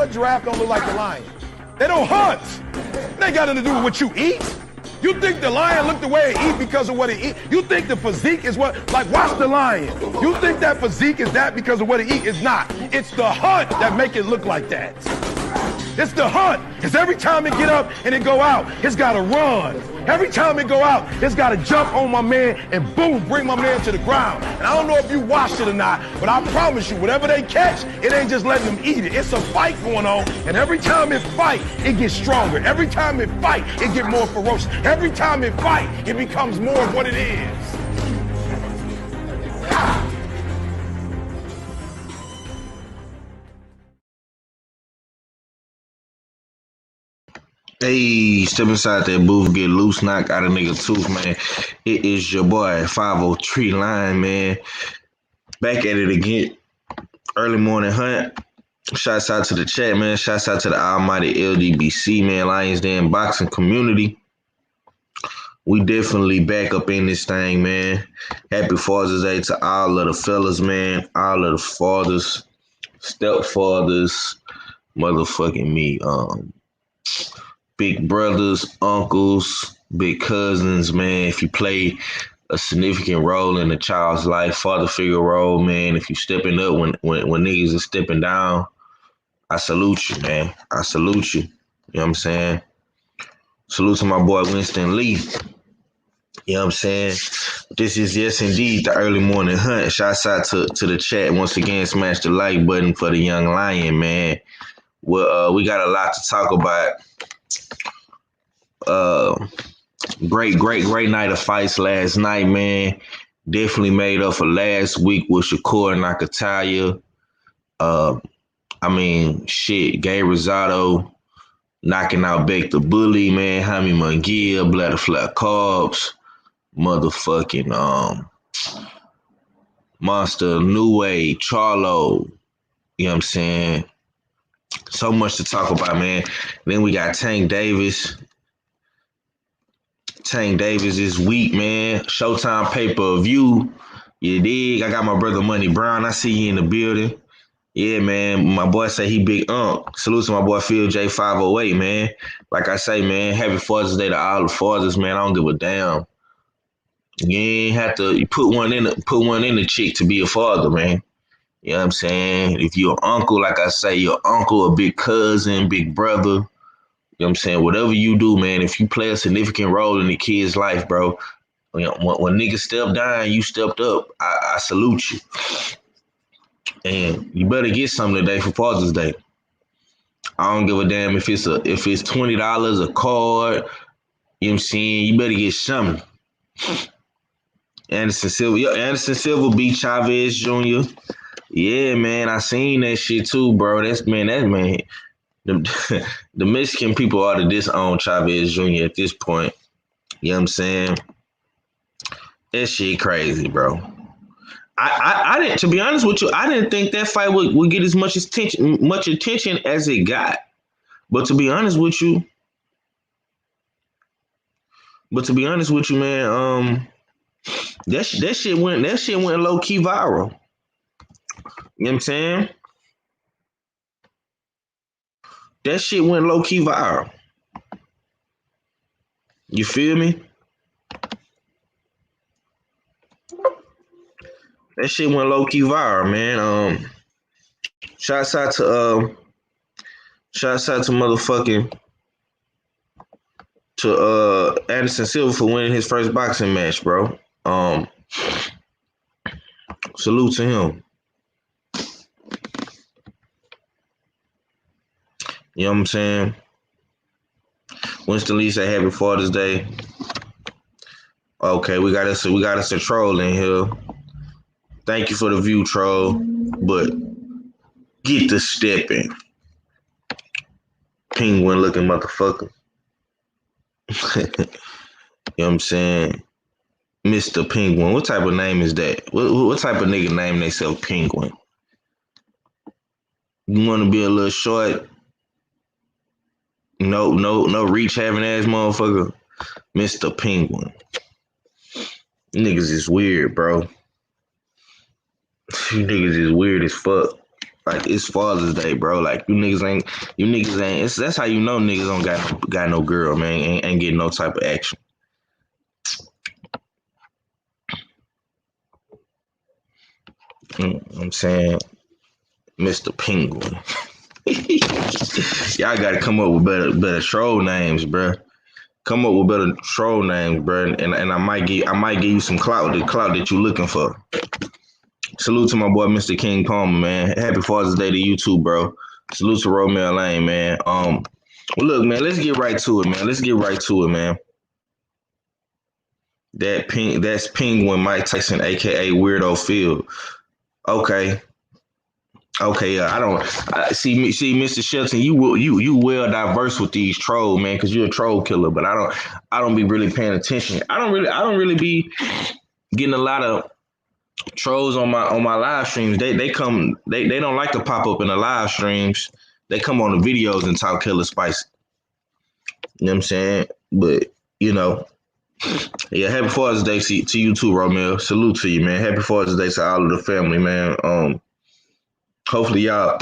that giraffe don't look like the lion? They don't hunt. It ain't got nothing to do with what you eat. You think the lion look the way it eat because of what it eat? You think the physique is what, like watch the lion. You think that physique is that because of what it eat? It's not. It's the hunt that make it look like that. It's the hunt. Because every time it get up and it go out, it's got to run. Every time it go out, it's got to jump on my man and boom, bring my man to the ground. And I don't know if you watched it or not, but I promise you, whatever they catch, it ain't just letting them eat it. It's a fight going on. And every time it fight, it gets stronger. Every time it fight, it get more ferocious. Every time it fight, it becomes more of what it is. Hey, step inside that booth, get loose, knock out a nigga tooth, man. It is your boy, 503 Line, man. Back at it again. Early morning hunt. Shouts out to the chat, man. Shouts out to the almighty LDBC, man. Lions Den boxing community. We definitely back up in this thing, man. Happy Father's Day to all of the fellas, man. All of the fathers, stepfathers, motherfucking me, big brothers, uncles, big cousins, man. If you play a significant role in a child's life, father figure role, man. If you stepping up when niggas are stepping down, I salute you, man. I salute you. You know what I'm saying? Salute to my boy Winston Lee. You know what I'm saying? This is, yes, indeed, the early morning hunt. Shouts out to the chat. Once again, smash the like button for the young lion, man. Well, we got a lot to talk about. Great night of fights last night, man. Definitely made up for last week with Shakur Nakataya. Gabe Rosado knocking out Beck the Bully, man. Jaime Munguia, Bladder Flat Carbs, motherfucking Monster Nue, Charlo. You know what I'm saying? So much to talk about, man. Then we got Tank Davis. Tank Davis this week, man. Showtime pay-per-view. You dig? I got my brother Money Brown. I see you in the building. Yeah, man. My boy say he big Salute to my boy Phil J508, man. Like I say, man, happy Father's Day to all the fathers, man. I don't give a damn. You ain't have to put one in the chick to be a father, man. You know what I'm saying? If you're an uncle, like I say, your uncle, a big cousin, big brother, you know what I'm saying? Whatever you do, man, if you play a significant role in the kid's life, bro, you know, when niggas step down, you stepped up. I salute you. And you better get something today for Father's Day. I don't give a damn if it's $20 a card, you know what I'm saying? You better get something. Anderson Silva beat Chavez Jr. Yeah, man, I seen that shit too, bro. That's man. The Mexican people ought to disown Chavez Jr. at this point. You know what I'm saying? That shit crazy, bro. I didn't, to be honest with you, I didn't think that fight would get as much attention as it got. But to be honest with you, man, that shit went low key viral. You know what I'm saying? That shit went low key viral. You feel me? That shit went low key viral, man. Shouts out to Anderson Silva for winning his first boxing match, bro. Salute to him. You know what I'm saying? Winston Lee say happy Father's Day. Okay, we got us a troll in here. Thank you for the view, troll. But get the stepping. Penguin looking motherfucker. You know what I'm saying? Mr. Penguin. What type of name is that? What type of nigga name they sell Penguin? You want to be a little short? No reach having ass motherfucker. Mr. Penguin. Niggas is weird, bro. You niggas is weird as fuck. Like it's Father's Day, bro. Like you niggas ain't. That's how you know niggas don't got no girl, man. Ain't getting no type of action. I'm saying, Mr. Penguin. Y'all got to come up with better troll names, bro. Come up with better troll names, bro. And I might give you some clout, the clout that you looking for. Salute to my boy, Mr. King Palmer, man. Happy Father's Day to you too, bro. Salute to Romeo Lane, man. Well, look, man, let's get right to it, man. That's Penguin Mike Tyson, aka Weirdo Field. Okay. Yeah, see, Mr. Shelton, you well diverse with these trolls, man, because you're a troll killer. But I don't be really paying attention. I don't really be getting a lot of trolls on my live streams. They don't like to pop up in the live streams. They come on the videos and talk killer spicy. You know what I'm saying? But yeah, happy Father's Day to you too, Romeo. Salute to you, man. Happy Father's Day to all of the family, man. Hopefully y'all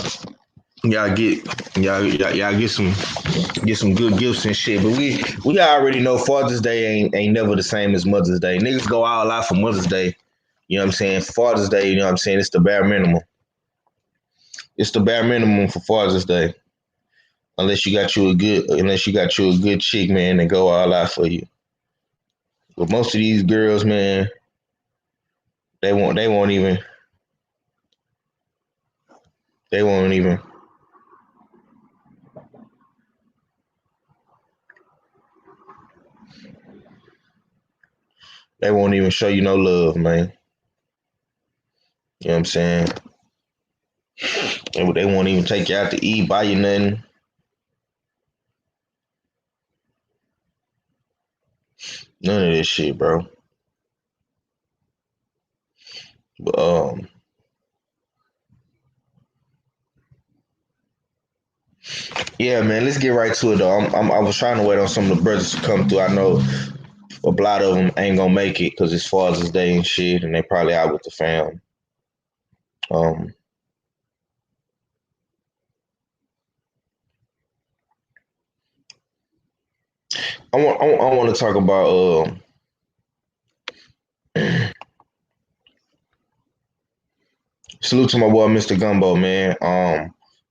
get some good gifts and shit. But we already know Father's Day ain't never the same as Mother's Day. Niggas go all out for Mother's Day. You know what I'm saying? Father's Day, you know what I'm saying? It's the bare minimum. It's the bare minimum for Father's Day. Unless you got you a good chick, man, that go all out for you. But most of these girls, man, they won't even. They won't even show you no love, man. You know what I'm saying? They won't even take you out to eat, buy you nothing. None of this shit, bro. But yeah, man, let's get right to it though. I was trying to wait on some of the brothers to come through. I know a lot of them ain't gonna make it because it's Father's Day and shit, and they probably out with the fam. I want to talk about salute to my boy Mr. Gumbo, man.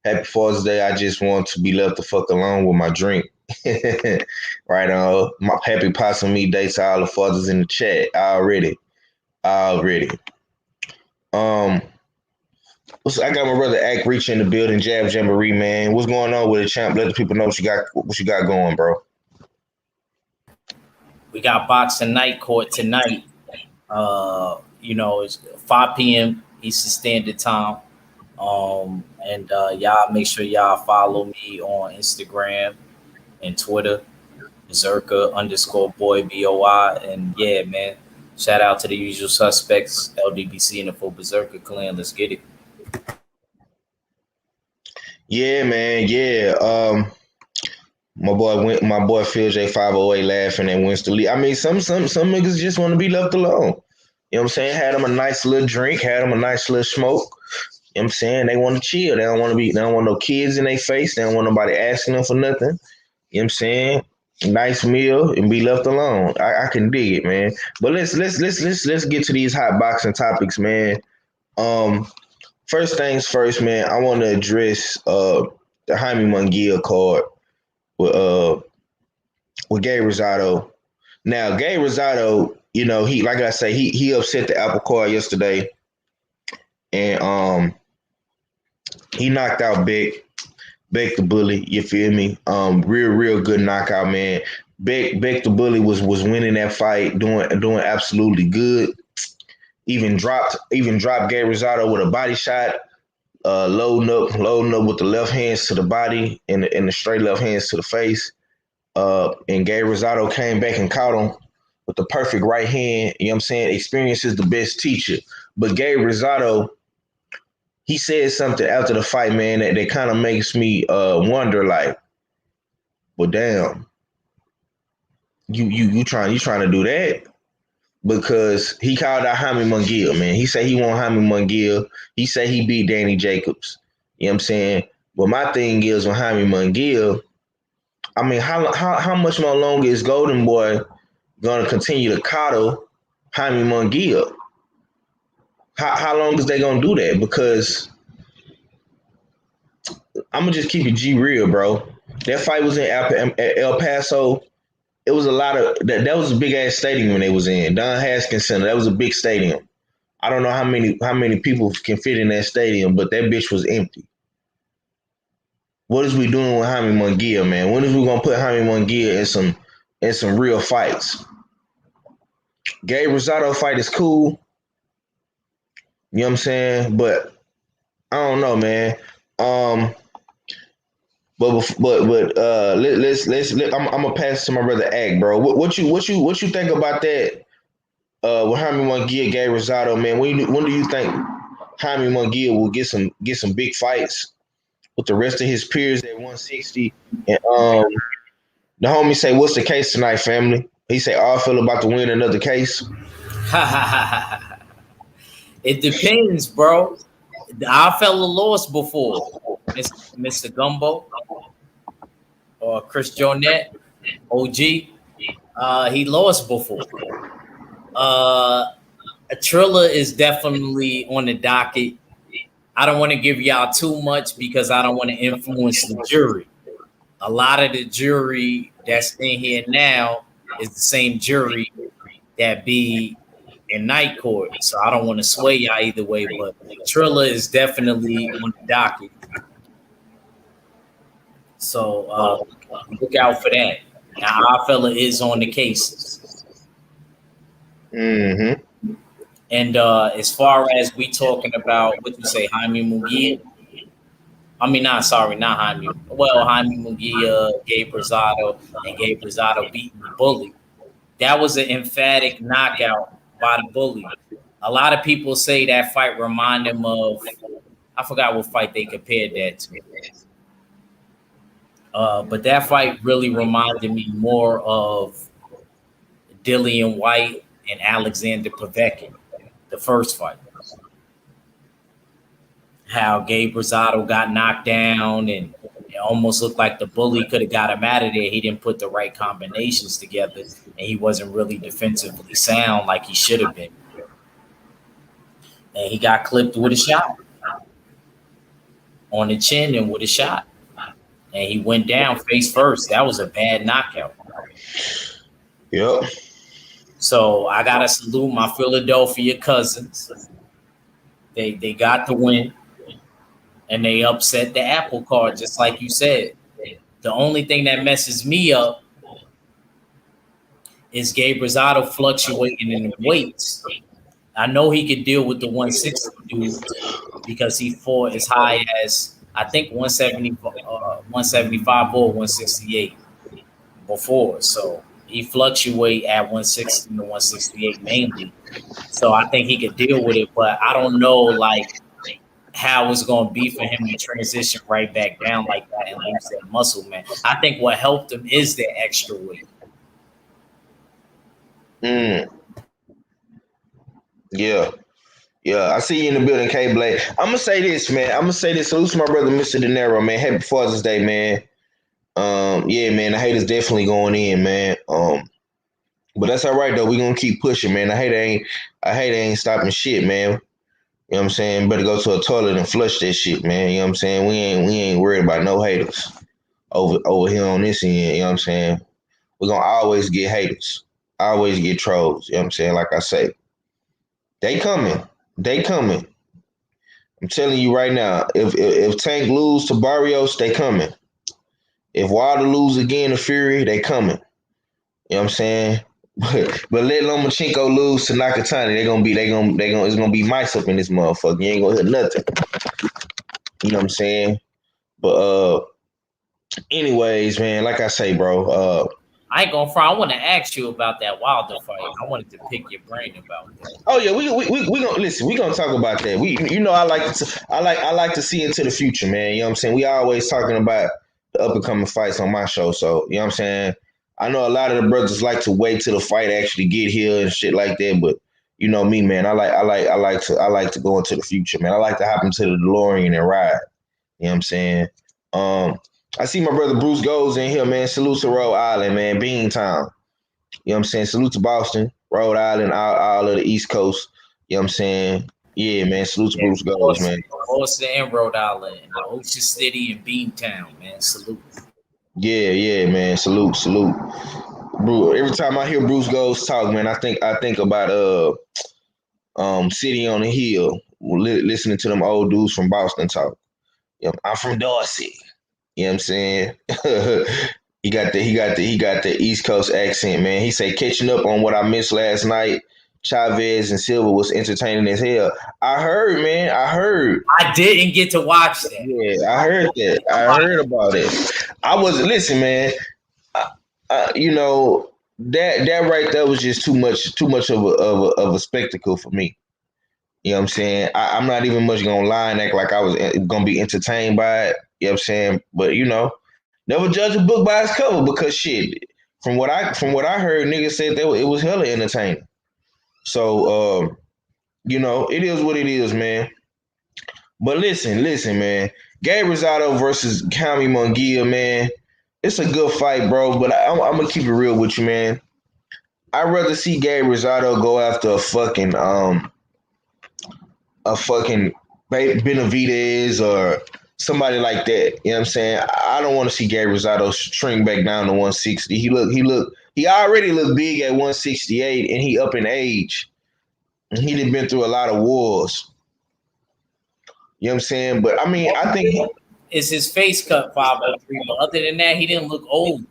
Happy Father's Day. I just want to be left the fuck alone with my drink. Right on. My happy possum meat day to all the fathers in the chat already. I got my brother Act Reach in the building, Jab Jamboree, man. What's going on with it, champ? Let the people know what you got going, bro. We got boxing night court tonight. It's 5 p.m. Eastern Standard Time. And y'all make sure y'all follow me on Instagram and Twitter, Berserker_boy BOI. And yeah, man, shout out to the usual suspects, LDBC and the full Berserker clan. Let's get it. Yeah, man. Yeah. My boy Phil J508 laughing at Winston Lee. I mean, some niggas just want to be left alone. You know what I'm saying? Had them a nice little drink, had them a nice little smoke. You know what I'm saying? They want to chill. They don't want no kids in their face. They don't want nobody asking them for nothing. You know what I'm saying? Nice meal and be left alone. I can dig it, man. But let's get to these hot boxing topics, man. First things first, man. I want to address the Jaime Munguia card with Gay Rosado. Now, Gay Rosado, he like I say, he upset the apple card yesterday, and he knocked out Beck the Bully. You feel me? Real good knockout, man. Beck the Bully was winning that fight, doing absolutely good. Even dropped Gay Rosado with a body shot, loading up with the left hands to the body and the straight left hands to the face. And Gay Rosado came back and caught him with the perfect right hand. You know what I'm saying? Experience is the best teacher. But Gay Rosado, he said something after the fight, man, that kind of makes me wonder, like, well, damn, you trying to do that? Because he called out Jaime Munguia, man. He said he won Jaime Munguia. He said he beat Danny Jacobs. You know what I'm saying? But my thing is with Jaime Munguia, I mean, how much more longer is Golden Boy gonna continue to coddle Jaime Munguia? How long is they gonna do that? Because I'm gonna just keep it G real, bro. That fight was in El Paso. It was a lot of that was a big ass stadium when they was in Don Haskins Center. That was a big stadium. I don't know how many people can fit in that stadium, but that bitch was empty. What is we doing with Jaime Munguia, man? When is we gonna put Jaime Munguia in some real fights? Gabe Rosado fight is cool. You know what I'm saying? But I don't know, man. Um, I'm gonna pass to my brother Ag, bro. What you think about that? With Jaime Munguia, Gabe Rosado, man. When do you think Jaime Munguia will get some big fights with the rest of his peers at 160? And the homie say, "What's the case tonight, family?" He say, "I feel about to win another case." It depends, bro. Our fella lost before, Mr. Gumbo or Chris Jonette, OG. He lost before. Trilla is definitely on the docket. I don't want to give y'all too much because I don't want to influence the jury. A lot of the jury that's in here now is the same jury that be in night court. So I don't want to sway y'all either way, but Trilla is definitely on the docket. So look out for that. Now our fella is on the cases. Mm-hmm. And as far as we talking about what you say, Jaime Munguia. I mean, not Jaime. Well, Jaime Munguia, Gabe Rosado, and Gabe Rosado beating the bully. That was an emphatic knockout by the bully. A lot of people say that fight reminded them of, I forgot what fight they compared that to. But that fight really reminded me more of Dillian White and Alexander Povetkin, the first fight. How Gabe Rosado got knocked down and it almost looked like the bully could have got him out of there. He didn't put the right combinations together and he wasn't really defensively sound like he should have been. And he got clipped with a shot on the chin and with a shot. And he went down face first. That was a bad knockout. Yep. So I got to salute my Philadelphia cousins. They got the win. And they upset the apple cart, just like you said. The only thing that messes me up is Gabe Rosado fluctuating in weights. I know he could deal with the 160 dudes because he fought as high as, I think, 175 or 168 before. So he fluctuate at 160 to 168 mainly. So I think he could deal with it, but I don't know, like, how it's going to be for him to transition right back down like that and lose that muscle, man. I think what helped him is the extra weight. Yeah. I see you in the building, K Blade. I'm gonna say this, man. Salute to my brother, Mr. De Niro, man. Happy Father's Day, man. Yeah, man. The hate is definitely going in, man. But that's all right though. We gonna keep pushing, man. I hate ain't stopping shit, man. You know what I'm saying? Better go to a toilet and flush that shit, man. You know what I'm saying? We ain't worried about no haters over here on this end. You know what I'm saying? We're gonna always get haters, always get trolls. You know what I'm saying? Like I say, they coming. I'm telling you right now. If Tank lose to Barrios, they coming. If Wilder lose again to Fury, they coming. You know what I'm saying? But let Lomachenko lose to Nakatani, it's gonna be mice up in this motherfucker. You ain't gonna hear nothing. You know what I'm saying? But anyways, man, like I say, bro. I ain't gonna front. I want to ask you about that Wilder fight. I wanted to pick your brain about that. Oh yeah, we gonna listen. We gonna talk about that. I like to see into the future, man. You know what I'm saying? We always talking about the up and coming fights on my show, so you know what I'm saying. I know a lot of the brothers like to wait till the fight actually get here and shit like that, but you know me, man. I like to go into the future, man. I like to hop into the DeLorean and ride. You know what I'm saying? I see my brother Bruce Goes in here, man. Salute to Rhode Island, man. Beantown. You know what I'm saying? Salute to Boston, Rhode Island, all of the East Coast. You know what I'm saying? Yeah, man. Salute to Yeah, Bruce Goes, man. Boston and Rhode Island, and the Ocean City and Beantown, man. Salute. Yeah, man. Salute. Bro, every time I hear Bruce Goes talk, man, I think about City on the Hill, listening to them old dudes from Boston talk. You know, I'm from Dorsey. You know what I'm saying? he got the East Coast accent, man. He said catching up on what I missed last night. Chavez and Silva was entertaining as hell. I heard, man. I heard. I didn't get to watch that. Yeah, I heard that. I heard about it. I wasn't listen, man. You know that right there was just too much of a spectacle for me. You know what I'm saying? I'm not even much gonna lie and act like I was gonna be entertained by it. You know what I'm saying? But never judge a book by its cover because shit. From what I heard, niggas said that it was hella entertaining. So it is what it is, man. But listen, man. Gabe Rosado versus Kami Munguia, man. It's a good fight, bro. But I'm gonna keep it real with you, man. I'd rather see Gabe Rosado go after a fucking Benavidez or somebody like that. You know what I'm saying? I don't want to see Gabe Rosado shrink back down to 160. He already looked big at 168 and he up in age. And he done been through a lot of wars. You know what I'm saying? But I mean, I think Is his face cut 503, but other than that, he didn't look old.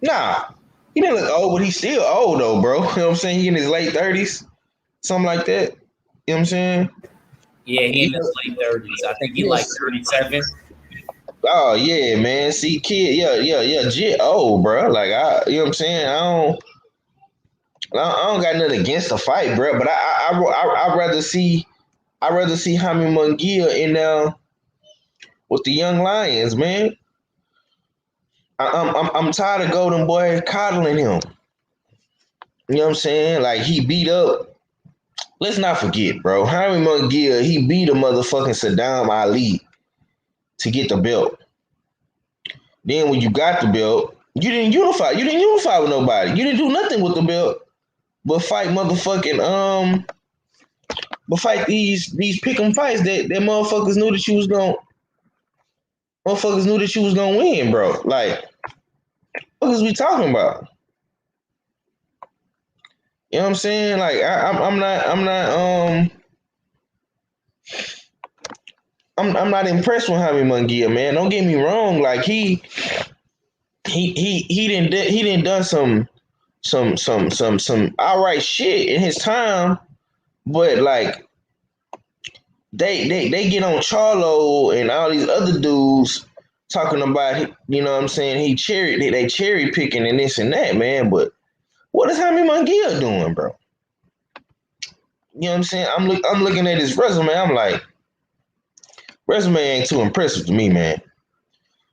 nah, he didn't look old, but he's still old though, bro. You know what I'm saying? He in his late 30s, something like that. You know what I'm saying? Yeah, he in his late 30s. I think he like 37. Oh yeah, man. See, kid, yeah, Jit old, bro. Like you know what I'm saying? I don't got nothing against the fight, bro. But I'd rather see Jaime Munguia in there with the young Lions, man. I'm tired of Golden Boy coddling him. You know what I'm saying? Like he beat up. Let's not forget, bro. Jaime Munguia, he beat a motherfucking Saddam Ali to get the belt. Then when you got the belt, you didn't unify. You didn't unify with nobody. You didn't do nothing with the belt, but fight but fight these pick'em fights that motherfuckers knew that you was gonna win, bro. Like, what is we talking about? You know what I'm saying? Like, I'm not impressed with Jaime Munguia, man. Don't get me wrong. Like he didn't done some all right shit in his time, but like they get on Charlo and all these other dudes talking about, you know what I'm saying, they cherry picking and this and that, man. But what is Jaime Munguia doing, bro? You know what I'm saying? I'm looking at his resume. I'm like, resume ain't too impressive to me, man.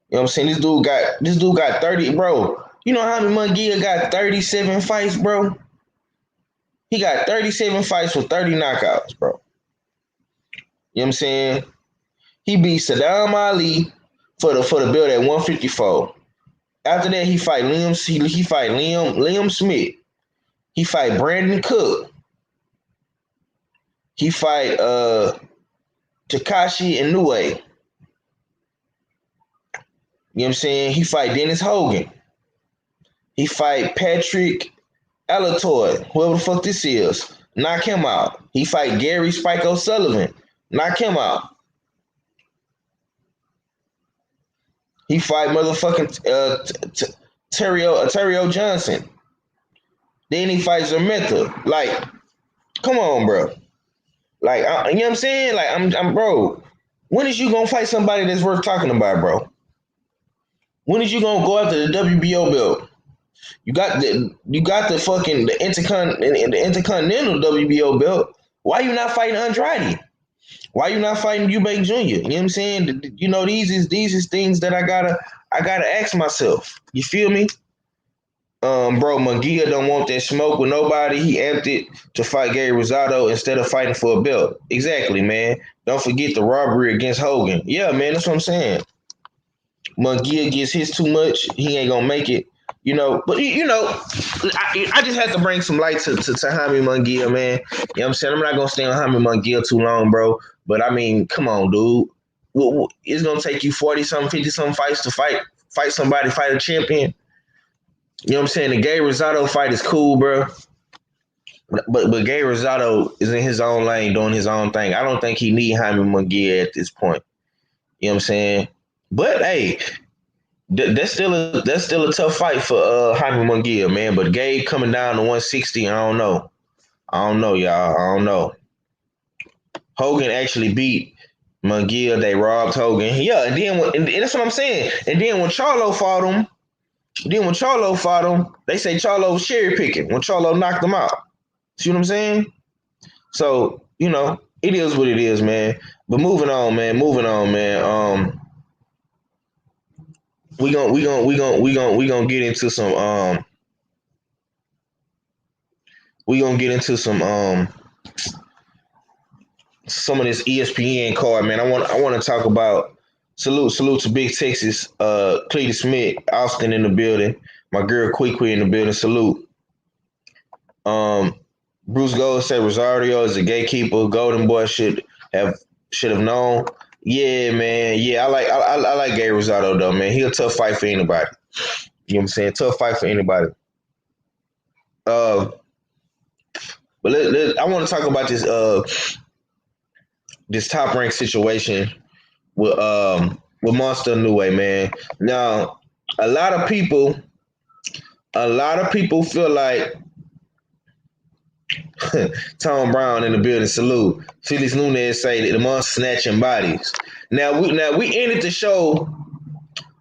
You know what I'm saying? This dude got 30, bro. You know how Jaime Munguia got 37 fights, bro? He got 37 fights with 30 knockouts, bro. You know what I'm saying? He beat Saddam Ali for the belt at 154. After that, he fight Liam Smith. He fight Brandon Cook. He fight Takashi Inoue. You know what I'm saying? He fight Dennis Hogan. He fight Patrick Alatoy, whoever the fuck this is. Knock him out. He fight Gary Spike O'Sullivan. Knock him out. He fight motherfucking Terrio Johnson. Then he fights Zermetha. Like, come on, bro. Like, you know what I'm saying? Like, I'm bro. When is you gonna fight somebody that's worth talking about, bro? When is you gonna go after the WBO belt? You got the fucking the Intercontinental WBO belt. Why you not fighting Andrade? Why you not fighting Eubank Jr.? You know what I'm saying? You know, these is things that I gotta ask myself. You feel me? Bro, Munguia don't want that smoke with nobody. He emptied to fight Gary Rosado instead of fighting for a belt. Exactly, man. Don't forget the robbery against Hogan. Yeah, man, that's what I'm saying. Munguia gets his too much. He ain't gonna make it. But I just have to bring some light to Jaime Munguia, man. You know what I'm saying? I'm not gonna stay on Jaime Munguia too long, bro. But I mean, come on, dude. It's gonna take you 40-something, 50-something fights to fight somebody, fight a champion. You know what I'm saying? The Gay Rosado fight is cool, bro. But Gay Rosado is in his own lane doing his own thing. I don't think he need Jaime Munguia at this point. You know what I'm saying? But hey, that's still a tough fight for Jaime Munguia, man. But Gabe coming down to 160, I don't know, y'all. I don't know. Hogan actually beat Munguia. They robbed Hogan. Yeah, and that's what I'm saying. And then when Charlo fought him, they say Charlo was cherry picking when Charlo knocked him out. See what I'm saying? So, it is what it is, man. But moving on, man. We gonna get into some some of this ESPN card, man. I want to talk about salute to Big Texas, Cletus Smith, Austin in the building, my girl Quee in the building. Salute. Bruce Gold said Rosario is a gatekeeper. Golden Boy should have known. Yeah, man. Yeah, I like Gay Rosado though, man. He a tough fight for anybody. You know what I'm saying? Tough fight for anybody. But I want to talk about this top rank situation with Monster Inoue, man. Now, a lot of people feel like Tom Brown in the building. Salute. Felix Nunez say that the monster snatching bodies. Now we ended the show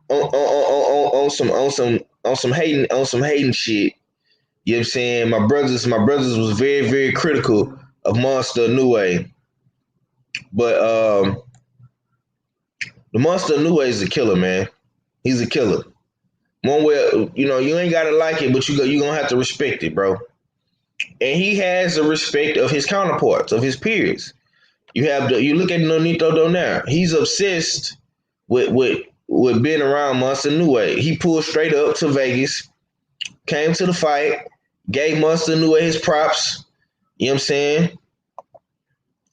on some hating shit. You know what I'm saying? My brothers was very, very critical of Monster Inoue. But the Monster Inoue is a killer, man. He's a killer. One way, you ain't gotta like it, but you gonna have to respect it, bro. And he has the respect of his counterparts, of his peers. You look at Nonito Donaire. He's obsessed with being around Monster Inoue. He pulled straight up to Vegas, came to the fight, gave Monster Inoue his props. You know what I'm saying?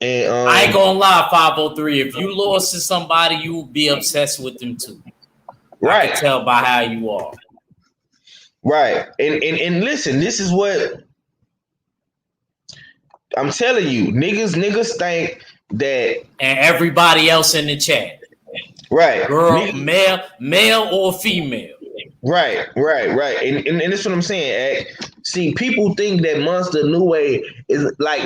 And I ain't gonna lie, 503. If you lost to somebody, you would be obsessed with them too. Right. I can tell by how you are. Right. And listen, this is what I'm telling you. Niggas think that, and everybody else in the chat. Right. Girl, male or female. Right. And that's what I'm saying. See, people think that Monster Inoue is like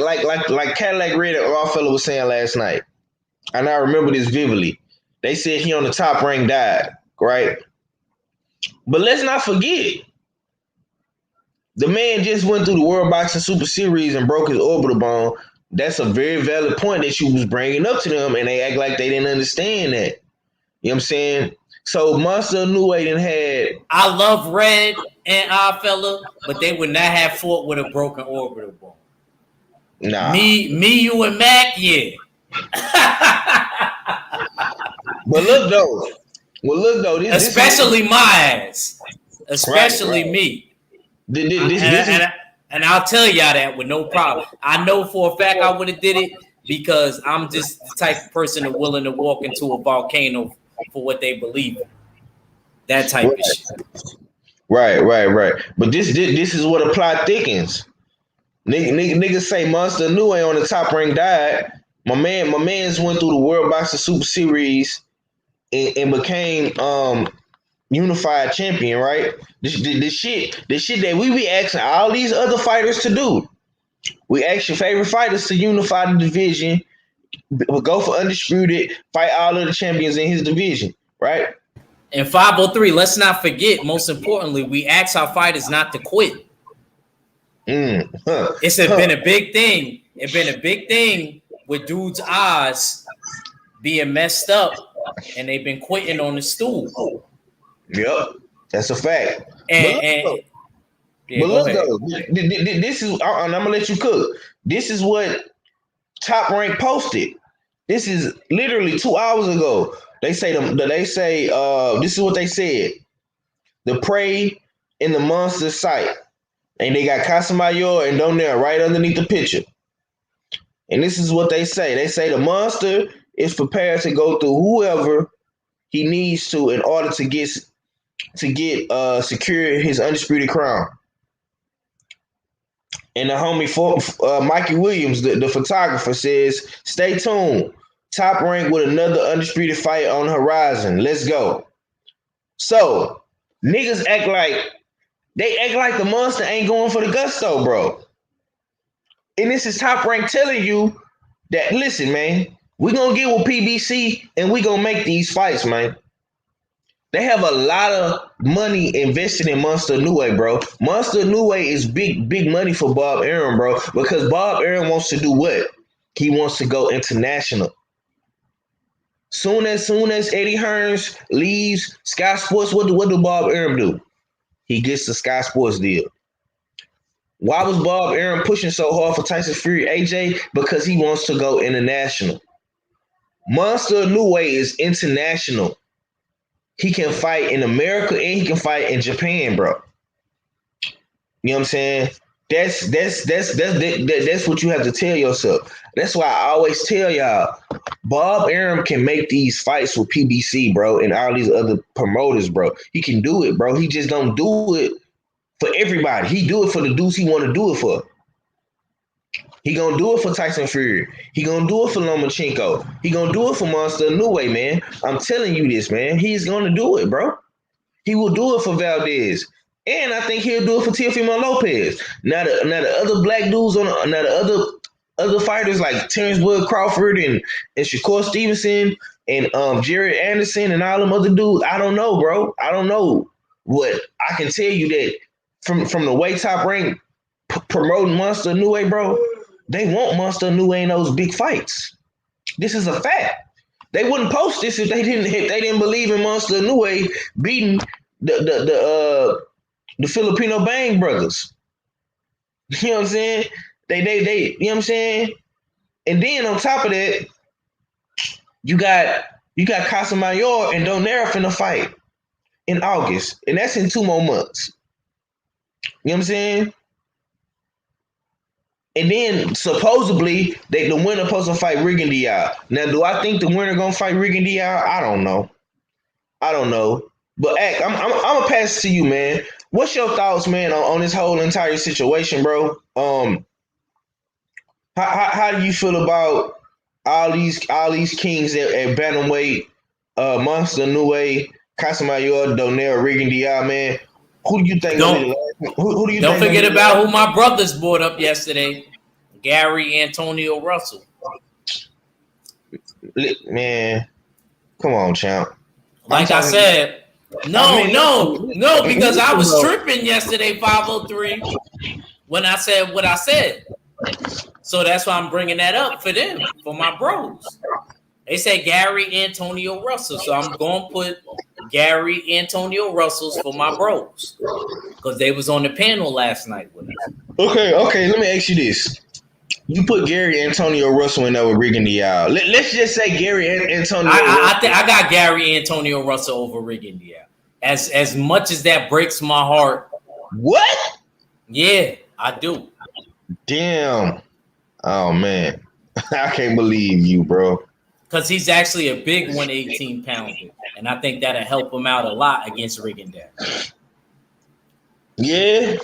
Cadillac Red and Rawfella was saying last night. And I remember this vividly. They said he on the top rank died, right? But let's not forget, the man just went through the World Boxing Super Series and broke his orbital bone. That's a very valid point that you was bringing up to them, and they act like they didn't understand that. You know what I'm saying? So Monster Inoue done had... I love Red and Fella, but they would not have fought with a broken orbital bone. Nah. Me, you, and Mac, yeah. But look though, this especially my ass, especially right. Me. And I'll tell y'all that with no problem. I know for a fact I would have did it because I'm just the type of person that's willing to walk into a volcano for what they believe in. That type of shit. Right. But this is what the plot thickens. Niggas say Monster Inoue on the top rank died. My man's went through the World Boxing Super Series and became unified champion, right? This shit that we be asking all these other fighters to do. We ask your favorite fighters to unify the division, go for undisputed, fight all of the champions in his division, right? And 503, let's not forget, most importantly, we ask our fighters not to quit. Been a big thing. It's been a big thing with dudes' eyes being messed up, and they've been quitting on the stool. Yep, that's a fact. And Yeah, But go look ahead. though, this is, and I'm gonna let you cook. This is what Top Rank posted. This is literally 2 hours ago. They say this is what they said. The prey in the monster sight. And they got Casamayor and Donell right underneath the picture. And this is what they say. They say the monster is prepared to go through whoever he needs to in order to get secure his undisputed crown. And the homie Mikey Williams, the photographer, says, "Stay tuned. Top Rank with another undisputed fight on the horizon. Let's go." So niggas act like the monster ain't going for the gusto, bro. And this is Top Rank telling you that, listen, man, we gonna get with PBC and we gonna make these fights, man. They have a lot of money invested in Monster Inoue, bro. Monster Inoue is big money for Bob Arum, bro, because Bob Arum wants to do what? He wants to go international. Soon as Eddie Hearns leaves Sky Sports, what do Bob Arum do? He gets the Sky Sports deal. Why was Bob Arum pushing so hard for Tyson Fury, AJ? Because he wants to go international. Monster Inoue is international. He can fight in America and he can fight in Japan, bro. You know what I'm saying? That's what you have to tell yourself. That's why I always tell y'all, Bob Arum can make these fights with PBC, bro, and all these other promoters, bro. He can do it, bro. He just don't do it for everybody. He do it for the dudes he want to do it for. He gonna do it for Tyson Fury. He gonna do it for Lomachenko. He gonna do it for Monster Inoue, man. I'm telling you this, man. He's gonna do it, bro. He will do it for Valdez. And I think he'll do it for Teofimo Lopez. Now the other black dudes the other fighters like Terrence Wood Crawford and Shakur Stevenson and Jared Anderson and all them other dudes. I don't know, bro. I don't know. What I can tell you that from the way Top Rank promoting Monster Inoue, bro, they want Monster Inoue in those big fights. This is a fact. They wouldn't post this if they didn't believe in Monster Inoue beating the Filipino Bang brothers. You know what I'm saying? They you know what I'm saying? And then on top of that, you got Casamayor and Donera in the fight in August, and that's in 2 more months. You know what I'm saying? And then supposedly the winner supposed to fight Rigan Diaz. Now, do I think the winner gonna fight Rigan Diaz? I don't know. But Ak, I'm gonna pass it to you, man. What's your thoughts, man, on this whole entire situation, bro? How do you feel about all these kings at bantamweight, Monster Inoue, Casamayor, Donell, Rigan Diaz, man? Who do you think? Who do you don't think forget about who my brothers brought up yesterday? Gary Antonio Russell. Man, come on, champ. Like I said, no, because I was tripping yesterday, 503, when I said what I said. So that's why I'm bringing that up for them, for my bros. They said Gary Antonio Russell, so I'm going to put Gary Antonio Russells for my bros because they was on the panel last night with us. Okay. Let me ask you this: you put Gary Antonio Russell in there with Rigan Diaz. Let's just say Gary Antonio. I got Gary Antonio Russell over Rigan Diaz. As much as that breaks my heart. What? Yeah, I do. Damn. Oh man, I can't believe you, bro. Because he's actually a big 118 pounder, and I think that'll help him out a lot against Rigan Diaz. Yeah.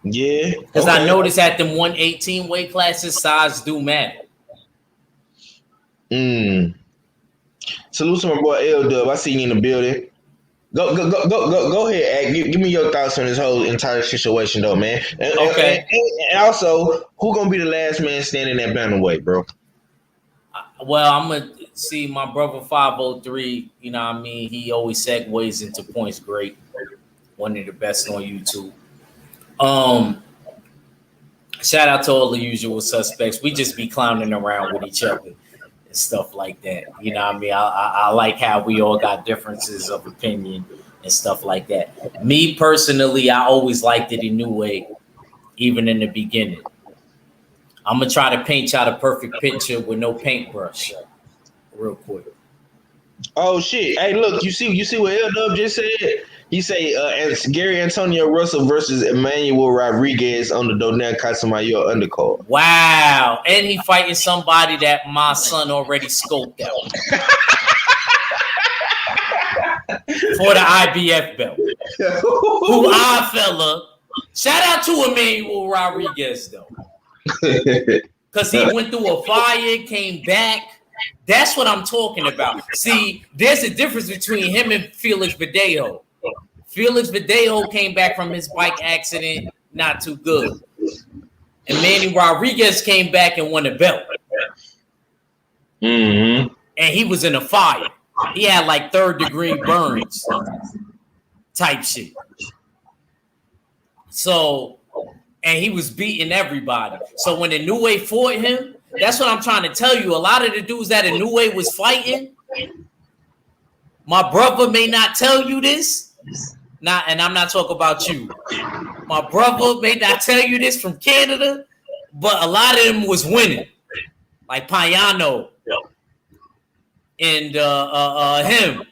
Because I noticed at them 118 weight classes, size do matter. Salute to my boy L Dub. I see you in the building. Go ahead, Ak. Give me your thoughts on this whole entire situation, though, man. And also, who gonna be the last man standing at bantamweight, bro? Well, I'm gonna see my brother 503. You know what I mean? He always segues into points. Great, one of the best on YouTube. Shout out to all the usual suspects. We just be clowning around with each other and stuff like that. You know what I mean? I like how we all got differences of opinion and stuff like that. Me personally, I always liked it in Inoue, even in the beginning. I'm gonna try to paint y'all the perfect picture with no paintbrush, real quick. Oh shit! Hey, look, you see what L Dub just said? He say it's Gary Antonio Russell versus Emmanuel Rodriguez on the Donell Casamayor undercard. Wow, and he fighting somebody that my son already scoped out for the IBF belt. Who I fella? Shout out to Emmanuel Rodriguez though, because he went through a fire, came back. That's what I'm talking about. See, there's a difference between him and Felix Verdejo. Felix Verdejo came back from his bike accident, not too good. And Manny Rodriguez came back and won a belt. Mm-hmm. And he was in a fire. He had like 3rd-degree burns type shit. So, and he was beating everybody. So when Inoue fought him, that's what I'm trying to tell you. A lot of the dudes that Inoue was fighting, my brother may not tell you this. And I'm not talking about you. My brother may not tell you this from Canada, but a lot of them was winning. Like Payano and him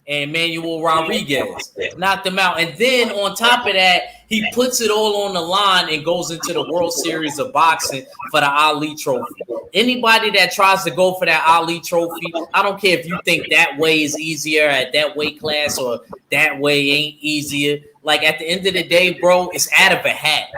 and Manuel Rodriguez knocked them out. And then on top of that, he puts it all on the line and goes into the World Series of Boxing for the Ali Trophy. Anybody that tries to go for that Ali Trophy, I don't care if you think that way is easier at that weight class or that way ain't easier. Like at the end of the day, bro, it's out of a hat.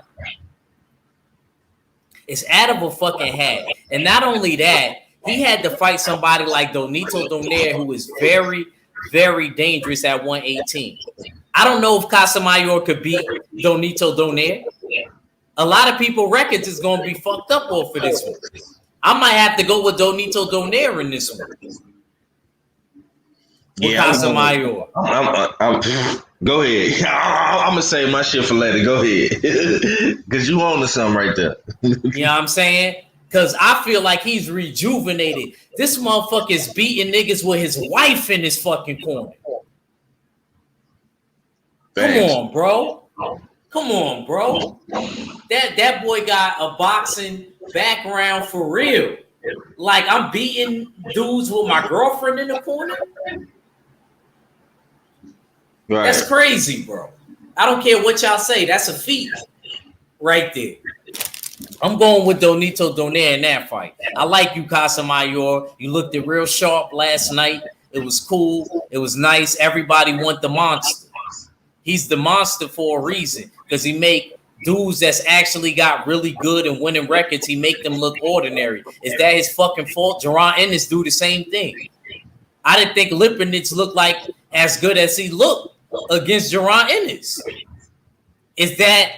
It's out of a fucking hat. And not only that, he had to fight somebody like Donito Donaire, who is very, very dangerous at 118. I don't know if Casamayor could beat Donito Donaire. A lot of people records is going to be fucked up off of this one. I might have to go with Donito Donaire in this one. With Casamayor. Go ahead. I'm going to save my shit for later. Go ahead. Because you own something right there. You know what I'm saying? Because I feel like he's rejuvenated. This motherfucker is beating niggas with his wife in his fucking corner. Thanks. Come on, bro. Come on, bro. That boy got a boxing background for real. Like, I'm beating dudes with my girlfriend in the corner. Right. That's crazy, bro. I don't care what y'all say. That's a feat right there. I'm going with Donito Donaire in that fight. I like you, Casamayor. You looked it real sharp last night. It was cool. It was nice. Everybody want the monster. He's the monster for a reason because he make dudes that's actually got really good and winning records, he make them look ordinary. Is that his fucking fault? Jaron Ennis do the same thing. I didn't think Lipinets looked like as good as he looked against Jaron Ennis. Is that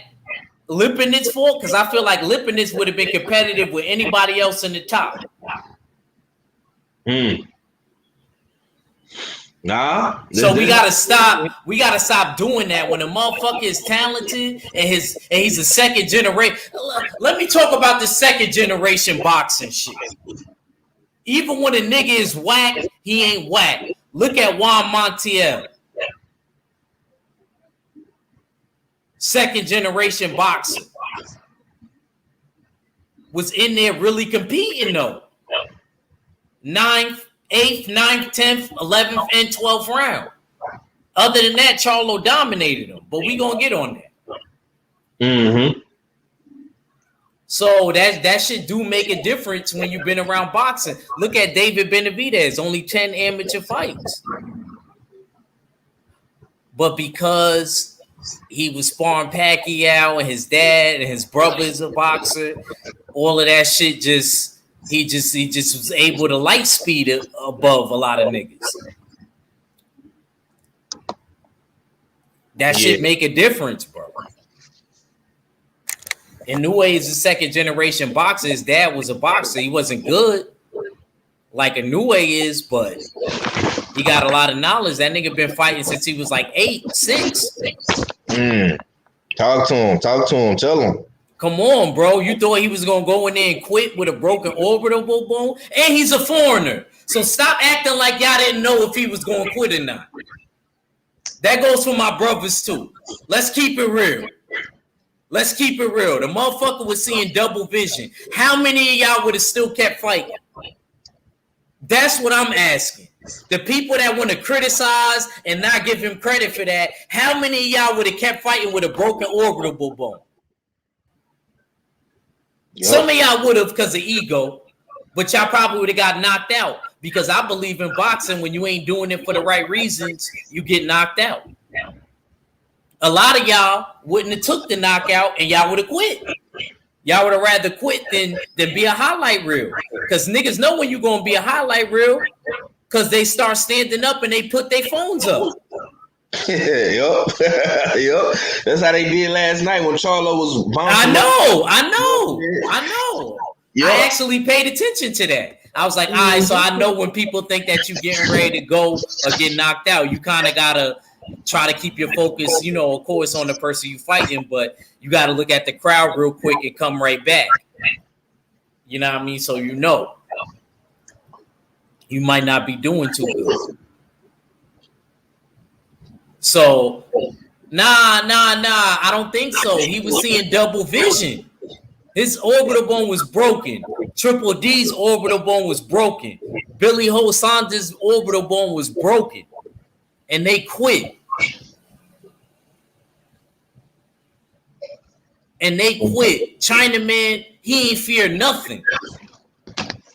Lipinets' fault? Because I feel like Lipinets would have been competitive with anybody else in the top. Nah. So we gotta stop. We gotta stop doing that when a motherfucker is talented and he's a second generation. Let me talk about the second generation boxing shit. Even when a nigga is whack, he ain't whack. Look at Juan Montiel. Second generation boxer. Was in there really competing though. 9th, 8th, 9th, 10th, 11th, and 12th round. Other than that, Charlo dominated him. But we gonna get on that. Mm-hmm. So that shit do make a difference when you've been around boxing. Look at David Benavidez, only 10 amateur fights. But because he was sparring Pacquiao and his dad and his brother is a boxer, all of that shit he just was able to light speed above a lot of niggas. That shit make a difference, bro. Inoue is a second generation boxer. His dad was a boxer. He wasn't good like Inoue is, but he got a lot of knowledge. That nigga been fighting since he was like 8, 6. Talk to him. Tell him. Come on, bro. You thought he was going to go in there and quit with a broken orbital bone? And he's a foreigner. So stop acting like y'all didn't know if he was going to quit or not. That goes for my brothers too. Let's keep it real. Let's keep it real. The motherfucker was seeing double vision. How many of y'all would have still kept fighting? That's what I'm asking. The people that want to criticize and not give him credit for that, how many of y'all would have kept fighting with a broken orbital bone? Yep. Some of y'all would have because of ego, but y'all probably would have got knocked out. Because I believe in boxing, when you ain't doing it for the right reasons, you get knocked out. A lot of y'all wouldn't have took the knockout and y'all would have quit. Y'all would have rather quit than be a highlight reel. Because niggas know when you're going to be a highlight reel because they start standing up and they put their phones up. Yup. That's how they did last night when Charlo was bouncing. I know. Yep. I actually paid attention to that. I was like, all right, so I know when people think that you're getting ready to go or get knocked out, you kind of got to try to keep your focus, of course, on the person you fighting, but you got to look at the crowd real quick and come right back. You know what I mean? So you might not be doing too good. So, nah, I don't think so. He was seeing double vision. His orbital bone was broken. Triple D's orbital bone was broken. Billy Ho Saunders' orbital bone was broken. And they quit. Chinaman, he ain't fear nothing.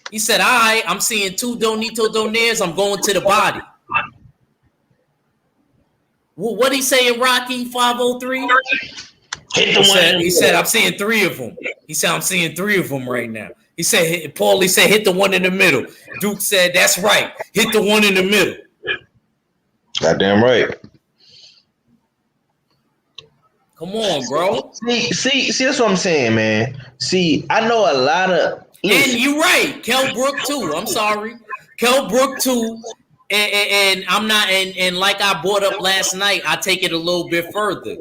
He said, all right, I'm seeing two Donito Donaires. I'm going to the body. What he say in Rocky 503? He said, I'm seeing three of them. He said, I'm seeing three of them right now. He said, Paulie said, hit the one in the middle. Duke said, that's right. Hit the one in the middle. Goddamn right. Come on, bro. See, that's what I'm saying, man. See, I know a lot of... And you're right. Kell Brook, too. I'm sorry. Kell Brook, too. And I'm not... And like I brought up last night, I take it a little bit further.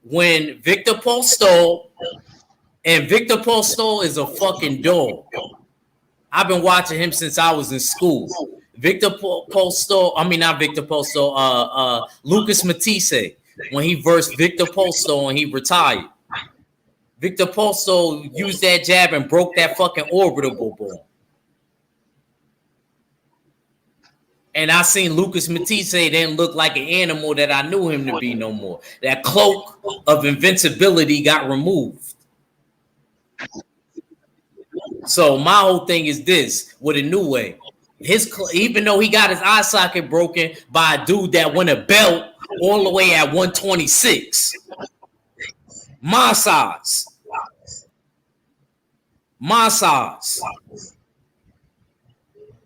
When Victor Postol, and Victor Postol is a fucking dog. I've been watching him since I was in school. Victor Postol, not Victor Postol, Lucas Matisse, when he versed Victor Postol and he retired. Victor Postol used that jab and broke that fucking orbital bone. And I seen Lucas Matisse didn't look like an animal that I knew him to be no more. That cloak of invincibility got removed. So my whole thing is this with a new way. Even though he got his eye socket broken by a dude that won a belt all the way at 126. My size.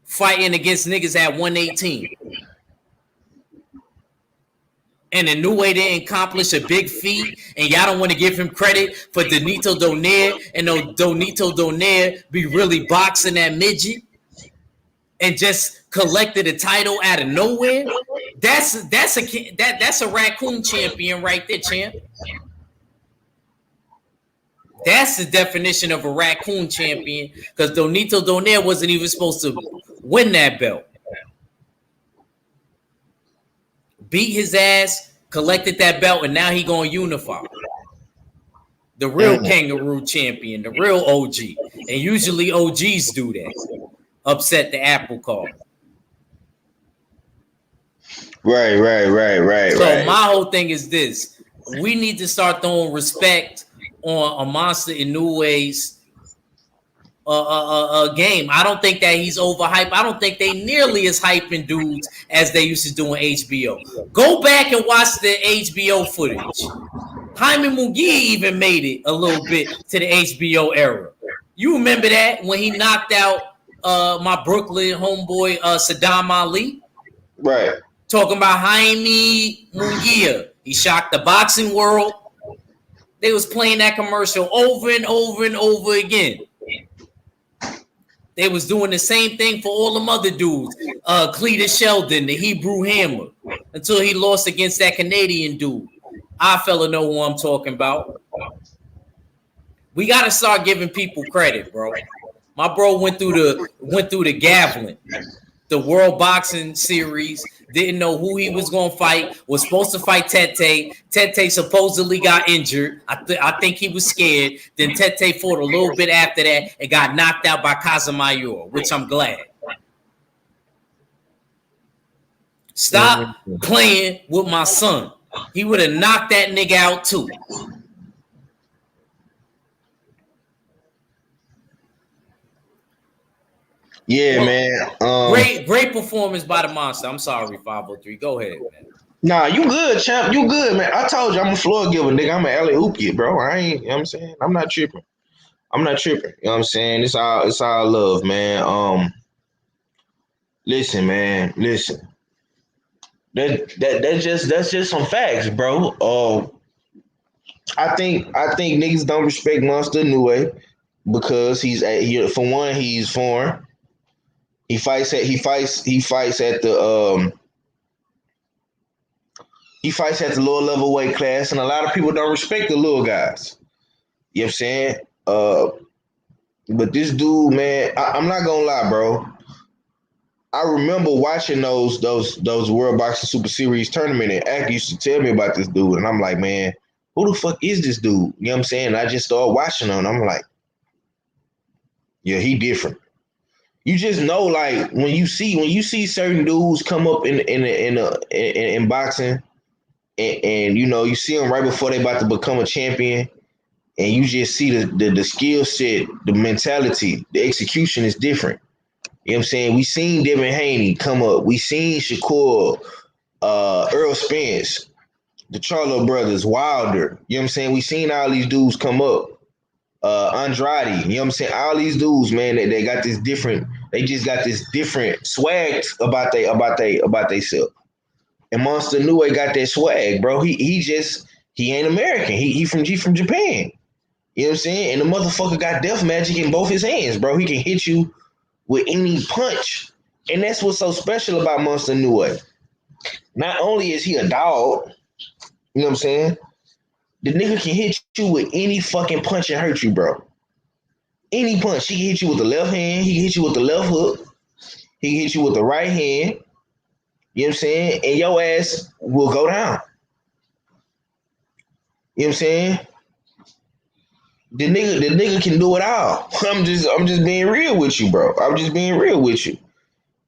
Fighting against niggas at 118. And a new way they accomplish a big feat, and y'all don't want to give him credit for Donito Donaire, and Donito Donaire be really boxing that midget and just collected a title out of nowhere. That's a raccoon champion right there, champ. That's the definition of a raccoon champion, because Donito Donaire wasn't even supposed to win that belt. Beat his ass, collected that belt, and now he gonna unify. The real kangaroo champion, the real OG. And usually OGs do that. Upset the apple cart. Right. So my whole thing is this. We need to start throwing respect on a Monster Inouye's game. I don't think that he's overhyped. I don't think they nearly as hyping dudes as they used to do on HBO. Go back and watch the HBO footage. Jaime Munguia even made it a little bit to the HBO era. You remember that when he knocked out my Brooklyn homeboy Saddam Ali? Right. Talking about Jaime Munguia. He shocked the boxing world. They was playing that commercial over and over and over again. They was doing the same thing for all them other dudes. Cletus Sheldon, the Hebrew Hammer, until he lost against that Canadian dude. I fella know who I'm talking about. We got to start giving people credit, bro. My bro went through the Gavilan, the World Boxing Series, didn't know who he was going to fight, was supposed to fight Tete. Tete supposedly got injured. I think he was scared. Then Tete fought a little bit after that and got knocked out by Casamayor, which I'm glad. Stop playing with my son. He would have knocked that nigga out too. Yeah, man. Great performance by the monster. I'm sorry, 503. Go ahead, man. Nah, you good, champ. You good, man. I told you I'm a floor giver, nigga. I'm an alley oop kid, bro. I ain't, you know what I'm saying? I'm not tripping. You know what I'm saying? It's all love, man. Listen, man. Listen. That's just some facts, bro. I think niggas don't respect Monster Inoue because he's foreign. He fights at the lower level weight class, and a lot of people don't respect the little guys. You know what I'm saying? But this dude, man, I'm not gonna lie, bro. I remember watching those World Boxing Super Series tournament, and Ak used to tell me about this dude, and I'm like, man, who the fuck is this dude? You know what I'm saying? And I just started watching him, and I'm like, yeah, he different. You just know, like when you see certain dudes come up in boxing, and you know you see them right before they about to become a champion, and you just see the skill set, the mentality, the execution is different. You know what I'm saying? We seen Devin Haney come up. We seen Shakur, Earl Spence, the Charlo brothers, Wilder. You know what I'm saying? We seen all these dudes come up. Andrade, you know what I'm saying? All these dudes, man, they got this different. They just got this different swag about they self. And Monster Inoue got that swag, bro. He ain't American. He from Japan. You know what I'm saying? And the motherfucker got death magic in both his hands, bro. He can hit you with any punch. And that's what's so special about Monster Inoue. Not only is he a dog, you know what I'm saying? The nigga can hit you with any fucking punch and hurt you, bro. Any punch. He can hit you with the left hand. He can hit you with the left hook. He can hit you with the right hand. You know what I'm saying? And your ass will go down. You know what I'm saying? The nigga can do it all. I'm just being real with you, bro. I'm just being real with you.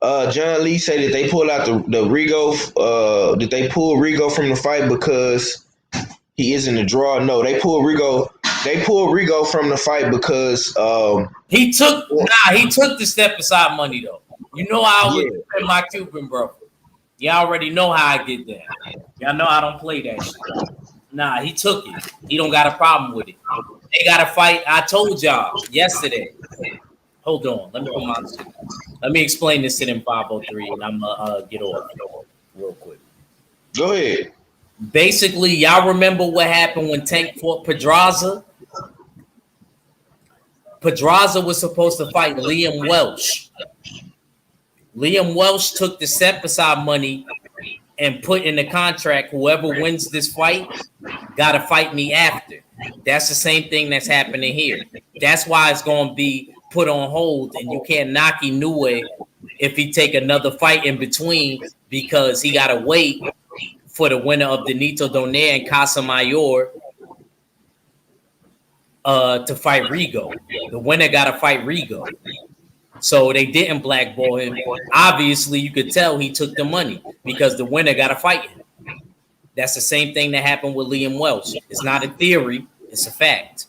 John Lee said that they pulled out the Rigo. Did they pull Rigo from the fight because he isn't a draw? No, they pulled Rigo. They pulled Rigo from the fight because he took the step aside money though. You know how I would defend my Cuban, bro. Y'all already know how I get there. Y'all know I don't play that shit. Nah, he took it. He don't got a problem with it. They got to fight. I told y'all yesterday. Hold on. Let me explain this to them 503, and I'm gonna get off real quick. Go ahead. Basically, y'all remember what happened when Tank fought Pedraza? Pedraza was supposed to fight Liam Welsh. Liam Welsh took the step aside money and put in the contract, whoever wins this fight got to fight me after. That's the same thing that's happening here. That's why it's going to be put on hold, and you can't knock Inoue if he take another fight in between because he got to wait for the winner of Benito Donaire and Casamayor to fight Rigo. The winner got to fight Rigo. So they didn't blackball him. Obviously, you could tell he took the money because the winner got to fight him. That's the same thing that happened with Liam Welsh. It's not a theory. It's a fact.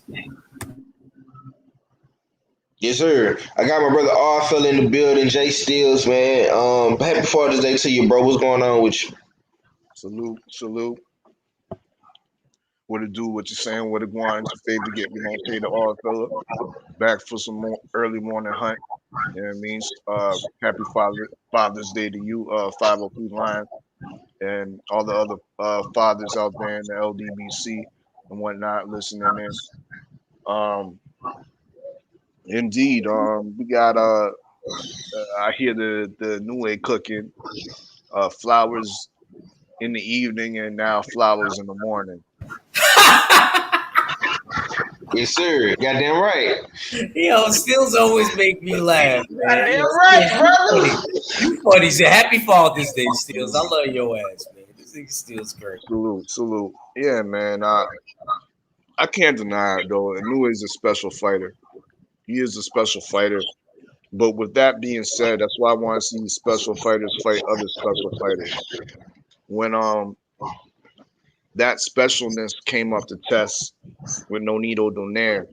Yes, sir. I got my brother R in the building, Jay Steels, man. Happy Father's Day to you, bro. What's going on with you? Salute. What it do, what you saying, what it going, it's a favor to get behind pay the R fella. Back for some more early morning hunt. You know what I mean? Happy Father's Day to you, 503 Lions, and all the other fathers out there in the LDBC and whatnot listening in. Indeed, we got I hear the new way cooking, flowers in the evening and now flowers in the morning. Yes, sir. Goddamn right. Yo, Steels always make me laugh, man. Goddamn Yo, right, Steels, brother. you funny. Say, Happy Father's Day, Steels. I love your ass, man. This nigga Steels great. Salute. Yeah, man. I can't deny it though. Inoue is a special fighter. He is a special fighter. But with that being said, that's why I want to see special fighters fight other special fighters. When that specialness came up to test with Nonito Donaire,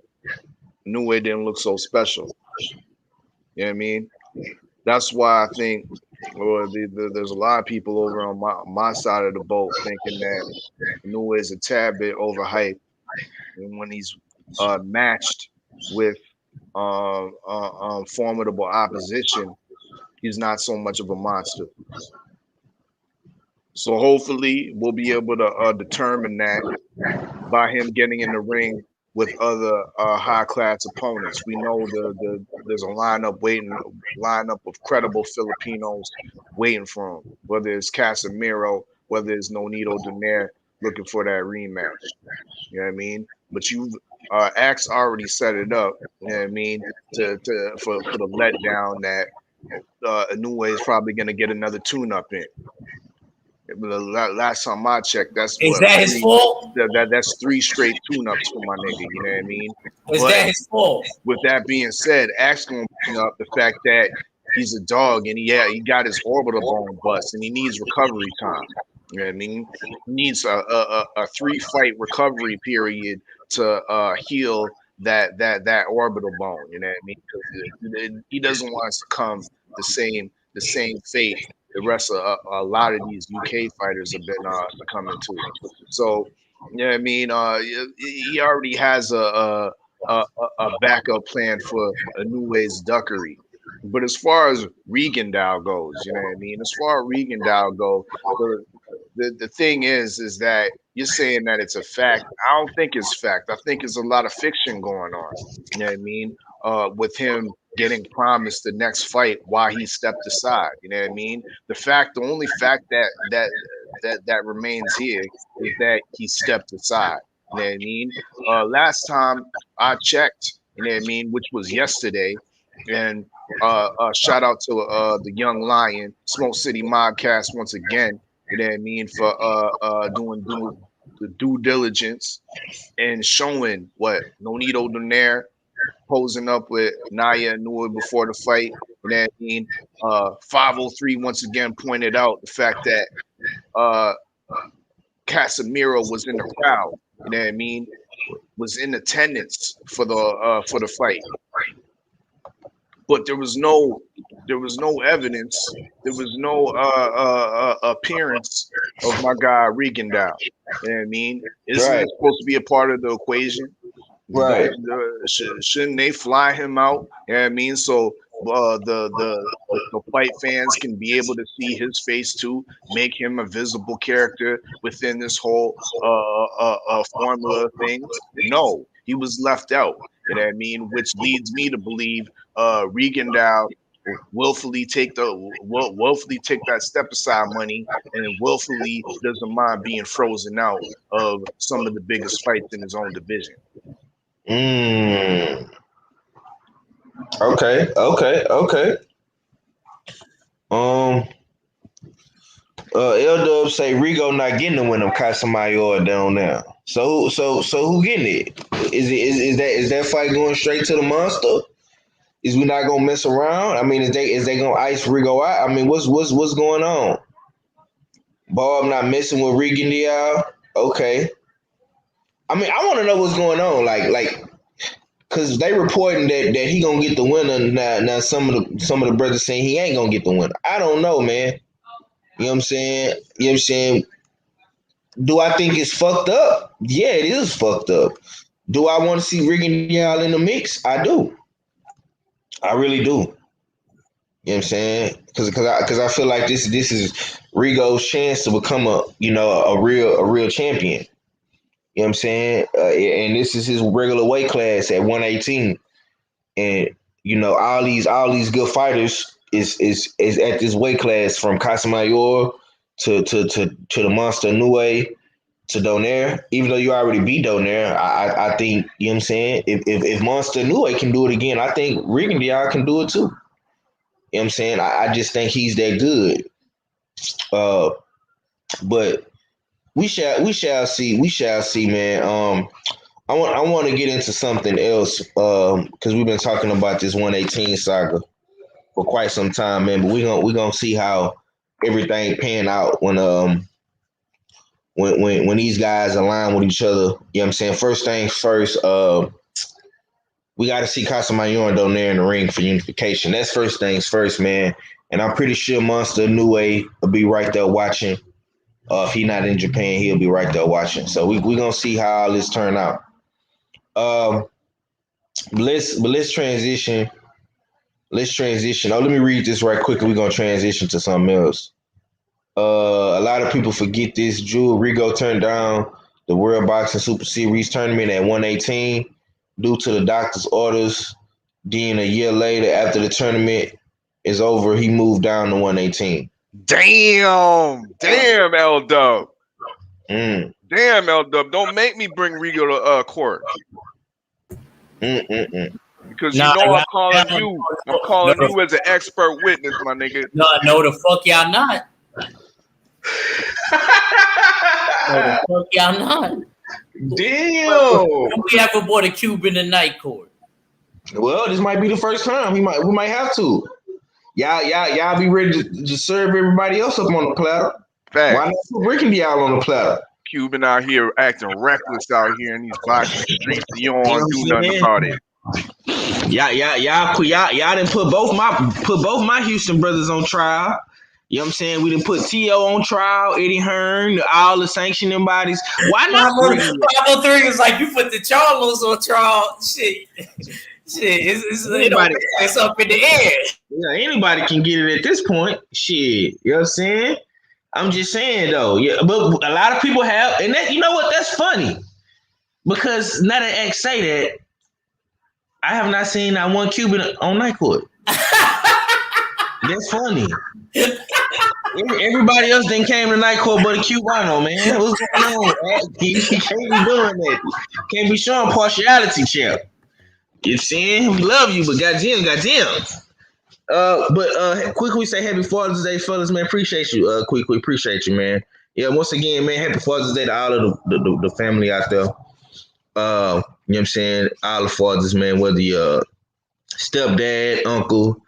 Inoue didn't look so special. You know what I mean? That's why I think there's a lot of people over on my side of the boat thinking that Inoue is a tad bit overhyped, and when he's matched with formidable opposition, he's not so much of a monster. So hopefully we'll be able to determine that by him getting in the ring with other high class opponents. We know there's a lineup of credible Filipinos waiting for him, whether it's Casemiro, whether it's Nonito Donaire looking for that rematch. You know what I mean? But you Axe already set it up, you know what I mean, for the letdown that Inoue is probably gonna get another tune up in. The last time I checked, that's Is what that his fault? that's 3 straight tune-ups for my nigga. You know what I mean? Is But that his fault? with that being said, Axe gonna bring up the fact that he's a dog and he got his orbital bone bust and he needs recovery time. You know what I mean? He needs a 3-fight recovery period to heal that orbital bone. You know what I mean? Because he doesn't want to succumb the same fate the rest of a lot of these UK fighters have been succumbing to. So, you know what I mean? He already has a backup plan for Inoue's duckery. But as far as Regendow goes, you know what I mean? As far as Regendow goes, the thing is that you're saying that it's a fact. I don't think it's fact. I think there's a lot of fiction going on. You know what I mean? With him getting promised the next fight while he stepped aside. You know what I mean? The only fact that remains here is that he stepped aside. You know what I mean? Last time I checked, you know what I mean, which was yesterday, and shout out to the young lion, Smoke City Modcast once again. You know what I mean, for doing the due diligence and showing what Nonito Donaire posing up with Naya Inoue before the fight. You know what I mean? 503 once again pointed out the fact that Casemiro was in the crowd. You know what I mean? Was in attendance for the fight, but there was no evidence. There was no appearance of my guy Regendow. You know what I mean? Isn't Right. it supposed to be a part of the equation? Right. Shouldn't they fly him out? You know what I mean? So the fight fans can be able to see his face too, make him a visible character within this whole formula of things. No, he was left out. You know what I mean? Which leads me to believe Regendow willfully take that step aside money and willfully doesn't mind being frozen out of some of the biggest fights in his own division. Okay. L-Dub say Rigo not getting the win of Casamayor down there. So who getting it? Is that fight going straight to the monster? Is we not gonna mess around? I mean, is they gonna ice Rigo out? I mean, what's going on? Bob not messing with Regan Dial? Okay. I mean, I want to know what's going on. Like, cause they reporting that he gonna get the winner. Now some of the brothers saying he ain't gonna get the winner. I don't know, man. You know what I'm saying? You know what I'm saying? Do I think it's fucked up? Yeah, it is fucked up. Do I want to see Regan Dial in the mix? I do. I really do. You know what I'm saying? Because I feel like this is Rigo's chance to become a real champion. You know what I'm saying? And this is his regular weight class at 118. And all these good fighters is at this weight class from Casamayor to the Monster Inoue. to Donaire, even though you already beat Donaire. I think, you know what I'm saying? If Monster Inoue can do it again, I think Regan Diar can do it too. You know what I'm saying? I just think he's that good. But we shall see. We shall see, man. I want to get into something else because we've been talking about this 118 saga for quite some time, man. But we gonna see how everything pan out when these guys align with each other. You know what I'm saying? First things first, we got to see Casamayor and Donaire in the ring for unification. That's first things first, man. And I'm pretty sure Monster Inoue will be right there watching. If he's not in Japan, he'll be right there watching. So we gonna see how all this turn out. Let's transition. Let's transition. Oh, let me read this right quick. We're gonna transition to something else. A lot of people forget this. Drew Rigo turned down the World Boxing Super Series tournament at 118 due to the doctor's orders. Then a year later, after the tournament is over, he moved down to 118. Damn, L Dub. Mm. Damn, L Dub. Don't make me bring Rigo to court. Because you know I'm calling you. I'm calling you as an expert witness, my nigga. No, the fuck y'all not. No, the fuck y'all not. Damn. We have aboard a Cuban in night court. Well, this might be the first time. We might have to. Y'all be ready to serve everybody else up on the platter. Fact. Why not put Rick and y'all on the platter? Cuban out here acting reckless out here in these boxing streets. You don't want to do nothing about it. Y'all didn't put both my Houston brothers on trial. You know what I'm saying? We didn't put T.O. on trial, Eddie Hearn, all the sanctioning bodies. Why not? 503 is like you put the Charlos on trial. Shit, it's up in the air. Yeah, anybody can get it at this point. Shit, you know what I'm saying? I'm just saying though. Yeah, but a lot of people have, and that, you know what? That's funny because now that X say that, I have not seen that one Cuban on night court. That's funny. Everybody else then came to night court but a Cubano, man. What's going on? He can't be doing that. Can't be showing partiality, champ. You saying? We love you, but goddamn. But quickly say happy Father's Day, fellas, man. Appreciate you. Quickly appreciate you, man. Yeah, once again, man, happy Father's Day to all of the family out there. You know what I'm saying? All the fathers, man, whether you're stepdad, uncle,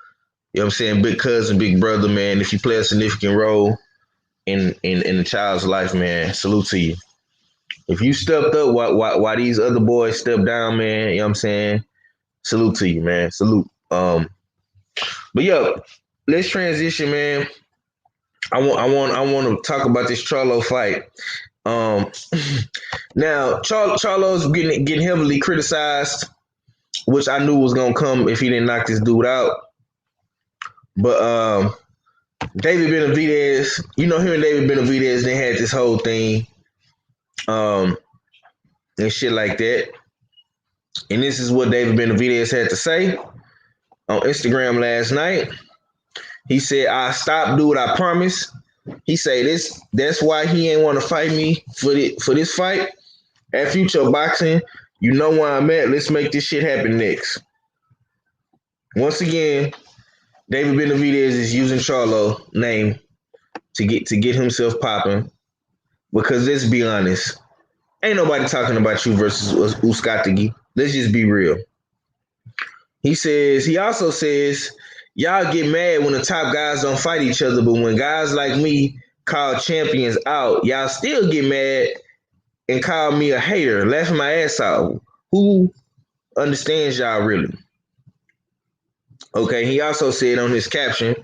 you know what I'm saying, big cousin, big brother, man. If you play a significant role in the child's life, man, salute to you. If you stepped up while these other boys stepped down, man, you know what I'm saying, salute to you, man. Salute. But yeah, let's transition, man. I want to talk about this Charlo fight. Now Charlo's getting heavily criticized, which I knew was gonna come if he didn't knock this dude out. But David Benavidez, you know, him and David Benavidez, they had this whole thing and shit like that. And this is what David Benavidez had to say on Instagram last night. He said, I stopped, do what I promised. He said that's why he ain't want to fight me for this fight. At Future Boxing, you know where I'm at. Let's make this shit happen next. Once again, David Benavidez is using Charlo name to get himself popping. Because let's be honest, ain't nobody talking about you versus Uskatagi. Let's just be real. He also says, y'all get mad when the top guys don't fight each other, but when guys like me call champions out, y'all still get mad and call me a hater, laughing my ass out. Who understands y'all really? Okay, he also said on his caption,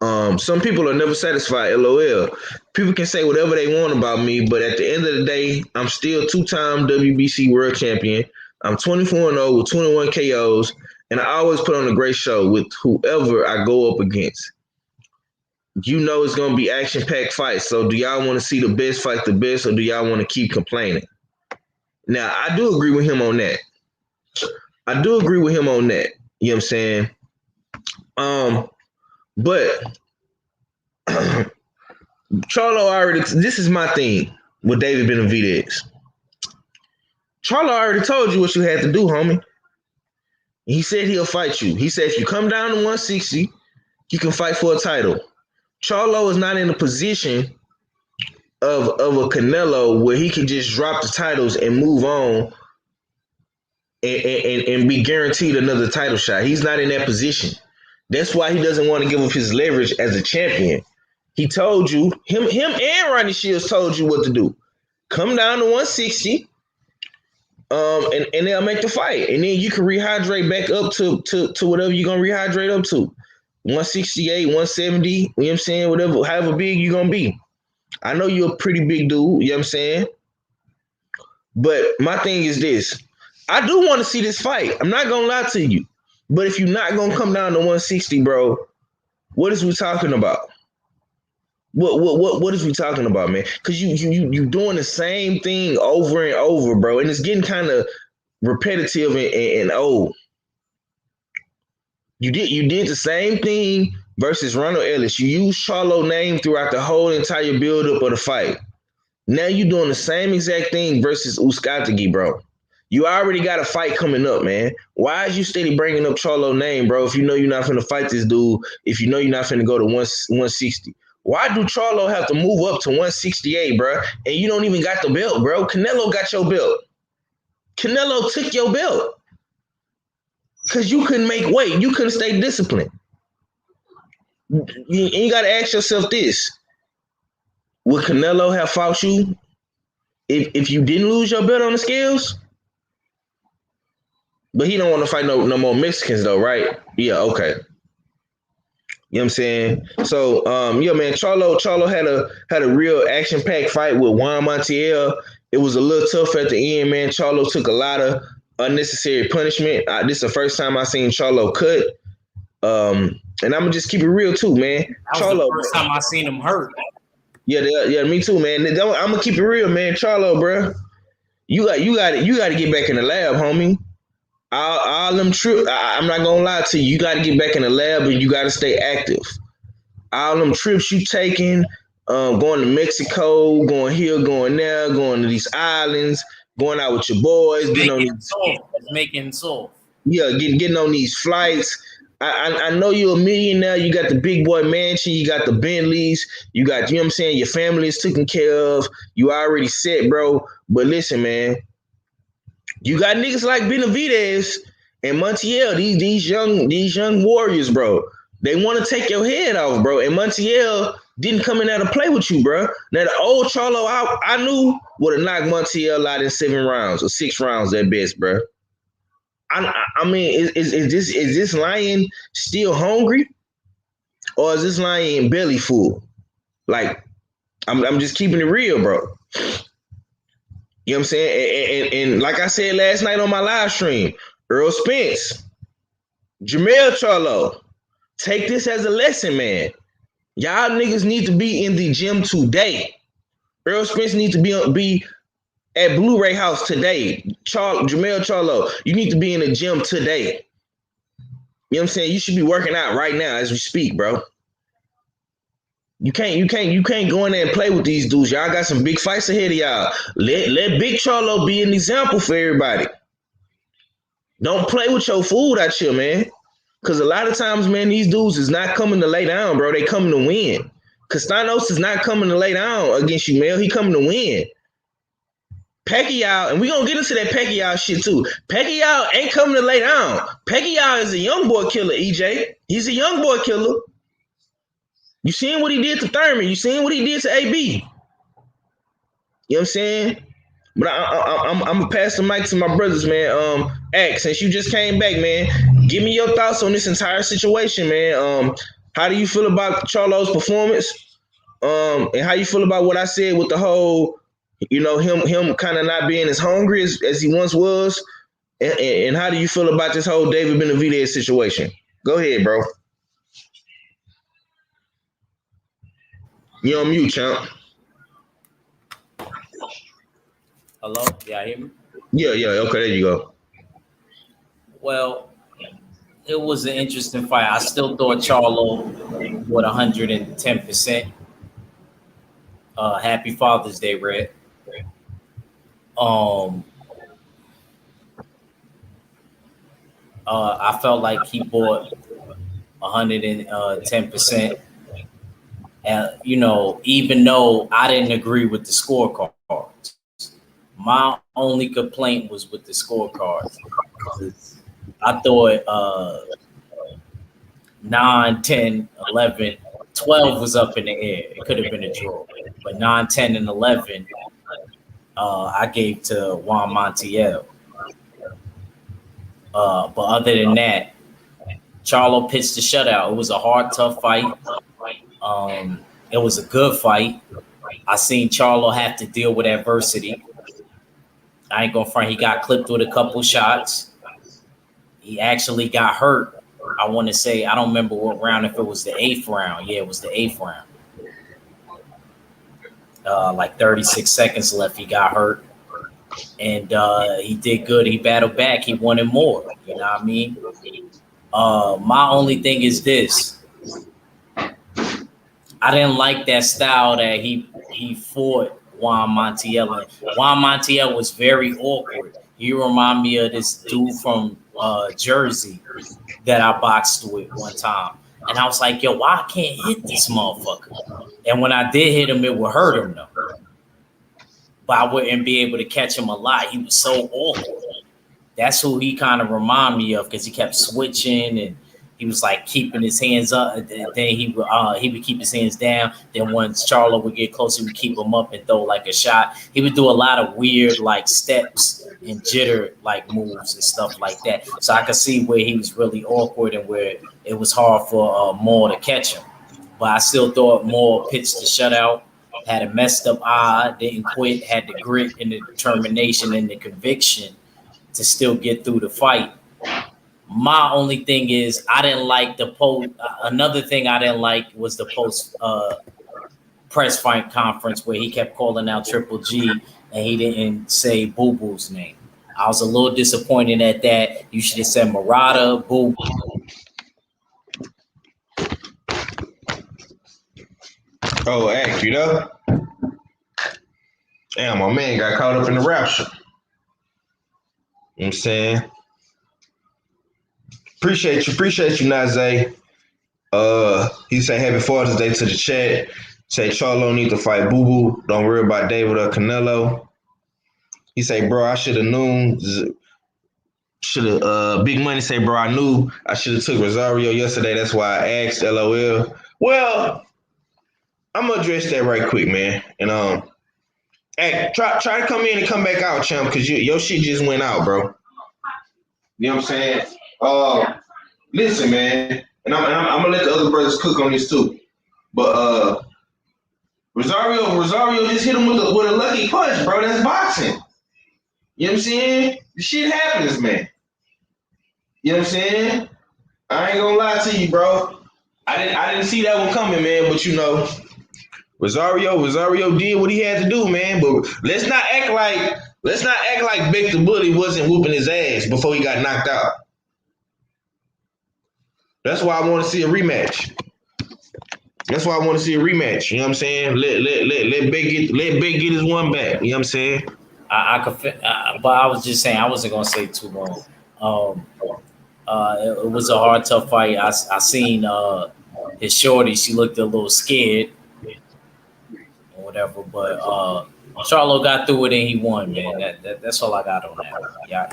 some people are never satisfied, LOL. People can say whatever they want about me, but at the end of the day, I'm still two-time WBC world champion. I'm 24-0 with 21 KOs, and I always put on a great show with whoever I go up against. You know it's going to be action-packed fights, so do y'all want to see the best fight the best, or do y'all want to keep complaining? Now, I do agree with him on that. You know what I'm saying? But Charlo already, this is my thing. with David Benavidez. Charlo already told you what you had to do, homie. He said he'll fight you. He said if you come down to 160, you can fight for a title. Charlo is not in a position of a Canelo where he can just drop the titles and move on and be guaranteed another title shot. He's not in that position. That's why he doesn't want to give up his leverage as a champion. He told you, him and Ronnie Shields told you what to do. Come down to 160, and they'll make the fight. And then you can rehydrate back up to whatever you're gonna rehydrate up to. 168, 170, you know what I'm saying? Whatever, however big you're gonna be. I know you're a pretty big dude, you know what I'm saying? But my thing is this. I do want to see this fight. I'm not gonna lie to you. But if you're not gonna come down to 160, bro, what is we talking about? What is we talking about, man? Because you doing the same thing over and over, bro, and it's getting kind of repetitive and old. You did the same thing versus Ronald Ellis. You used Charlo name throughout the whole entire buildup of the fight. Now you're doing the same exact thing versus Uskatagi, bro. You already got a fight coming up, man. Why is you steady bringing up Charlo name, bro, if you know you're not finna fight this dude, if you know you're not finna go to 160? Why do Charlo have to move up to 168, bro, and you don't even got the belt, bro? Canelo got your belt. Canelo took your belt because you couldn't make weight. You couldn't stay disciplined. You got to ask yourself this. Would Canelo have fought you if you didn't lose your belt on the scales? But he don't want to fight no more Mexicans though, right? Yeah, okay. You know what I'm saying? So, yeah, man, Charlo had a real action-packed fight with Juan Montiel. It was a little tough at the end, man. Charlo took a lot of unnecessary punishment. This is the first time I seen Charlo cut. And I'm gonna just keep it real too, man. That was Charlo, the first time I seen him hurt. Yeah, me too, man. I'm gonna keep it real, man. Charlo, bro, you got to get back in the lab, homie. All them trips, I'm not gonna lie to you. You got to get back in the lab and you got to stay active. All them trips you taking, going to Mexico, going here, going there, going to these islands, going out with your boys, making soul. Yeah, getting on these flights. I know you're a millionaire. You got the big boy mansion. You got the Bentleys. You got, you know what I'm saying? Your family is taken care of. You already set, bro. But listen, man. You got niggas like Benavidez and Montiel, these young warriors, bro. They want to take your head off, bro. And Montiel didn't come in there to play with you, bro. Now the old Charlo I knew would have knocked Montiel out in 7 rounds or 6 rounds at best, bro. I mean, is this lion still hungry, or is this lion belly full? Like, I'm just keeping it real, bro. You know what I'm saying? And like I said last night on my live stream, Earl Spence, Jermell Charlo, take this as a lesson, man. Y'all niggas need to be in the gym today. Earl Spence needs to be at Blu-ray House today. Jermell Charlo, you need to be in the gym today. You know what I'm saying? You should be working out right now as we speak, bro. You can't go in there and play with these dudes. Y'all got some big fights ahead of y'all. Let Big Charlo be an example for everybody. Don't play with your food out here, man. Because a lot of times, man, these dudes is not coming to lay down, bro. They coming to win. Castanos is not coming to lay down against you, Mel. He coming to win. Pacquiao, and we're going to get into that Pacquiao shit, too. Pacquiao ain't coming to lay down. Pacquiao is a young boy killer, EJ. He's a young boy killer. You seen what he did to Thurman. You seen what he did to AB. You know what I'm saying? But I'm going to pass the mic to my brothers, man. Ax, since you just came back, man, give me your thoughts on this entire situation, man. How do you feel about Charlo's performance? And how you feel about what I said with the whole, you know, him kind of not being as hungry as he once was? And how do you feel about this whole David Benavidez situation? Go ahead, bro. You on mute, champ. Hello? Yeah, hear me? Yeah. Okay, there you go. Well, it was an interesting fight. I still thought Charlo with 110%. Happy Father's Day, Red. Um, I felt like he bought 110%. You know, even though I didn't agree with the scorecards, my only complaint was with the scorecards. I thought 9, 10, 11, 12 was up in the air. It could have been a draw. But 9, 10, and 11, I gave to Juan Montiel. But other than that, Charlo pitched the shutout. It was a hard, tough fight. It was a good fight. I seen Charlo have to deal with adversity. I ain't gonna front. He got clipped with a couple shots. He actually got hurt. I want to say, I don't remember what round, if it was the 8th round. Yeah, it was the 8th round. Like 36 seconds left, he got hurt. And he did good. He battled back. He wanted more. You know what I mean? My only thing is this. I didn't like that style that he fought Juan Montiel. Juan Montiel was very awkward. He remind me of this dude from Jersey that I boxed with one time. And I was like, yo, why I can't hit this motherfucker? And when I did hit him, it would hurt him though. But I wouldn't be able to catch him a lot. He was so awkward. That's who he kind of remind me of, because he kept switching and he was like keeping his hands up. Then he would keep his hands down. Then once Charlo would get close, he would keep him up and throw like a shot. He would do a lot of weird like steps and jitter like moves and stuff like that. So I could see where he was really awkward and where it was hard for Moore to catch him. But I still thought Moore pitched the shutout, had a messed up eye, didn't quit, had the grit and the determination and the conviction to still get through the fight. My only thing is I didn't like the post. Another thing I didn't like was the post press fight conference where he kept calling out Triple G and he didn't say Boo Boo's name. I was a little disappointed at that. You should have said Murata, Boo. Oh, Act, you know? Damn, my man got caught up in the rapture. You know what I'm saying? Appreciate you, Nazay. He said happy Father's Day to the chat. Say Charlo need to fight Boo Boo. Don't worry about David or Canelo. He say, bro, I should have known. Big Money say, bro, I knew I should have took Rosario yesterday. That's why I asked. LOL. Well, I'm gonna address that right quick, man. And hey, try to come in and come back out, champ, because your shit just went out, bro. You know what I'm saying? Listen, man, and I'm gonna let the other brothers cook on this too. But Rosario just hit him with a lucky punch, bro. That's boxing. You know what I'm saying? The shit happens, man. You know what I'm saying? I ain't gonna lie to you, bro. I didn't see that one coming, man. But you know, Rosario did what he had to do, man. But let's not act like Beck the Bully wasn't whooping his ass before he got knocked out. That's why I want to see a rematch. You know what I'm saying? Let Beck get his one back. You know what I'm saying? I could, but I was just saying I wasn't gonna say too long. It was a hard, tough fight. I seen his shorty. She looked a little scared or whatever, but Charlo got through it and he won, man. That's all I got on that. Yeah.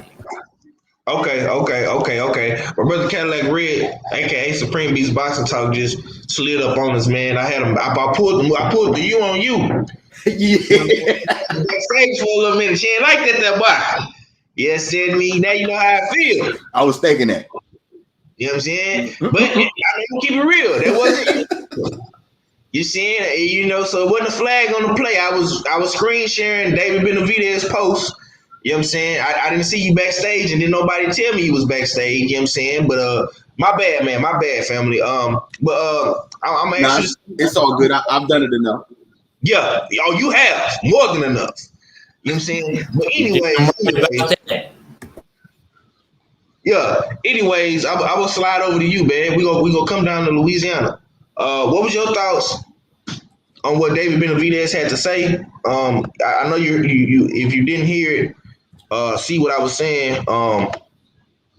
Okay. My brother Cadillac Red, aka Supreme Beast Boxing Talk, just slid up on us, man. I had him. I pulled the you on you. Yeah. Backstage for a little minute. She ain't like that boy. Yes, said me. Now you know how I feel. I was thinking that. You know what I'm saying? But I mean, keep it real. That wasn't you seeing, you know, so it wasn't a flag on the play. I was screen sharing David Benavidez post. You know what I'm saying? I didn't see you backstage and didn't nobody tell me you was backstage, you know what I'm saying? But my bad, man, my bad, family. I'm actually it's all good. I've done it enough. Yeah. Oh, you have more than enough. You know what I'm saying? But anyway. Yeah. Anyways, I will slide over to you, man. We gonna come down to Louisiana. What was your thoughts on what David Benavidez had to say. I know you if you didn't hear it, see what I was saying.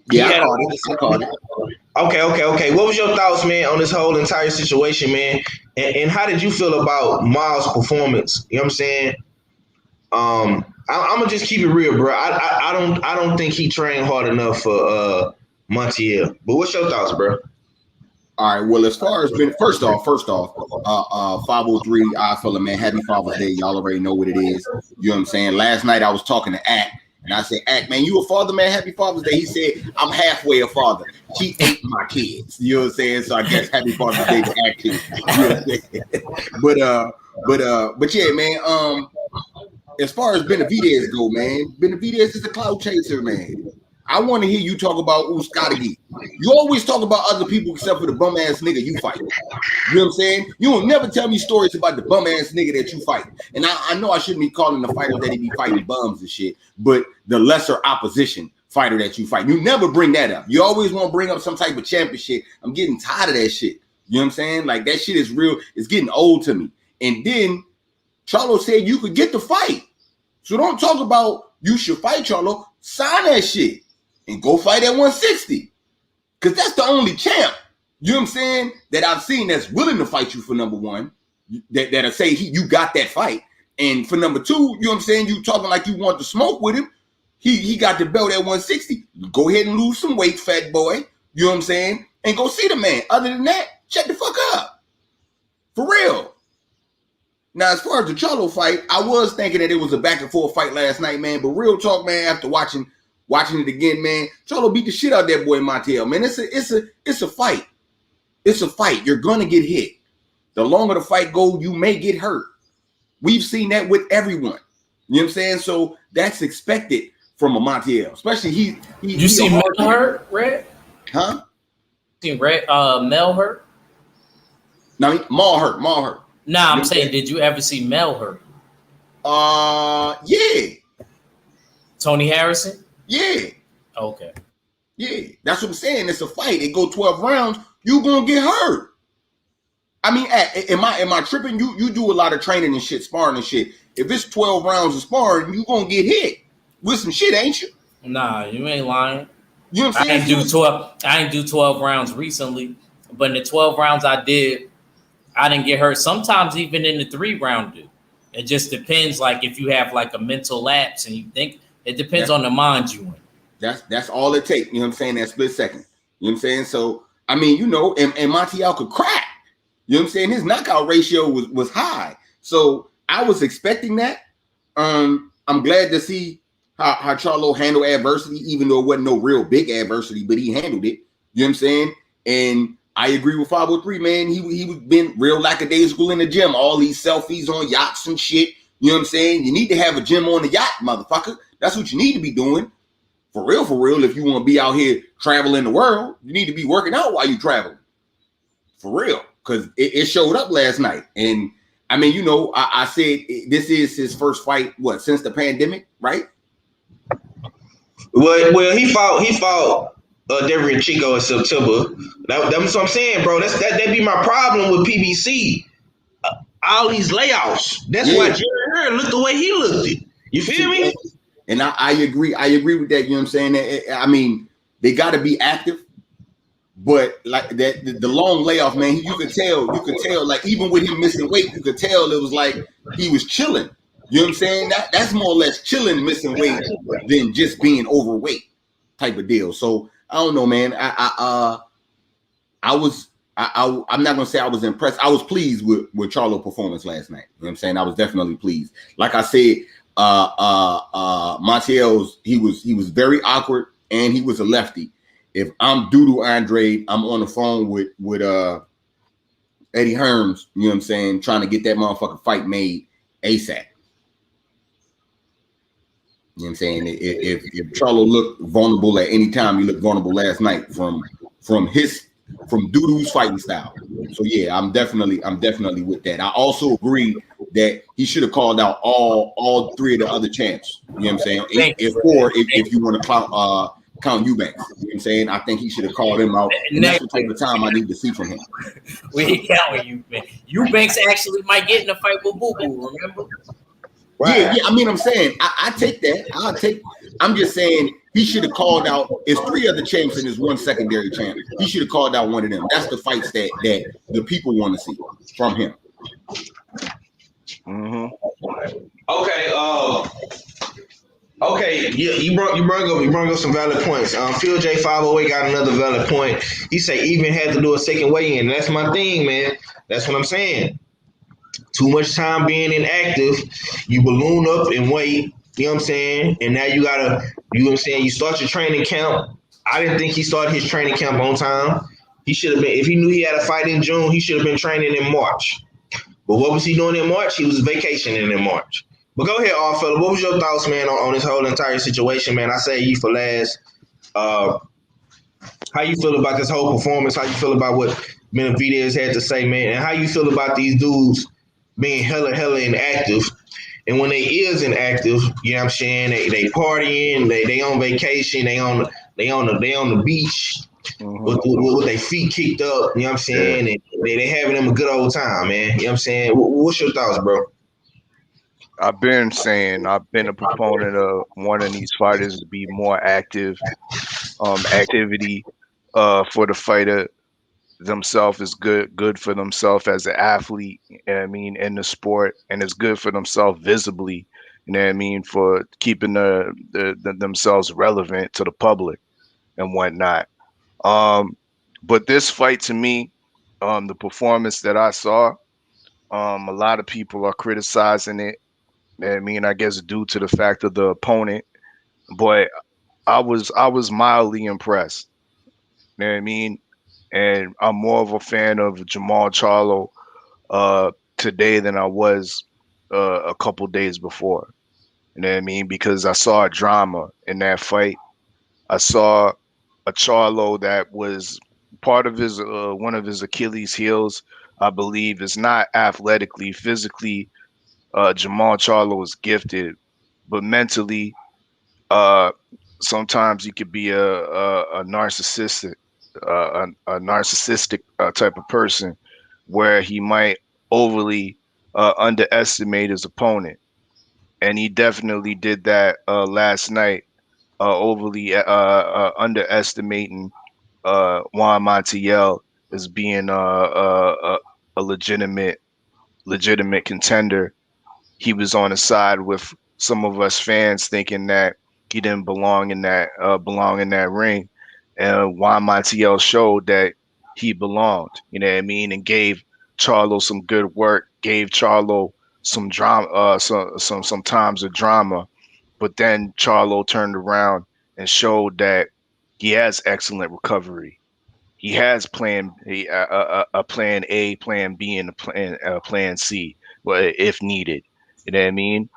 Yeah, I caught it. Okay. What was your thoughts, man, on this whole entire situation, man? And how did you feel about Miles' performance? You know what I'm saying? I'm gonna just keep it real, bro. I don't think he trained hard enough for Montiel. But what's your thoughts, bro? All right. Well, as far as first off, 503, I fella, man, happy Father's Day. Y'all already know what it is. You know what I'm saying? Last night I was talking to Ack, and I said, Ack, man, you a father, man? Happy Father's Day. He said, I'm halfway a father. She ate my kids. You know what I'm saying? So I guess happy Father's Day to Ack too. You know what I'm saying? But yeah, man. As far as Benavidez go, man, Benavidez is a cloud chaser, man. I want to hear you talk about Uskadagi. You always talk about other people except for the bum ass nigga you fight. You know what I'm saying? You will never tell me stories about the bum ass nigga that you fight. And I know I shouldn't be calling the fighters that he be fighting bums and shit, but the lesser opposition fighter that you fight. You never bring that up. You always want to bring up some type of champion shit. I'm getting tired of that shit. You know what I'm saying? Like that shit is real. It's getting old to me. And then Charlo said you could get the fight. So don't talk about you should fight Charlo. Sign that shit and go fight at 160. Because that's the only champ, you know what I'm saying, that I've seen that's willing to fight you for number one, that'll say you got that fight. And for number two, you know what I'm saying, you talking like you want to smoke with him. He got the belt at 160. Go ahead and lose some weight, fat boy. You know what I'm saying? And go see the man. Other than that, shut the fuck up. For real. Now, as far as the Charlo fight, I was thinking that it was a back and forth fight last night, man. But real talk, man, after watching it again, man, Charlo beat the shit out of that boy Montiel, man. It's a fight. It's a fight. You're gonna get hit. The longer the fight goes, you may get hurt. We've seen that with everyone. You know what I'm saying? So that's expected from a Montiel, especially You see Mel hurt, Red? Huh? You see Mel hurt? No, Maul hurt. Nah, I'm saying, did you ever see Mel hurt? Yeah. Tony Harrison? Yeah. Okay. Yeah. That's what I'm saying. It's a fight. It go 12 rounds. You gonna get hurt. I mean, am I tripping? You do a lot of training and shit, sparring and shit. If it's 12 rounds of sparring, you gonna get hit with some shit, ain't you? Nah, you ain't lying. You know what I'm saying? I ain't do 12 rounds recently, but in the 12 rounds I did, I didn't get hurt. Sometimes even in the 3-round, dude. It just depends. Like if you have like a mental lapse and you think it depends on the mind you in. That's all it takes. You know what I'm saying? That split second. You know what I'm saying? So I mean, you know, and Montiel could crack. You know what I'm saying? His knockout ratio was high. So I was expecting that. I'm glad to see how Charlo handled adversity, even though it wasn't no real big adversity, but he handled it. You know what I'm saying? And I agree with 503, man. He was been real lackadaisical in the gym. All these selfies on yachts and shit. You know what I'm saying? You need to have a gym on the yacht, motherfucker. That's what you need to be doing. For real, if you want to be out here traveling the world, you need to be working out while you traveling. For real. Because it showed up last night. And, I mean, you know, I said this is his first fight, since the pandemic, right? Well, he fought Devin Chico in September. That's what I'm saying, bro. That be my problem with PBC. All these layoffs. That's why Jerry Hearn looked the way he looked it. You feel me? And I agree. I agree with that. You know what I'm saying? I mean, they got to be active. But like that, the long layoff, man, you could tell, like even with him missing weight, you could tell it was like he was chilling. You know what I'm saying? That's more or less chilling, missing weight than just being overweight type of deal. So I don't know, man. I'm not gonna say I was impressed. I was pleased with Charlo's performance last night. You know what I'm saying? I was definitely pleased. Like I said, Montiel's he was very awkward and he was a lefty. If I'm Doodoo Andre, I'm on the phone with Eddie Hearns, you know what I'm saying, trying to get that motherfucking fight made ASAP. You know what I'm saying? If Charlo looked vulnerable at any time, he looked vulnerable last night from Doodoo's fighting style. So yeah, I'm definitely with that. I also agree that he should have called out all three of the other champs. You know what I'm saying? If you want to count Eubanks. You know what I'm saying? I think he should have called him out. And that's the type of time I need to see from him. We ain't counting you, man. Eubanks actually might get in a fight with Boo Boo. Remember? Yeah, yeah. I mean, I'm saying I take that. I'm just saying he should have called out. It's 3 other champs and there's 1 secondary champ. He should have called out one of them. That's the fights that the people want to see from him. Mm-hmm. Okay, yeah, you brought up some valid points. Phil J 508 got another valid point. He said even had to do a second weigh-in. That's my thing, man. That's what I'm saying. Too much time being inactive, you balloon up and weight. You know what I'm saying? And now you gotta, you know what I'm saying? You start your training camp. I didn't think he started his training camp on time. He should have been. If he knew he had a fight in June, he should have been training in March. But what was he doing in March? He was vacationing in March. But go ahead, Fella. What was your thoughts, man, on this whole entire situation, man? I say you for last. How you feel about this whole performance? How you feel about what Benavidez had to say, man? And how you feel about these dudes being hella inactive? And when they is inactive, you know what I'm saying? They partying, they on vacation, they on the beach with their feet kicked up, you know what I'm saying? And they having them a good old time, man. You know what I'm saying? What's your thoughts, bro? I've been a proponent of wanting these fighters to be more active. Activity for the fighter themselves is good for themselves as an athlete, you know what I mean, in the sport, and it's good for themselves visibly, you know what I mean, for keeping themselves relevant to the public and whatnot. But this fight to me, the performance that I saw, a lot of people are criticizing it. I mean, I guess due to the fact of the opponent, but I was mildly impressed. You know what I mean? And I'm more of a fan of Jamal Charlo today than I was a couple days before. You know what I mean? Because I saw a drama in that fight. I saw a Charlo that was part of his one of his Achilles heels, I believe, is not athletically, physically. Jamal Charlo is gifted, but mentally, uh, sometimes he could be a narcissistic, a narcissistic type of person, where he might overly underestimate his opponent, and he definitely did that last night, overly underestimating Juan Montiel as being a legitimate contender. He was on the side with some of us fans thinking that he didn't belong in that ring, and Juan Montiel showed that he belonged. You know what I mean, and gave Charlo some good work, gave Charlo some drama, some times of drama, but then Charlo turned around and showed that he has excellent recovery. He has a plan A, plan B, and a plan C, well, if needed. You know what I mean?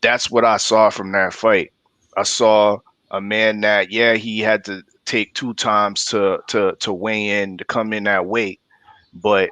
That's what I saw from that fight. I saw a man that, yeah, he had to take 2 times to weigh in to come in that weight, but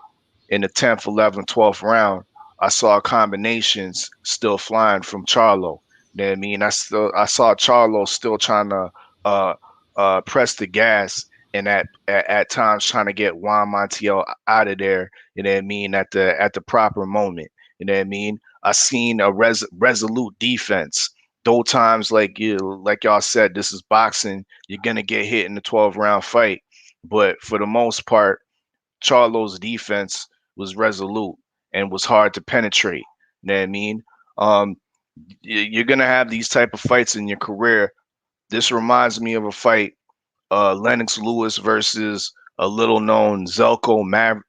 in the 10th, 11th, 12th round, I saw combinations still flying from Charlo. You know what I mean? I saw Charlo still trying to uh, press the gas and at times trying to get Juan Montiel out of there. You know what I mean? At the proper moment. You know what I mean? I seen a resolute defense. Those times, like y'all said, this is boxing. You're gonna get hit in the 12-round fight, but for the most part, Charlo's defense was resolute and was hard to penetrate. You know what I mean? Um, you're gonna have these type of fights in your career. This reminds me of a fight, Lennox Lewis versus a little known Zelko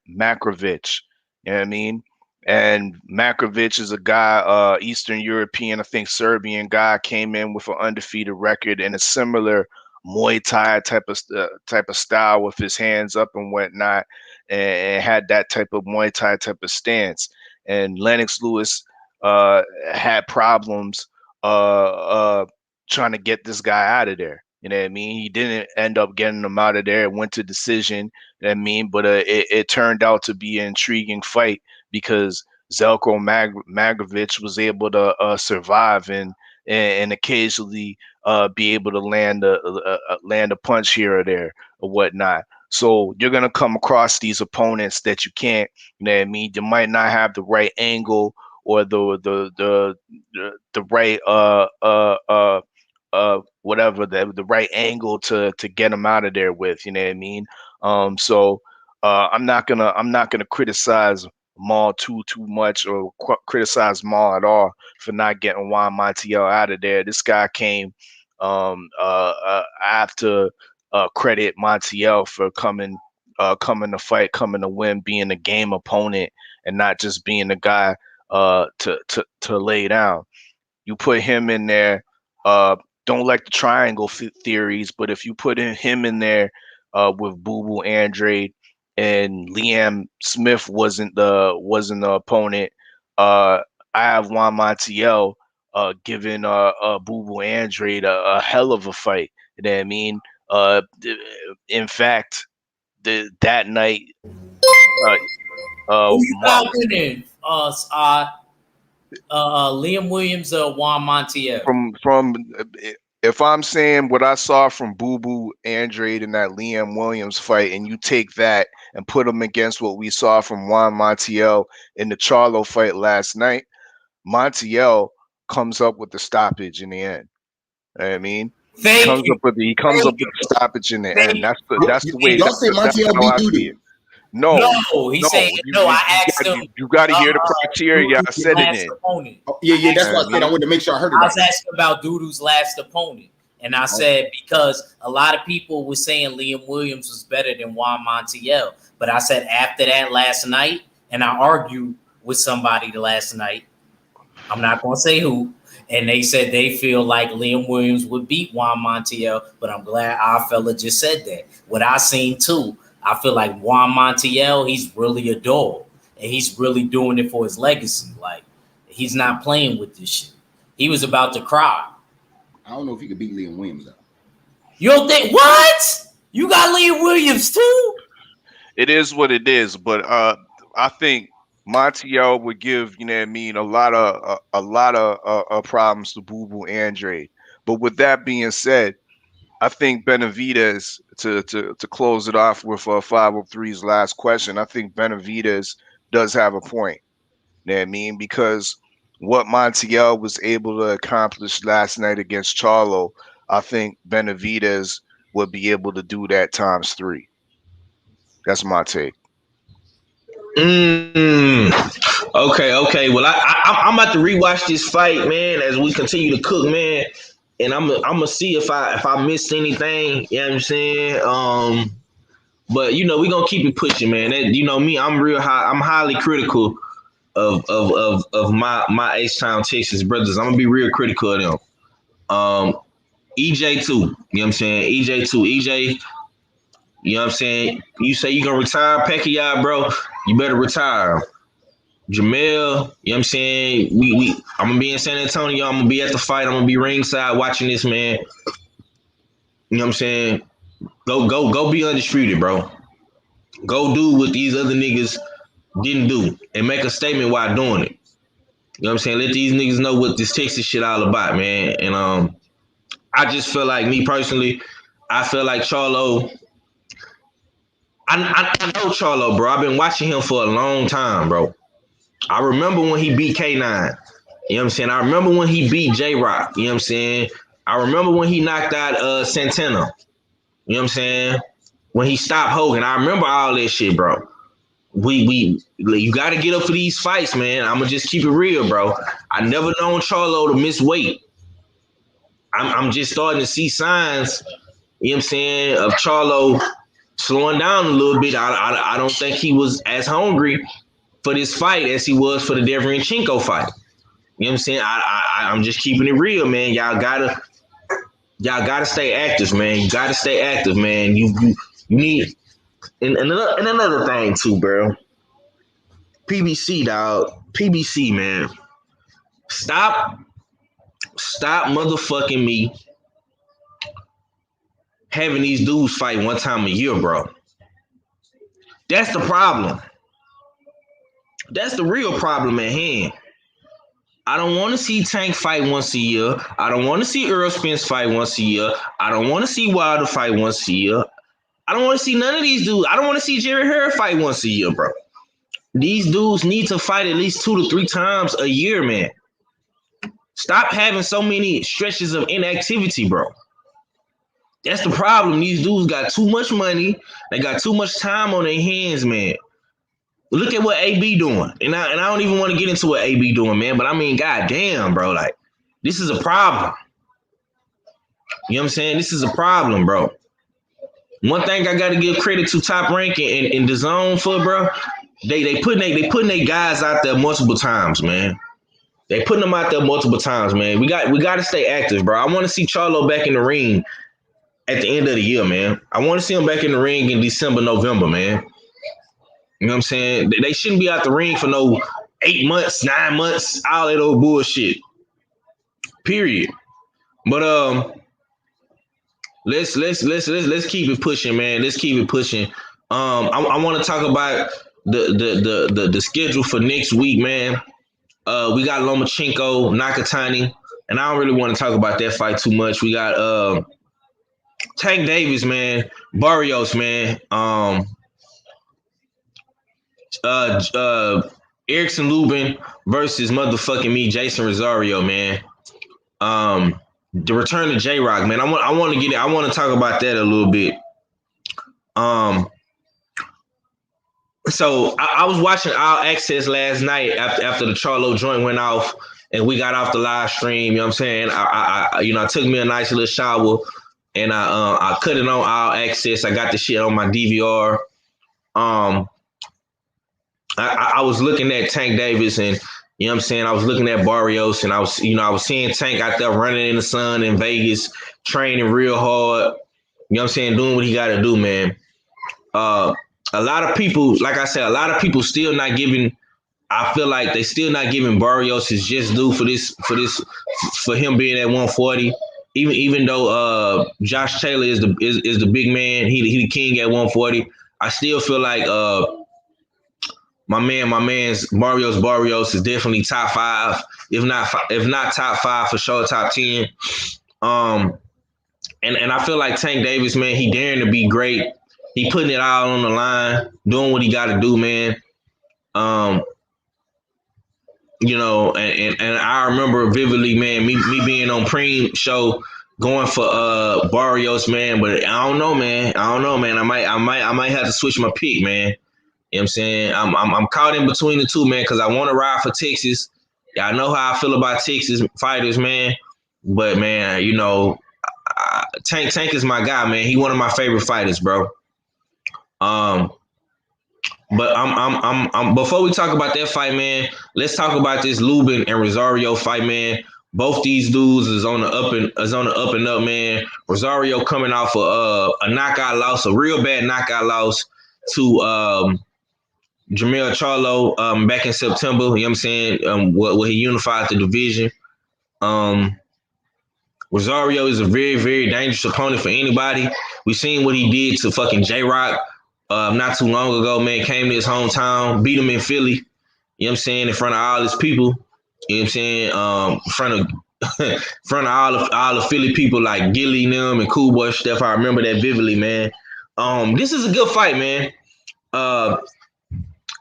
Makrovic. You know what I mean? And Makrovic is a guy, Eastern European, I think Serbian guy, came in with an undefeated record and a similar Muay Thai type of style with his hands up and whatnot, and had that type of Muay Thai type of stance. And Lennox Lewis had problems trying to get this guy out of there. You know what I mean? He didn't end up getting him out of there. It went to decision. You know what I mean? But it turned out to be an intriguing fight because Zelko Magovic was able to survive and occasionally be able to land a punch here or there or whatnot. So you're gonna come across these opponents that you can't, you know what I mean? You might not have the right angle or the right whatever the right angle to get them out of there with, you know what I mean? So I'm not gonna criticize Maul too much or criticize Maul at all for not getting Juan Montiel out of there. This guy came I have to credit Montiel for coming to fight, coming to win, being a game opponent, and not just being the guy to lay down. You put him in there. Don't like the triangle theories, but if you put him in there with Boo Boo Andrade and Liam Smith wasn't the opponent, I have Juan Montiel giving Boo Boo Andrade a hell of a fight. You know what I mean? In fact, that night, uh, Who you Mar- got winning? Liam Williams or Juan Montiel? from if I'm saying what I saw from Boo Boo Andrade in that Liam Williams fight, and you take that and put them against what we saw from Juan Montiel in the Charlo fight last night, Montiel comes up with the stoppage in the end. You know what I mean? Thank you. He comes up with the stoppage in the end. That's the way. Y'all say That's Montiel how I beat see Dudu. it. No, No, he's saying no. I asked him. You got to hear the criteria. I said it last in. opponent. Oh, yeah, that's why I said I wanted to make sure I heard it I right. was asking about Dudu's last opponent, and I said because a lot of people were saying Liam Williams was better than Juan Montiel, but I said after that last night, and I argued with somebody the last night. I'm not going to say who, and they said they feel like Liam Williams would beat Juan Montiel, but I'm glad our fella just said that. What I seen too, I feel like Juan Montiel, he's really a dog, and he's really doing it for his legacy. Like, he's not playing with this shit. He was about to cry. I don't know if he could beat Liam Williams though. You don't think what? You got Liam Williams too? It is what it is, but I think Montiel would give, you know what I mean, a lot of problems to Boo Boo Andrade. But with that being said, I think Benavidez to close it off with 503's last question. I think Benavidez does have a point. You know what I mean? Because what Montiel was able to accomplish last night against Charlo, I think Benavidez would be able to do that times 3. That's my take. Okay. Well, I'm about to rewatch this fight, man, as we continue to cook, man. And I'm gonna see if I missed anything. You know what I'm saying? But we gonna keep it pushing, man. That, me, I'm real high. I'm highly critical of my H-Town Texas brothers. I'm gonna be real critical of them. EJ too. You know what I'm saying? EJ too. EJ. You know what I'm saying? You say you gonna retire Pacquiao, bro. You better retire. Jamel, you know what I'm saying? I'm gonna be in San Antonio. I'm gonna be at the fight. I'm gonna be ringside watching this, man. You know what I'm saying? Go be undisputed, bro. Go do what these other niggas didn't do and make a statement while doing it. You know what I'm saying? Let these niggas know what this Texas shit all about, man. And I just feel like, me personally, I feel like Charlo. I know Charlo, bro. I've been watching him for a long time, bro. I remember when he beat K9. You know what I'm saying? I remember when he beat J-Rock. You know what I'm saying? I remember when he knocked out Santana. You know what I'm saying? When he stopped Hogan. I remember all that shit, bro. You got to get up for these fights, man. I'm going to just keep it real, bro. I never known Charlo to miss weight. I'm just starting to see signs, you know what I'm saying, of Charlo slowing down a little bit. I don't think he was as hungry for this fight as he was for the Derevyanchenko fight. You know what I'm saying? I'm just keeping it real, man. Y'all gotta stay active, man. You gotta stay active, man. You need and another thing too, bro. PBC, dog. PBC, man. Stop motherfucking me having these dudes fight one time a year, bro. That's the problem. That's the real problem at hand. I don't want to see Tank fight once a year. I don't want to see Earl Spence fight once a year. I don't want to see Wilder fight once a year. I don't want to see none of these dudes. I don't want to see Jerry Harris fight once a year, bro. These dudes need to fight at least 2 to 3 times a year, man. Stop having so many stretches of inactivity, bro. That's the problem. These dudes got too much money. They got too much time on their hands, man. Look at what AB doing. And I don't even want to get into what AB doing, man. But I mean, goddamn, bro. Like, this is a problem. You know what I'm saying? This is a problem, bro. One thing I got to give credit to Top Rank and the Zone for, bro. They putting their guys out there multiple times, man. They putting them out there multiple times, man. We got to stay active, bro. I want to see Charlo back in the ring at the end of the year, man. I want to see him back in the ring in December, November, man. You know what I'm saying? They shouldn't be out the ring for no 8 months, 9 months, all that old bullshit. Period. But let's keep it pushing, man. Let's keep it pushing. I want to talk about the schedule for next week, man. We got Lomachenko, Nakatani, and I don't really want to talk about that fight too much. We got Tank Davis, man, Barrios, man, Erickson Lubin versus motherfucking me, Jason Rosario, man. The return of J-Rock, man. I want to talk about that a little bit. So I was watching All Access last night after the Charlo joint went off and we got off the live stream. You know what I'm saying? I took me a nice little shower and I cut it on All Access. I got the shit on my DVR. I was looking at Tank Davis and you know what I'm saying? I was looking at Barrios and I was seeing Tank out there running in the sun in Vegas, training real hard. You know what I'm saying? Doing what he got to do, man. A lot of people, like I said, a lot of people still not giving. I feel like they still not giving Barrios his just due for him being at 140. Even though Josh Taylor is the big man, he the king at 140. I still feel like my man's Barrios is definitely top 5, if not top 5 for sure, top 10. And I feel like Tank Davis, man, he daring to be great. He putting it all on the line, doing what he got to do, man. You know, and I remember vividly, man, me being on Preem show going for Barrios, man. But I don't know, man. I might have to switch my pick, man. You know what I'm saying? I'm caught in between the two, man, because I want to ride for Texas. Y'all know how I feel about Texas fighters, man. But man, you know, Tank is my guy, man. He one of my favorite fighters, bro. But I'm before we talk about that fight, man, let's talk about this Lubin and Rosario fight, man. Both these dudes is on the up and up, man. Rosario coming off a knockout loss, a real bad knockout loss to Jamel Charlo back in September. You know what I'm saying? Where he unified the division. Rosario is a very, very dangerous opponent for anybody. We seen what he did to fucking J-Rock not too long ago, man. Came to his hometown, beat him in Philly. You know what I'm saying? In front of all his people. You know what I'm saying? In front of all the Philly people like Gilly and them and Cool Boy stuff. I remember that vividly, man. This is a good fight, man.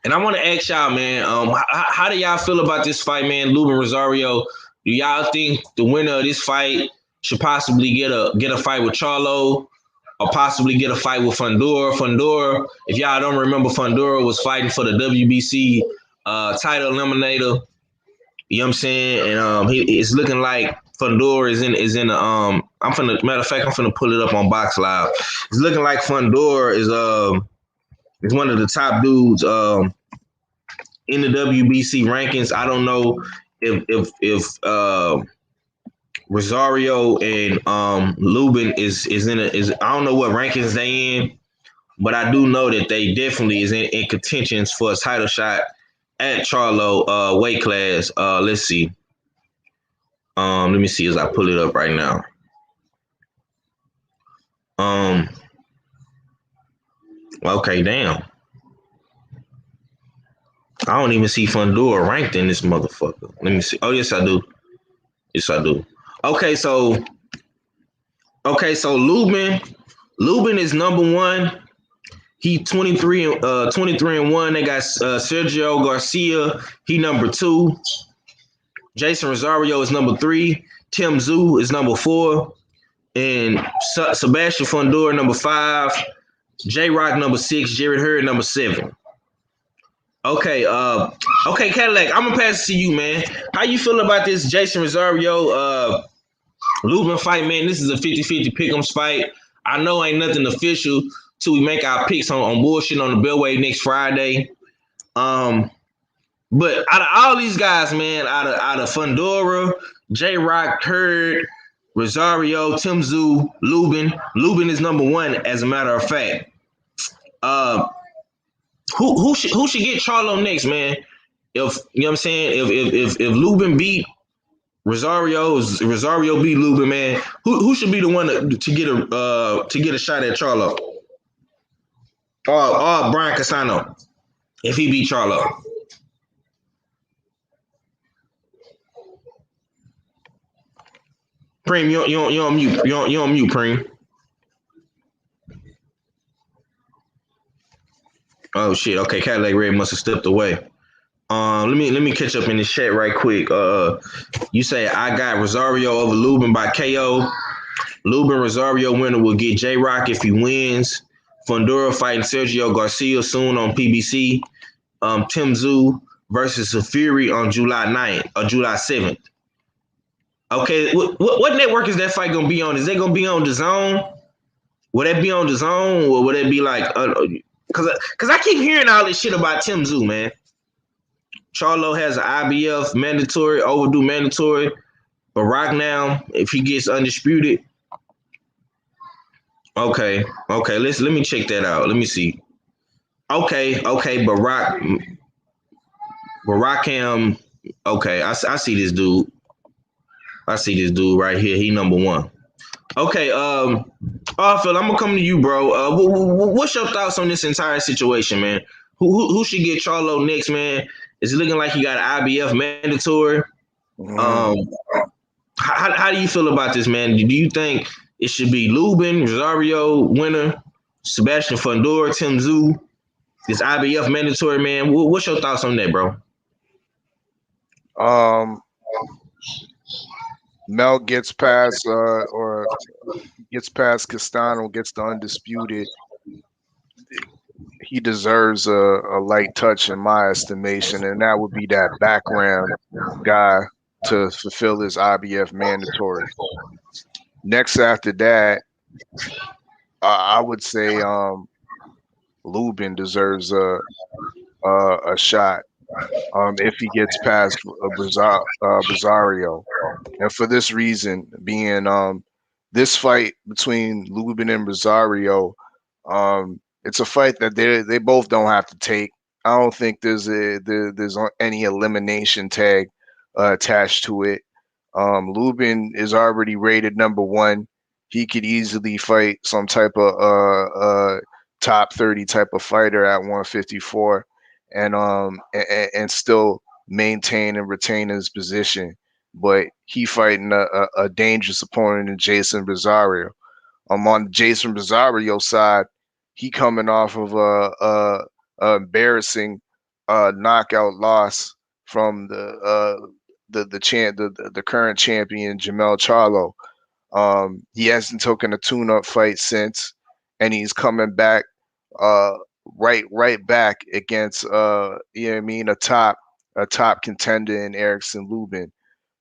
And I want to ask y'all, man, how do y'all feel about this fight, man? Lubin Rosario. Do y'all think the winner of this fight should possibly get a fight with Charlo or possibly get a fight with Fundora? Fundora, if y'all don't remember, Fundora was fighting for the WBC title eliminator. You know what I'm saying? And it's looking like Fundora is in the matter of fact, I'm finna pull it up on Box Live. It's looking like Fundora is one of the top dudes in the WBC rankings. I don't know if Rosario and Lubin is I don't know what rankings they in, but I do know that they definitely is in contentions for a title shot at Charlo weight class. Let's see. Let me see as I pull it up right now. Okay, damn. I don't even see Fundora ranked in this motherfucker. Let me see. Oh, yes, I do. Yes, I do. Okay, so Lubin Lubin is number one. He 23-1. They got Sergio Garcia. He number 2. Jason Rosario is number 3. Tim Tszyu is number 4. And Sebastian Fundora number 5. J Rock number 6. Jared Hurd number 7. Okay, okay, Cadillac, I'm gonna pass it to you, man. How you feel about this Jason Rosario Lubin fight, man? This is a 50-50 pick'ems fight. I know ain't nothing official till we make our picks on bullshit on the Beltway next Friday. But out of all these guys, man, out of Fundora, J Rock, Hurd, Rosario, Tim Tszyu, Lubin is number 1, as a matter of fact. Who should get Charlo next, man? If you know what I'm saying, if Lubin beat Rosario beat Lubin, man, who should be the one to get a shot at Charlo? Or Brian Casano, if he beat Charlo. Preem, you on mute. You on mute, Preem. Oh shit. Okay, Cadillac Red must have stepped away. Let me catch up in the chat right quick. You say I got Rosario over Lubin by KO. Lubin Rosario winner will get J Rock if he wins. Fundora fighting Sergio Garcia soon on PBC. Tim Tszyu versus Fury on July 9th or July 7th. Okay, what network is that fight gonna be on? Is that gonna be on DAZN? Will that be on DAZN, or would it be like? Cause I keep hearing all this shit about Tim Tszyu, man. Charlo has an IBF mandatory, overdue mandatory. But Rock now, if he gets undisputed, okay, let me check that out. Let me see. Okay, but Rock him. Okay, I see this dude. I see this dude right here. He number 1. Okay, Phil, I'm gonna come to you, bro. What's your thoughts on this entire situation, man? Who should get Charlo next, man? Is it looking like he got an IBF mandatory? How do you feel about this, man? Do you think it should be Lubin, Rosario winner, Sebastian Fundora, Tim Tszyu, this IBF mandatory, man? What's your thoughts on that, bro? Mel gets past Castano, gets the undisputed. He deserves a light touch in my estimation, and that would be that background guy to fulfill his IBF mandatory. Next after that, I would say Lubin deserves a shot if he gets past Rosario. And for this reason, being this fight between Lubin and Rosario, it's a fight that they both don't have to take. I don't think there's any elimination tag attached to it. Lubin is already rated number 1. He could easily fight some type of top 30 type of fighter at 154, and still maintain and retain his position. But he fighting a dangerous opponent in Jason Rosario. On Jason Rosario side, he coming off of a embarrassing knockout loss from the current champion Jamel Charlo. He hasn't taken a tune-up fight since, and he's coming back right back against a top contender in Erickson Lubin.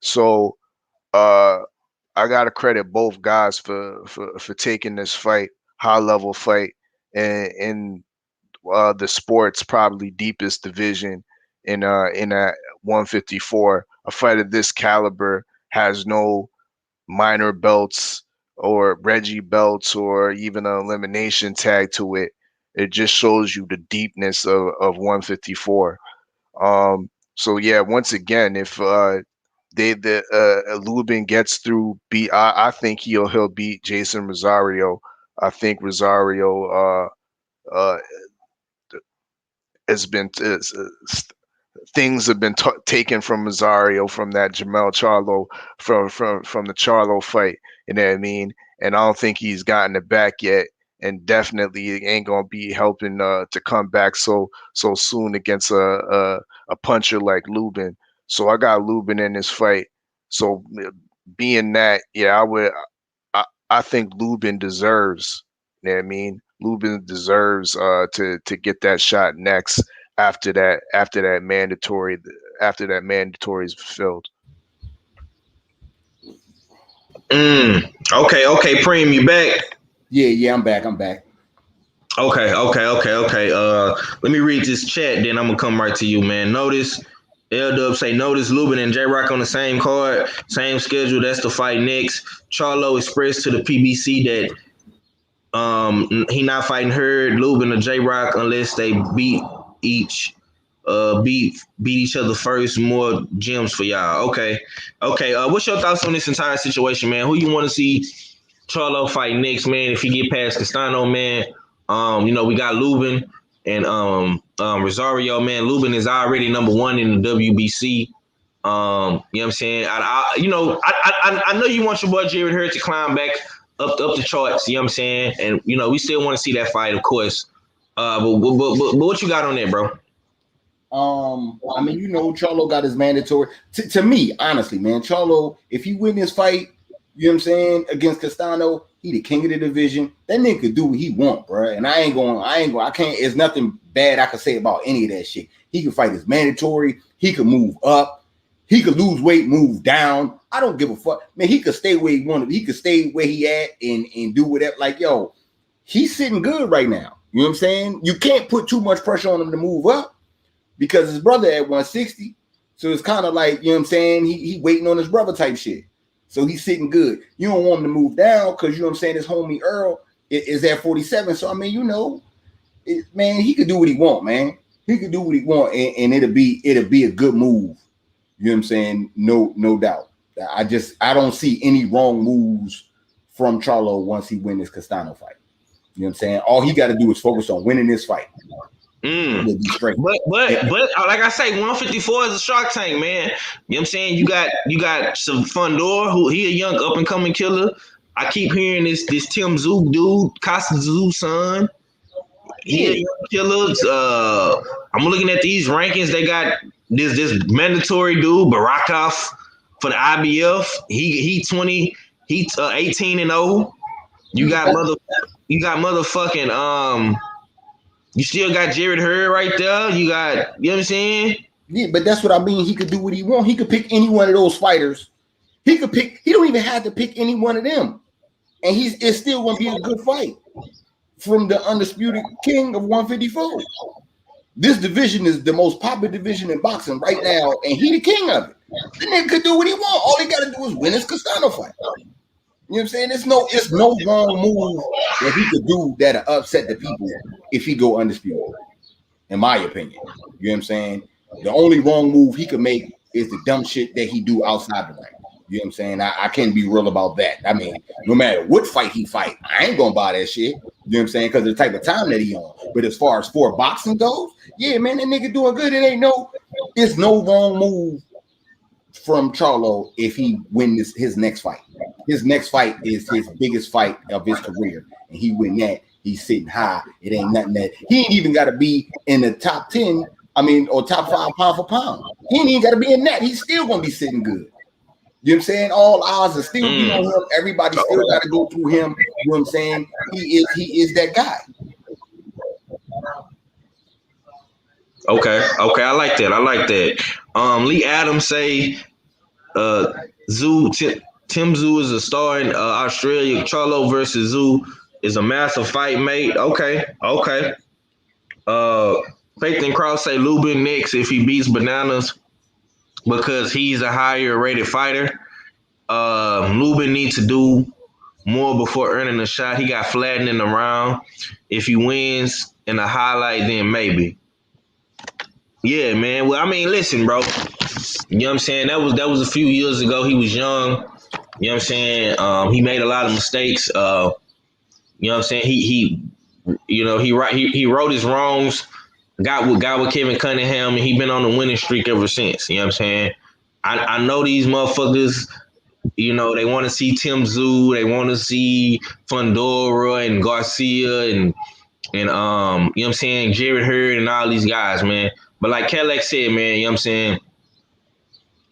So I gotta credit both guys for taking this fight, high level fight, in the sport's probably deepest division in that 154. A fight of this caliber has no minor belts or Reggie belts or even an elimination tag to it. It just shows you the deepness of 154. So yeah, once again, if Lubin gets through, I think he'll beat Jason Rosario. I think Rosario has been things have been taken from Rosario from that Jamel Charlo from the Charlo fight. You know what I mean? And I don't think he's gotten it back yet. and definitely it ain't gonna be helping to come back so soon against a puncher like Lubin. So I got Lubin in this fight. So being that, yeah, I think Lubin deserves. You know what I mean? Lubin deserves to get that shot next after that mandatory is fulfilled. Okay. Preem, you back? Yeah, I'm back. I'm back. Okay. Let me read this chat, then I'm gonna come right to you, man. Notice L Dub say notice Lubin and J Rock on the same card, same schedule. That's the fight next. Charlo expressed to the PBC that he not fighting Hurd, Lubin, or J Rock unless they each beat each other first. More gems for y'all. Okay. What's your thoughts on this entire situation, man? Who you want to see Charlo fight next, man? If he get past Castano, man, we got Lubin and Rosario, man. Lubin is already number one in the WBC. You know what I'm saying? I know you want your boy Jared Hurd to climb back up the charts. You know what I'm saying? And we still want to see that fight, of course. But what you got on that, bro? I mean, Charlo got his mandatory. To me, honestly, man, Charlo, if he win this fight, you know what I'm saying, against Castano, he the king of the division. That nigga could do what he want, bro. And I can't. There's nothing bad I could say about any of that shit. He can fight his mandatory. He could move up. He could lose weight, move down. I don't give a fuck, man. He could stay where he wanted. He could stay where he at and do whatever. Like, yo, he's sitting good right now. You know what I'm saying? You can't put too much pressure on him to move up, because his brother at 160. So it's kind of like, you know what I'm saying, he waiting on his brother type shit. So he's sitting good. You don't want him to move down because, you know what I'm saying, his homie Earl is at 47. So, I mean, man, he could do what he want, man. He could do what he want, and it'll be a good move. You know what I'm saying? No doubt. I don't see any wrong moves from Charlo once he wins this Castano fight. You know what I'm saying? All he got to do is focus on winning this fight. But like I say, 154 is a Shark Tank, man. You know what I'm saying? You got some Fundor, who he a young up and coming killer. I keep hearing this Tim Zook dude, Costa Zoo's son. He a young killer. I'm looking at these rankings. They got this mandatory dude, Barakov, for the IBF. He 20. He 18-0. You got motherfucking You still got Jared Hurd right there. You got, you know what I'm saying? Yeah, but that's what I mean. He could do what he wants. He could pick any one of those fighters. He don't even have to pick any one of them. And it's still going to be a good fight from the undisputed king of 154. This division is the most popular division in boxing right now, and he the king of it. The nigga could do what he want. All he got to do is win his Castano fight. You know what I'm saying? It's no wrong move that he could do that'll upset the people if he go undisputed, in my opinion. You know what I'm saying? The only wrong move he could make is the dumb shit that he do outside the ring. You know what I'm saying? I can't be real about that. I mean, no matter what fight he fight, I ain't gonna buy that shit. You know what I'm saying? Because of the type of time that he on. But as far as for boxing goes, yeah, man, that nigga doing good. It's no wrong move from Charlo if he wins his next fight. His next fight is his biggest fight of his career, and he win that. He's sitting high. It ain't nothing that he ain't even got to be in the top 10. I mean, or top 5 pound for pound. He ain't even got to be in that. He's still gonna be sitting good. You know what I'm saying? All odds are still be on him. Everybody still got to go through him. You know what I'm saying? He is that guy. Okay, I like that. Lee Adams say Tim Zoo is a star in Australia. Charlo versus Zoo is a massive fight, mate. Okay. Faith and Cross say Lubin next if he beats Bananas because he's a higher rated fighter. Lubin needs to do more before earning a shot. He got flattened in the round. If he wins in a highlight, then maybe. Yeah, man. Well, I mean, listen, bro. You know what I'm saying? That was a few years ago. He was young. You know what I'm saying? He made a lot of mistakes. You know what I'm saying? He wrote his wrongs. Got with Kevin Cunningham, and he been on the winning streak ever since. You know what I'm saying? I know these motherfuckers You know, they want to see Tim Zoo, they want to see Fundora and Garcia and you know what I'm saying, Jared Hurd and all these guys, man. But like Cadillac said, man, you know what I'm saying,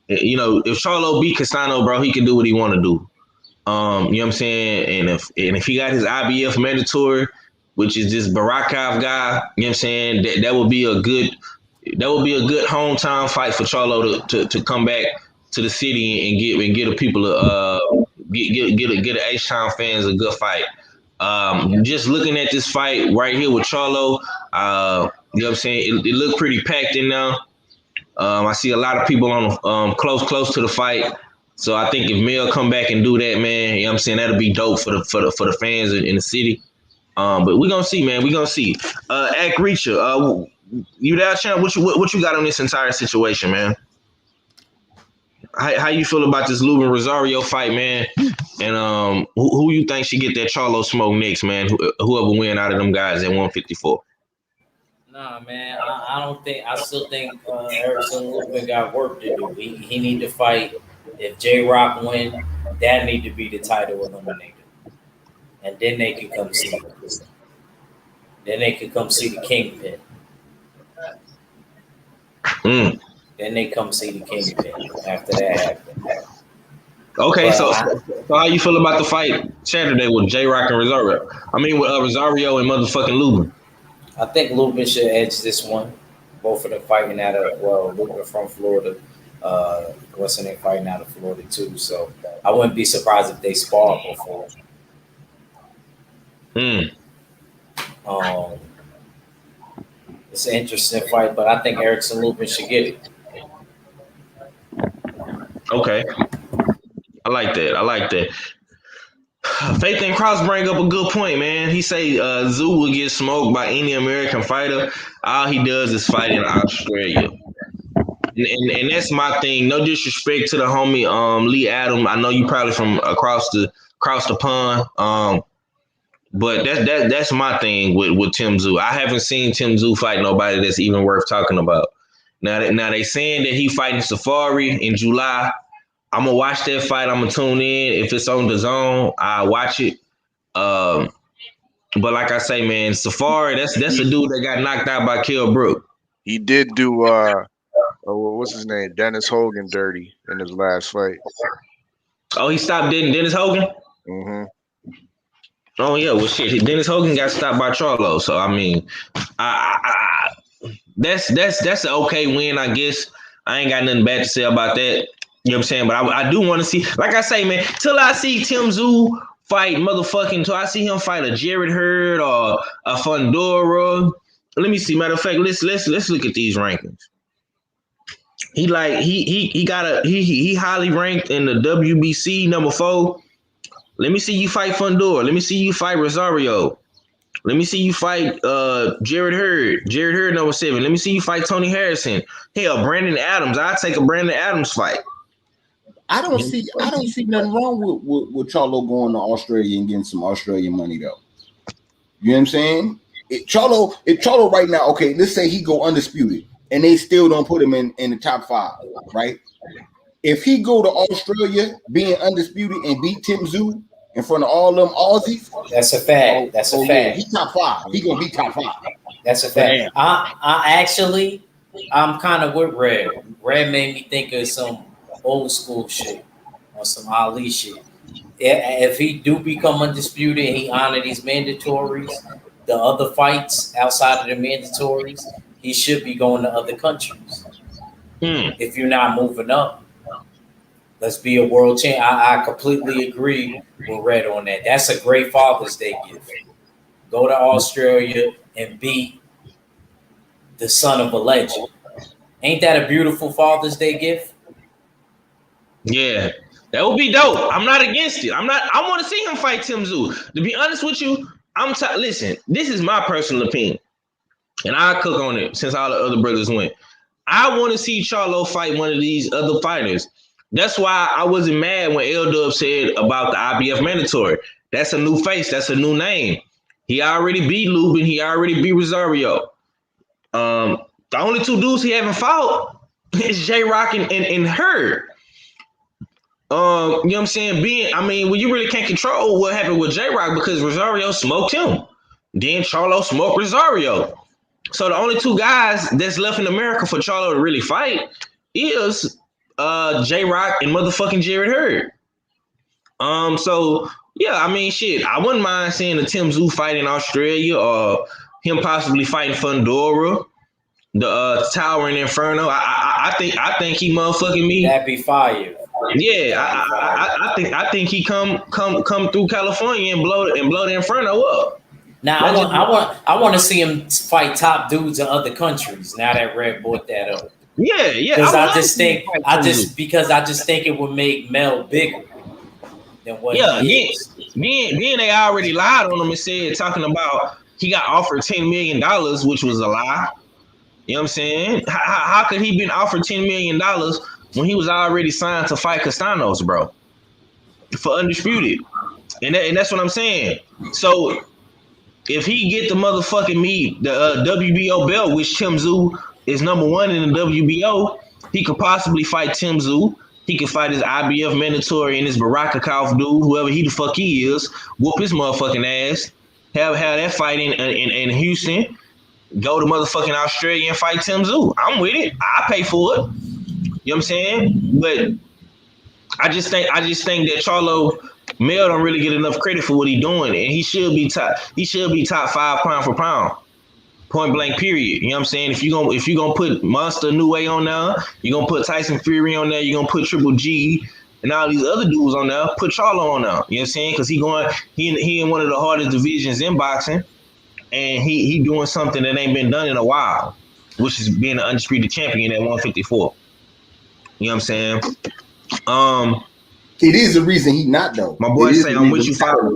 you know, if Charlo beat Castano, bro, he can do what he want to do. You know what I'm saying? And if he got his IBF mandatory, which is this Barakov guy, you know what I'm saying, that would be a good hometown fight for Charlo to come back to the city and get the people get a H-Town fans a good fight. Just looking at this fight right here with Charlo, you know what I'm saying, it looked pretty packed in there. I see a lot of people on close to the fight. So I think if Mel come back and do that, man, you know what I'm saying, that'll be dope for the fans in the city. But we're gonna see, man. We're gonna see. Act Reacher, you there, champ? What you got on this entire situation, man? How you feel about this Lubin Rosario fight, man? And who you think should get that Charlo smoke next, man? Whoever win out of them guys at 154. Nah, man, I don't think. I still think Erickson Lubin got work to do. He need to fight. If J Rock win, that need to be the title eliminator, and then they can come see. Then they could come see the Kingpin. Then they come see the Kingpin after that happened. Okay, so how you feel about the fight Saturday with J Rock and Rosario? I mean, with Rosario and motherfucking Lubin. I think Lubin should edge this one. Both of them fighting out of Lubin from Florida. What's in fighting out of Florida too. So I wouldn't be surprised if they spar before. It's an interesting fight, but I think Erickson Lubin should get it. Okay. I like that. Faith and Cross bring up a good point, man. He say Zoo will get smoked by any American fighter. All he does is fight in Australia. And that's my thing. No disrespect to the homie Lee Adam. I know you probably from across the pond. But that's my thing with Tim Zoo. I haven't seen Tim Zoo fight nobody that's even worth talking about. Now they saying that he fighting Safari in July. I'm gonna watch that fight. I'm gonna tune in. If it's on the zone, I watch it. But like I say, man, Safari, that's a dude that got knocked out by Kell Brook. He did do what's his name? Dennis Hogan dirty in his last fight. Oh, he stopped Dennis Hogan? Mm-hmm. Oh yeah, well shit. Dennis Hogan got stopped by Charlo. So I mean, that's an okay win, I guess. I ain't got nothing bad to say about that. You know what I'm saying? But I do want to see, like I say, man, till I see Tim Zoo fight till I see him fight a Jared Hurd or a Fundora. Let me see. Matter of fact, let's look at these rankings. He highly ranked in the WBC number 4. Let me see you fight Fundora. Let me see you fight Rosario. Let me see you fight Jared Hurd. Jared Hurd number 7. Let me see you fight Tony Harrison. Hell, Brandon Adams. I'll take a Brandon Adams fight. I don't see nothing wrong with Charlo going to Australia and getting some Australian money though. You know what I'm saying? If Charlo right now, okay, let's say he go undisputed and they still don't put him in the top 5, right? If he go to Australia being undisputed and beat Tim Zoo in front of all them Aussies, that's a fact. That's a fact. Yeah, he top 5. He gonna be top 5. That's a fact. I'm kind of with Red. Red made me think of some old school shit or some Ali shit. If he do become undisputed and he honor these mandatories, the other fights outside of the mandatories, he should be going to other countries. If you're not moving up, let's be a world champ. I completely agree with Red on that. That's a great Father's Day gift. Go to Australia and beat the son of a legend. Ain't that a beautiful Father's Day gift? Yeah, that would be dope. I'm not against it. I want to see him fight Tim Zoo. To be honest with you, listen, this is my personal opinion. And I'll cook on it since all the other brothers went. I want to see Charlo fight one of these other fighters. That's why I wasn't mad when L-Dub said about the IBF mandatory. That's a new face. That's a new name. He already beat Lubin. He already beat Rosario. The only 2 dudes he haven't fought is J-Rock and Hurd. You know what I'm saying? When you really can't control what happened with J-Rock because Rosario smoked him. Then Charlo smoked Rosario. So the only two guys that's left in America for Charlo to really fight is J-Rock and motherfucking Jared Hurd. So yeah, shit. I wouldn't mind seeing a Tim Tszyu fight in Australia or him possibly fighting Fundora, the Towering Inferno. I think he motherfucking me. That'd be fire. Yeah, I think he come through California and blow the Inferno up. Now That just I want to see him fight top dudes in other countries. Now that Red brought that up, yeah. because would I love just to see him think fight I Tim Tszyu. just because I just think it would make Mel bigger than what Yeah, he is. then they already lied on him and said talking about he got offered $10 million, which was a lie. You know what I'm saying? How could he been offered $10 million when he was already signed to fight Castanos, bro, for undisputed? And that's what I'm saying. So if he get the motherfucking meat, the WBO belt, which Tim Tszyu is number one in the WBO, he could possibly fight Tim Tszyu. He could fight his IBF mandatory and his Barakakov dude, whoever he the fuck he is, whoop his motherfucking ass. Have that fight in Houston. Go to motherfucking Australia and fight Tim Tszyu. I'm with it. I pay for it. You know what I'm saying? But I just think that Charlo Mel don't really get enough credit for what he's doing, and he should be top. He should be top 5 pound for pound, point blank. Period. You know what I'm saying? If you gonna put Monster New Way on there, you're gonna put Tyson Fury on there, you're gonna put Triple G and all these other dudes on there. Put Charlo on there. You know what I'm saying? Because he in one of the hardest divisions in boxing, and he doing something that ain't been done in a while, which is being an undisputed champion at 154. You know what I'm saying? It is the reason he not though. My boy say I'm with you, father.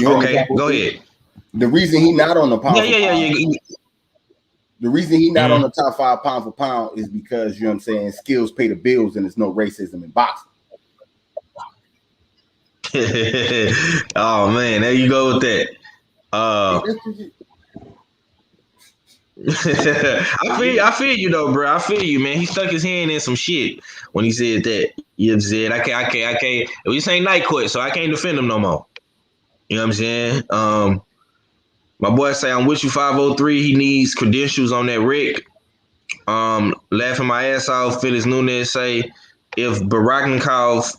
Okay, go ahead. The reason he not on the pound Yeah. The reason he not on the top 5 pound for pound is because, you know what I'm saying, skills pay the bills and there's no racism in boxing. Oh man, there you go with that. I feel you though, bro. I feel you, man. He stuck his hand in some shit when he said that. You know what I'm saying? I can't. This ain't night court, so I can't defend him no more. You know what I'm saying? My boy say I'm with you 503. He needs credentials on that Rick. Laughing my ass off. Phyllis Nunez say if Baraknikov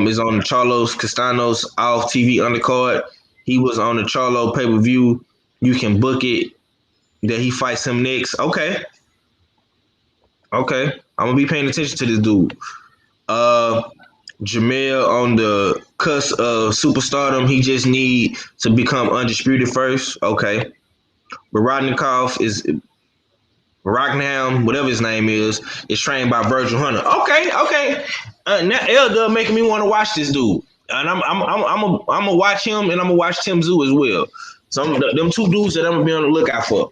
is on the Charlos Castanos off TV undercard, he was on the Charlo pay-per-view. You can book it that he fights him next. Okay. I'm gonna be paying attention to this dude. Jamel on the cusp of superstardom. He just need to become undisputed first. Okay. Baraknikov is Rockingham, whatever his name is trained by Virgil Hunter. Okay. Now Elder making me want to watch this dude, and I'm gonna watch him, and I'm gonna watch Tim Tszyu as well. So them two dudes that I'm gonna be on the lookout for,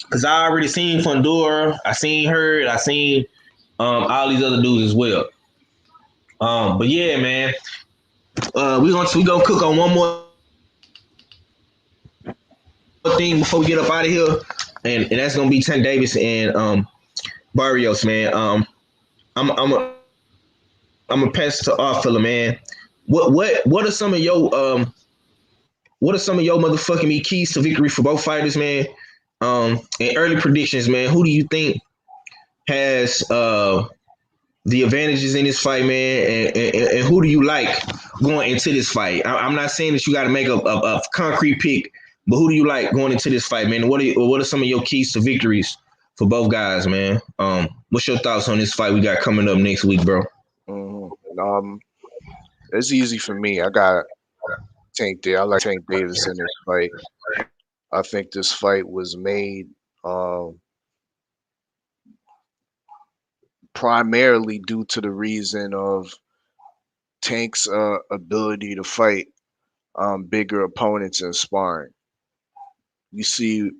because I already seen Fundora, I seen Hurd, I seen all these other dudes as well. But yeah, man, we gonna cook on one more thing before we get up out of here, and that's gonna be Tank Davis and Barrios, man. I'm a pass to our fella, man. What are some of your motherfucking keys to victory for both fighters, man? And early predictions, man. Who do you think has the advantages in this fight, man? And who do you like going into this fight? I'm not saying that you got to make a concrete pick, but who do you like going into this fight, man? What are some of your keys to victories for both guys, man? What's your thoughts on this fight we got coming up next week, bro? It's easy for me. I got Tank there. I like Tank Davis in this fight. I think this fight was made primarily due to the reason of Tank's ability to fight bigger opponents in sparring. You see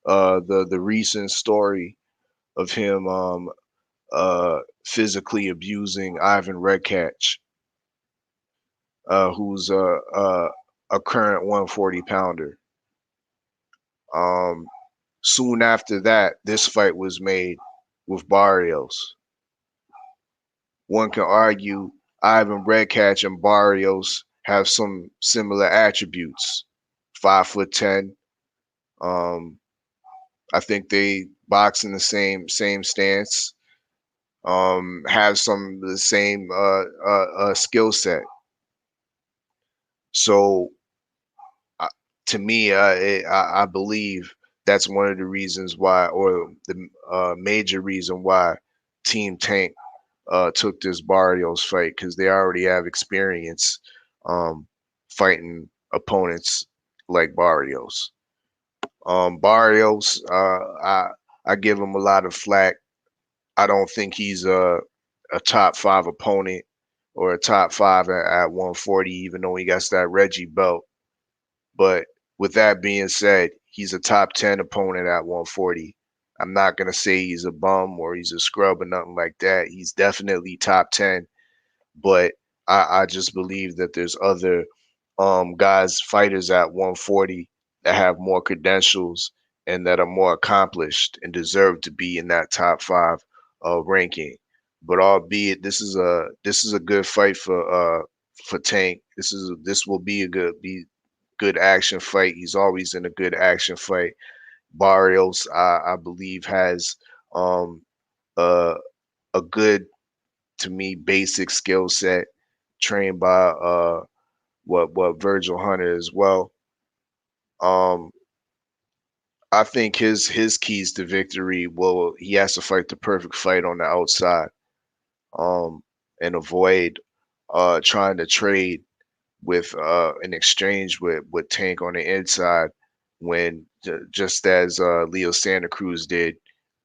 the recent story of him physically abusing Ivan Redkach, who's a current 140 pounder. Soon after that, this fight was made with Barrios. one can argue Ivan Redcatch and Barrios have some similar attributes. 5'10". I think they box in the same stance. Have some of the same skill set. So to me, I believe that's one of the reasons why, or the major reason why Team Tank took this Barrios fight, because they already have experience fighting opponents like Barrios. Barrios, I give him a lot of flack. I don't think he's a top 5 opponent or a top 5 at 140, even though he got that Reggie belt. But with that being said, he's a top 10 opponent at 140. I'm not gonna say he's a bum or he's a scrub or nothing like that. He's definitely top 10. But I just believe that there's other fighters at 140 that have more credentials and that are more accomplished and deserve to be in that top 5 ranking. But albeit this is a good fight for Tank. This will be a good action fight. He's always in a good action fight. Barrios, I believe, has a good, to me, basic skill set, trained by what Virgil Hunter as well. I think his keys to victory, well, he has to fight the perfect fight on the outside, and avoid trying to trade with an exchange with Tank on the inside, when just as Leo Santa Cruz did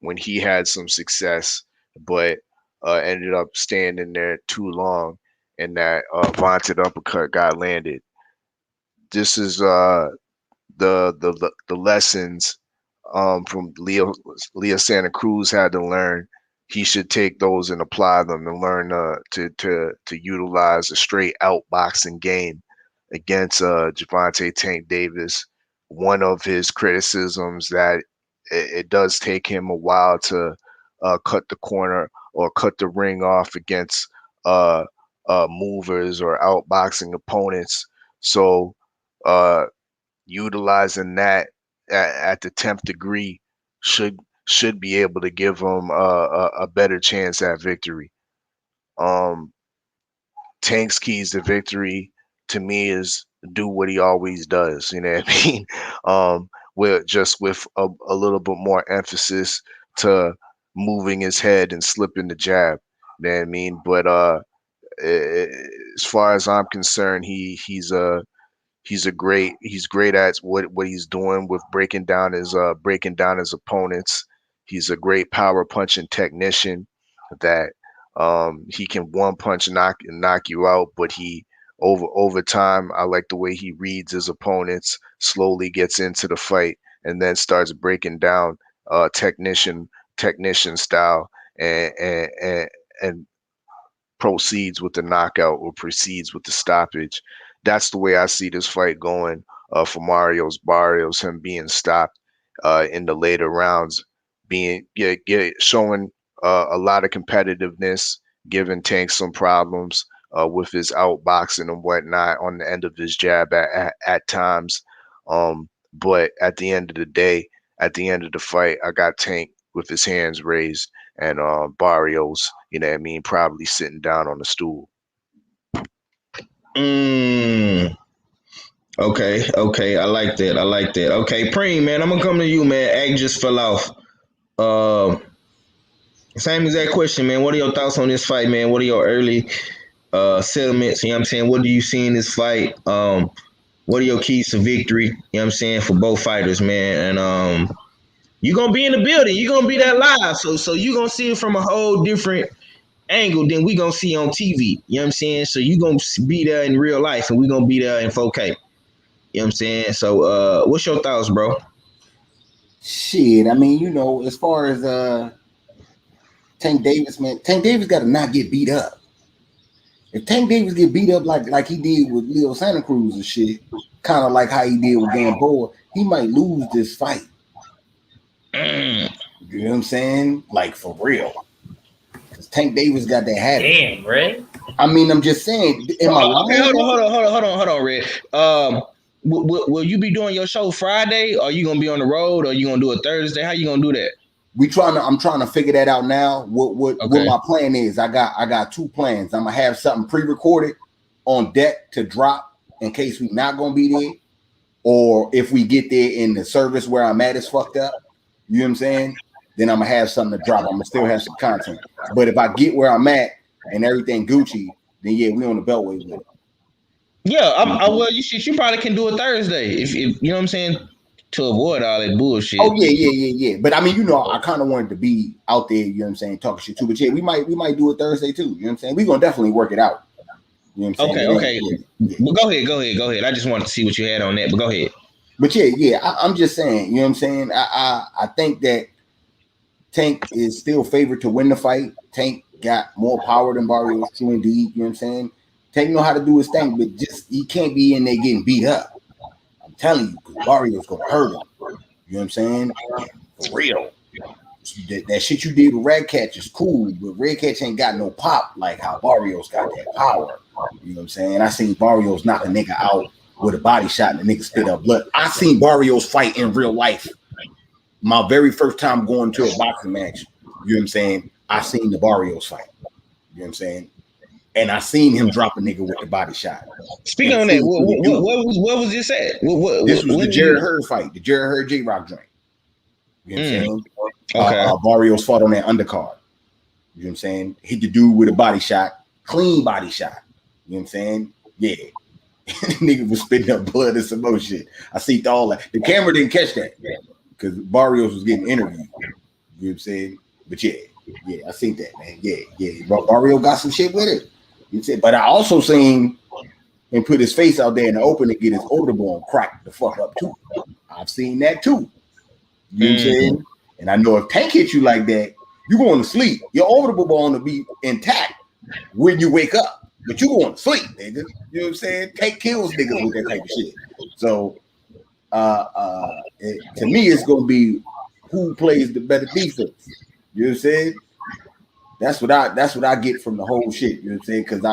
when he had some success, but ended up staying in there too long, and that vaunted uppercut got landed. This is the lessons from Leo Santa Cruz had to learn. He should take those and apply them and learn to utilize a straight outboxing game against Gervonta Tank Davis. One of his criticisms that it does take him a while to cut the corner or cut the ring off against movers or outboxing opponents. So utilizing that at the 10th degree should be able to give him a better chance at victory. Tank's keys to victory, to me, is do what he always does. You know what I mean? With a little bit more emphasis to moving his head and slipping the jab. You know what I mean? But as far as I'm concerned, he's great at what he's doing with breaking down his opponents. He's a great power punching technician that he can one punch knock you out, but he over time, I like the way he reads his opponents, slowly gets into the fight, and then starts breaking down technician style, and proceeds with the knockout or proceeds with the stoppage. That's the way I see this fight going for Barrios, him being stopped in the later rounds, showing a lot of competitiveness, giving Tank some problems with his outboxing and whatnot on the end of his jab at times. But at the end of the day, at the end of the fight, I got Tank with his hands raised, and Barrios, you know what I mean, probably sitting down on the stool. Okay. I like that. Okay, Preem, man, I'm gonna come to you, man. Ag just fell off. Same exact question, man. What are your thoughts on this fight, man? What are your early settlements? You know what I'm saying? What do you see in this fight? What are your keys to victory? You know what I'm saying, for both fighters, man? And you're gonna be in the building. You're gonna be there live. So you're gonna see it from a whole different angle than we gonna see on TV. You know what I'm saying? So you're gonna be there in real life, and we're gonna be there in 4K. You know what I'm saying? So what's your thoughts, bro? Shit, I mean, as far as Tank Davis, man, Tank Davis got to not get beat up. If Tank Davis get beat up like he did with Leo Santa Cruz and shit, kind of like how he did with Gamboa, he might lose this fight. You know what I'm saying? Like, for real. Because Tank Davis got that habit. Damn, Red. I mean, I'm just saying. Am I lying? Okay, hold on, Red. Will you be doing your show Friday? Or are you gonna be on the road? Or are you gonna do it Thursday? How you gonna do that? I'm trying to figure that out now. What my plan is? I got 2 plans. I'm gonna have something pre-recorded on deck to drop in case we're not gonna be there, or if we get there in the service where I'm at is fucked up. You know what I'm saying? Then I'm gonna have something to drop. I'm gonna still have some content. But if I get where I'm at and everything Gucci, then yeah, we on the beltway with it. Yeah, well, you probably can do it Thursday if you know what I'm saying, to avoid all that bullshit. Oh yeah. But I mean, you know, I kind of wanted to be out there. You know what I'm saying, talking shit too. But yeah, we might do it Thursday too. You know what I'm saying? We gonna definitely work it out. You know what I'm saying? Okay. Yeah. Well, go ahead. I just wanted to see what you had on that, but go ahead. But yeah, I'm just saying. You know what I'm saying? I think that Tank is still favored to win the fight. Tank got more power than Barrios, true indeed. You know what I'm saying? Tank know how to do his thing, but just he can't be in there getting beat up. I'm telling you, because Barrios gonna hurt him. You know what I'm saying? For real. That shit you did with Red Catch is cool, but Red Catch ain't got no pop like how Barrios got that power. You know what I'm saying? I seen Barrios knock a nigga out with a body shot and the nigga spit up blood. I seen Barrios fight in real life. My very first time going to a boxing match, you know what I'm saying? I seen the Barrios fight. You know what I'm saying? And I seen him drop a nigga with the body shot. Speaking on that, what was this at? This was the Jared Hurd fight, the Jared Hurd J-Rock joint. You know what I'm saying? Okay. Barrios fought on that undercard. You know what I'm saying? Hit the dude with a body shot, clean body shot. You know what I'm saying? Yeah. Nigga was spitting up blood and some more shit. I see all that. The camera didn't catch that because Barrios was getting interviewed. You know what I'm saying? But yeah, I seen that, man. Yeah. Barrio got some shit with it. You said, but I also seen him put his face out there in the open and get his older bone cracked the fuck up too. I've seen that too. You know what I'm saying? And I know if Tank hit you like that, you going to sleep. Your orbital bone will be intact when you wake up. But you going to sleep, nigga. You know what I'm saying? Tank kills niggas with that type of shit. So to me, it's gonna be who plays the better defense. You know what I'm saying? That's what I get from the whole shit. You know what I'm saying? Because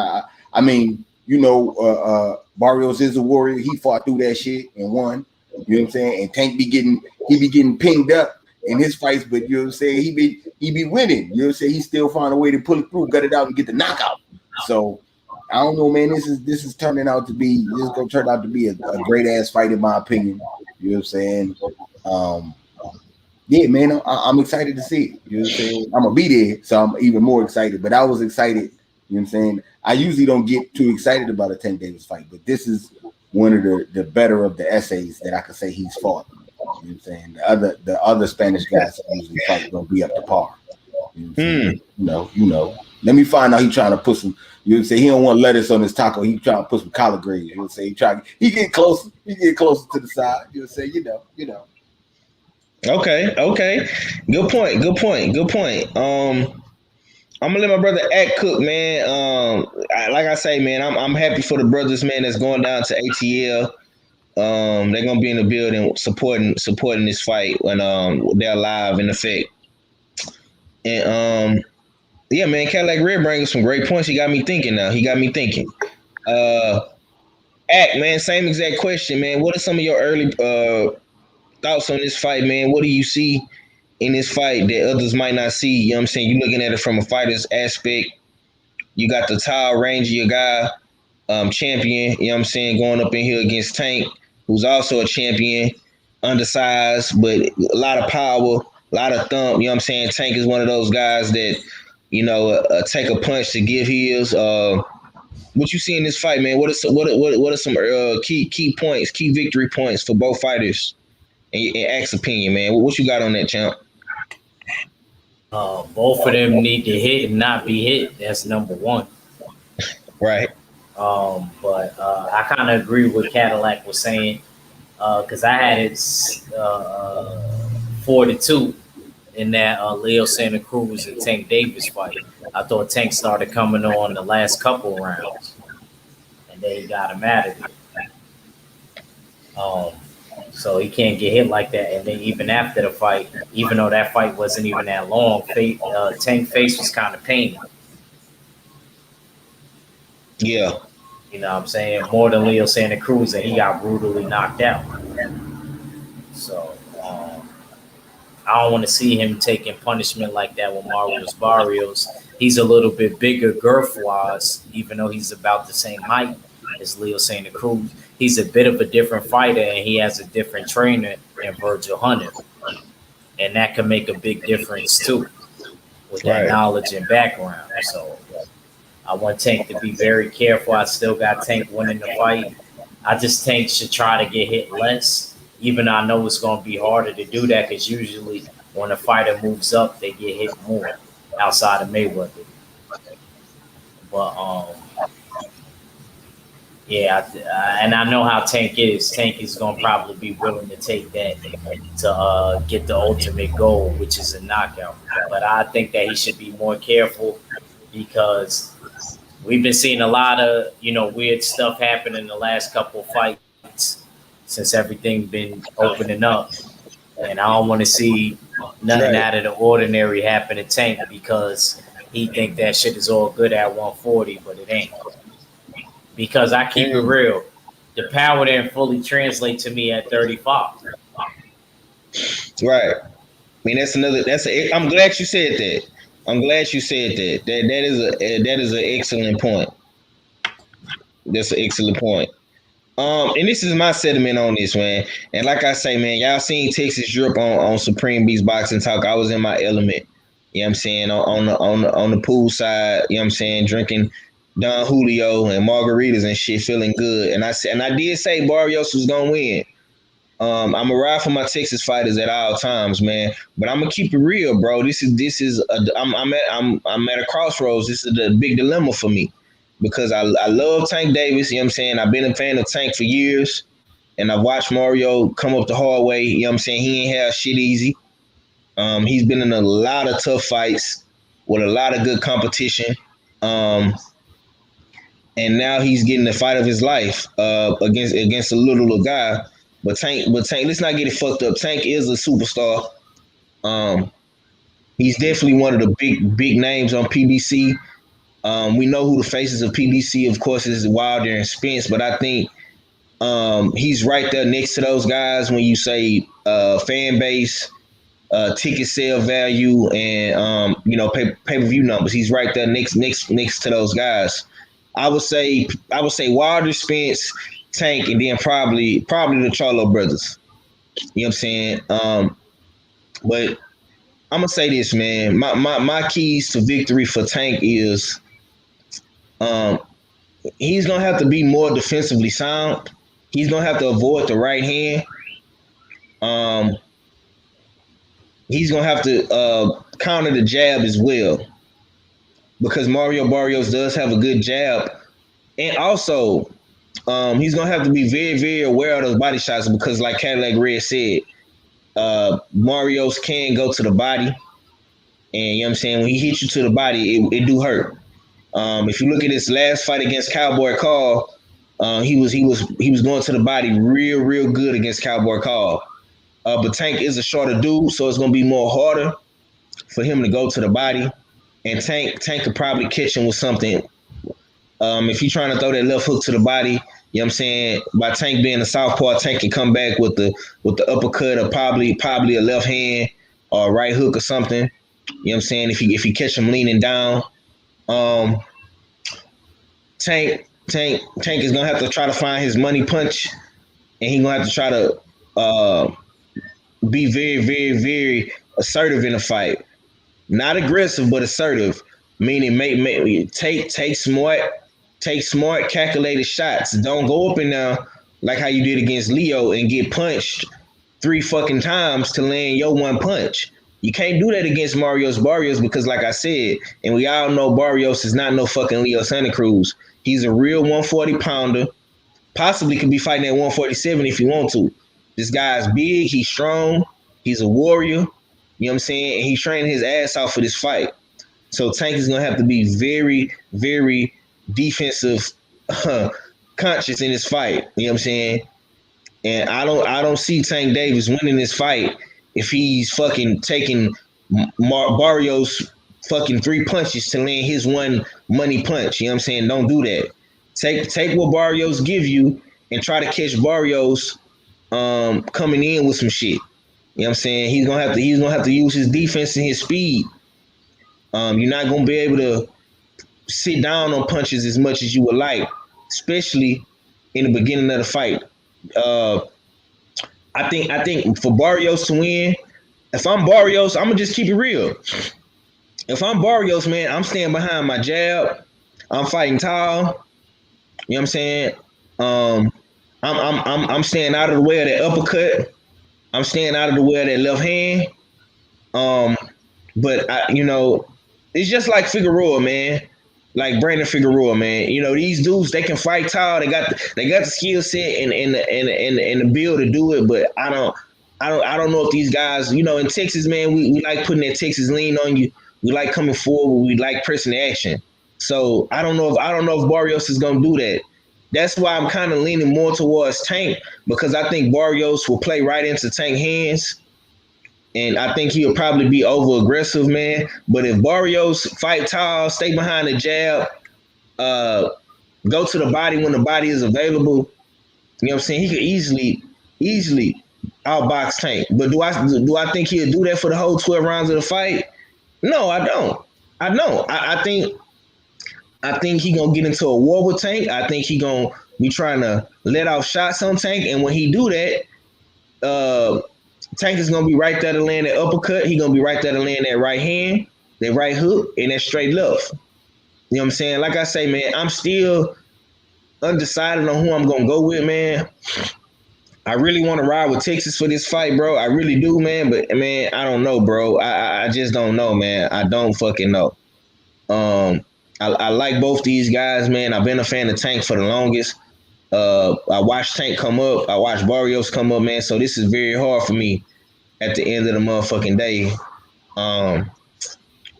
I mean, you know, Barrios is a warrior. He fought through that shit and won. You know what I'm saying? And Tank be getting pinged up in his fights, but you know what I'm saying? He be winning. You know what I'm saying? He still find a way to pull it through, gut it out, and get the knockout. So I don't know, man. This is turning out to be. This is gonna turn out to be a great ass fight, in my opinion. You know what I'm saying? Yeah, man. I'm excited to see it. You know what I'm saying? I'm gonna be there, so I'm even more excited. But I was excited. You know what I'm saying? I usually don't get too excited about a Tank Davis fight, but this is one of the better of the essays that I could say he's fought. You know what I'm saying? The other Spanish guys that usually fight don't be up to par. You know what I'm saying? You know. Let me find out he trying to put some. You know, say he don't want lettuce on his taco. He trying to put some collard greens. You know, say he get closer. He get closer to the side. You know, say you know. Okay. Good point. I'm gonna let my brother Act cook, man. Like I say, man, I'm happy for the brothers, man, that's going down to ATL. They're gonna be in the building supporting this fight when they're live in effect. And yeah, man, Cadillac Red brings some great points. He got me thinking now. Act, man, same exact question, man. What are some of your early thoughts on this fight, man? What do you see in this fight that others might not see? You know what I'm saying? You're looking at it from a fighter's aspect. You got the tall, rangy guy, champion, you know what I'm saying, going up in here against Tank, who's also a champion, undersized, but a lot of power, a lot of thump. You know what I'm saying? Tank is one of those guys that, you know, take a punch to give his. What you see in this fight, man? What are some key points, key victory points for both fighters? In Act's opinion, man, what you got on that, champ? Both of them need to hit and not be hit. That's number one. Right. But I kind of agree with what Cadillac was saying because I had it 4-2 in that Leo Santa Cruz and Tank Davis fight. I thought Tank started coming on the last couple rounds, and they got him out of it. So he can't get hit like that. And then even after the fight, even though that fight wasn't even that long, Tank face was kind of painful. Yeah. You know what I'm saying? More than Leo Santa Cruz, and he got brutally knocked out. So I don't want to see him taking punishment like that with Marius Barrios. He's a little bit bigger girth wise, even though he's about the same height as Leo Santa Cruz. He's a bit of a different fighter, and he has a different trainer in Virgil Hunter. And that can make a big difference too with that Right. knowledge and background. So I want Tank to be very careful. I still got Tank winning the fight. I just think should try to get hit less, even though I know it's going to be harder to do that because usually when a fighter moves up, they get hit more outside of Mayweather. But yeah, and I know how Tank is. Tank is going to probably be willing to take that to get the ultimate goal, which is a knockout. But I think that he should be more careful because we've been seeing a lot of weird stuff happen in the last couple of fights since everything been opening up, and I don't want to see nothing out of the ordinary happen to Tank because he think that shit is all good at 140, but it ain't. Because I keep it real, the power didn't fully translate to me at 35. Right. I mean, I'm glad you said that. I'm glad you said that. That is an excellent point. That's an excellent point. And this is my sentiment on this, man. And like I say, man, y'all seen Texas Drip on Supreme Beast Boxing Talk. I was in my element. You know what I'm saying? On the pool side, you know what I'm saying, drinking Don Julio and margaritas and shit, feeling good. And I did say Barrios was gonna win. I'm a ride for my Texas fighters at all times, man. But I'm gonna keep it real, bro. I'm at a crossroads. This is the big dilemma for me because I love Tank Davis. You know what I'm saying? I've been a fan of Tank for years, and I've watched Mario come up the hard way. You know what I'm saying? He ain't had shit easy. He's been in a lot of tough fights with a lot of good competition. And now he's getting the fight of his life against a little guy. But Tank, let's not get it fucked up. Tank is a superstar. He's definitely one of the big names on PBC. We know who the faces of PBC, of course, is Wilder and Spence, but I think he's right there next to those guys when you say fan base, ticket sale value, and pay-per-view numbers. He's right there next to those guys. I would say Wilder, Spence, Tank, and then probably the Charlo brothers. You know what I'm saying? But I'm gonna say this, man. My keys to victory for Tank is he's gonna have to be more defensively sound. He's gonna have to avoid the right hand. He's gonna have to counter the jab as well because Mario Barrios does have a good jab, and also he's gonna have to be very, very aware of those body shots because, like Cadillac Red said, Mario's can go to the body, and you know what I'm saying, when he hits you to the body, it do hurt. If you look at his last fight against Cowboy Carl, he was going to the body real good against Cowboy Carl. But Tank is a shorter dude, so it's gonna be more harder for him to go to the body. And Tank could probably catch him with something. If you're trying to throw that left hook to the body, you know what I'm saying, by Tank being a southpaw, Tank can come back with the uppercut or probably a left hand or a right hook or something. You know what I'm saying? If you catch him leaning down, Tank is gonna have to try to find his money punch, and he's gonna have to try to be very, very, very assertive in a fight. Not aggressive, but assertive, meaning take smart, calculated shots. Don't go up and down like how you did against Leo and get punched 3 fucking times to land your one punch. You can't do that against Barrios because, like I said, and we all know Barrios is not no fucking Leo Santa Cruz. He's a real 140 pounder. Possibly could be fighting at 147 if you want to. This guy's big, he's strong, he's a warrior, you know what I'm saying? And he's training his ass off for this fight. So Tank is gonna have to be very, very defensive conscious in this fight. You know what I'm saying? And I don't see Tank Davis winning this fight if he's fucking taking Barrios fucking 3 punches to land his one money punch. You know what I'm saying? Don't do that. Take what Barrios give you and try to catch Barrios coming in with some shit. You know what I'm saying? He's gonna have to use his defense and his speed. You're not gonna be able to sit down on punches as much as you would like, especially in the beginning of the fight. Uh, I think for Barrios to win, if I'm Barrios, I'm gonna just keep it real. If I'm Barrios, man, I'm staying behind my jab. I'm fighting tall. You know what I'm saying? I'm staying out of the way of that uppercut. I'm staying out of the way of that left hand. Um, but it's just like Figueroa, man. Like Brandon Figueroa, man. These dudes, they can fight tall. They got the skill set and the build to do it. But I don't know if these guys, in Texas, man, we like putting that Texas lean on you. We like coming forward. We like pressing the action. So I don't know if Barrios is gonna do that. That's why I'm kind of leaning more towards Tank, because I think Barrios will play right into Tank hands. And I think he'll probably be over aggressive, man. But if Barrios fight tall, stay behind the jab, go to the body when the body is available, you know what I'm saying? He could easily outbox Tank. But do I think he'll do that for the whole 12 rounds of the fight? No, I don't. I think he gonna get into a war with Tank. I think he gonna be trying to let off shots on Tank, and when he do that, Tank is gonna be right there to land that uppercut. He gonna be right there to land that right hand, that right hook, and that straight left. You know what I'm saying? Like I say, man, I'm still undecided on who I'm gonna go with, man. I really want to ride with Texas for this fight, bro. I really do, man. But man, I don't know, bro. I just don't know, man. I don't fucking know. I like both these guys, man. I've been a fan of Tank for the longest. I watched Tank come up. I watched Barrios come up, man. So this is very hard for me at the end of the motherfucking day.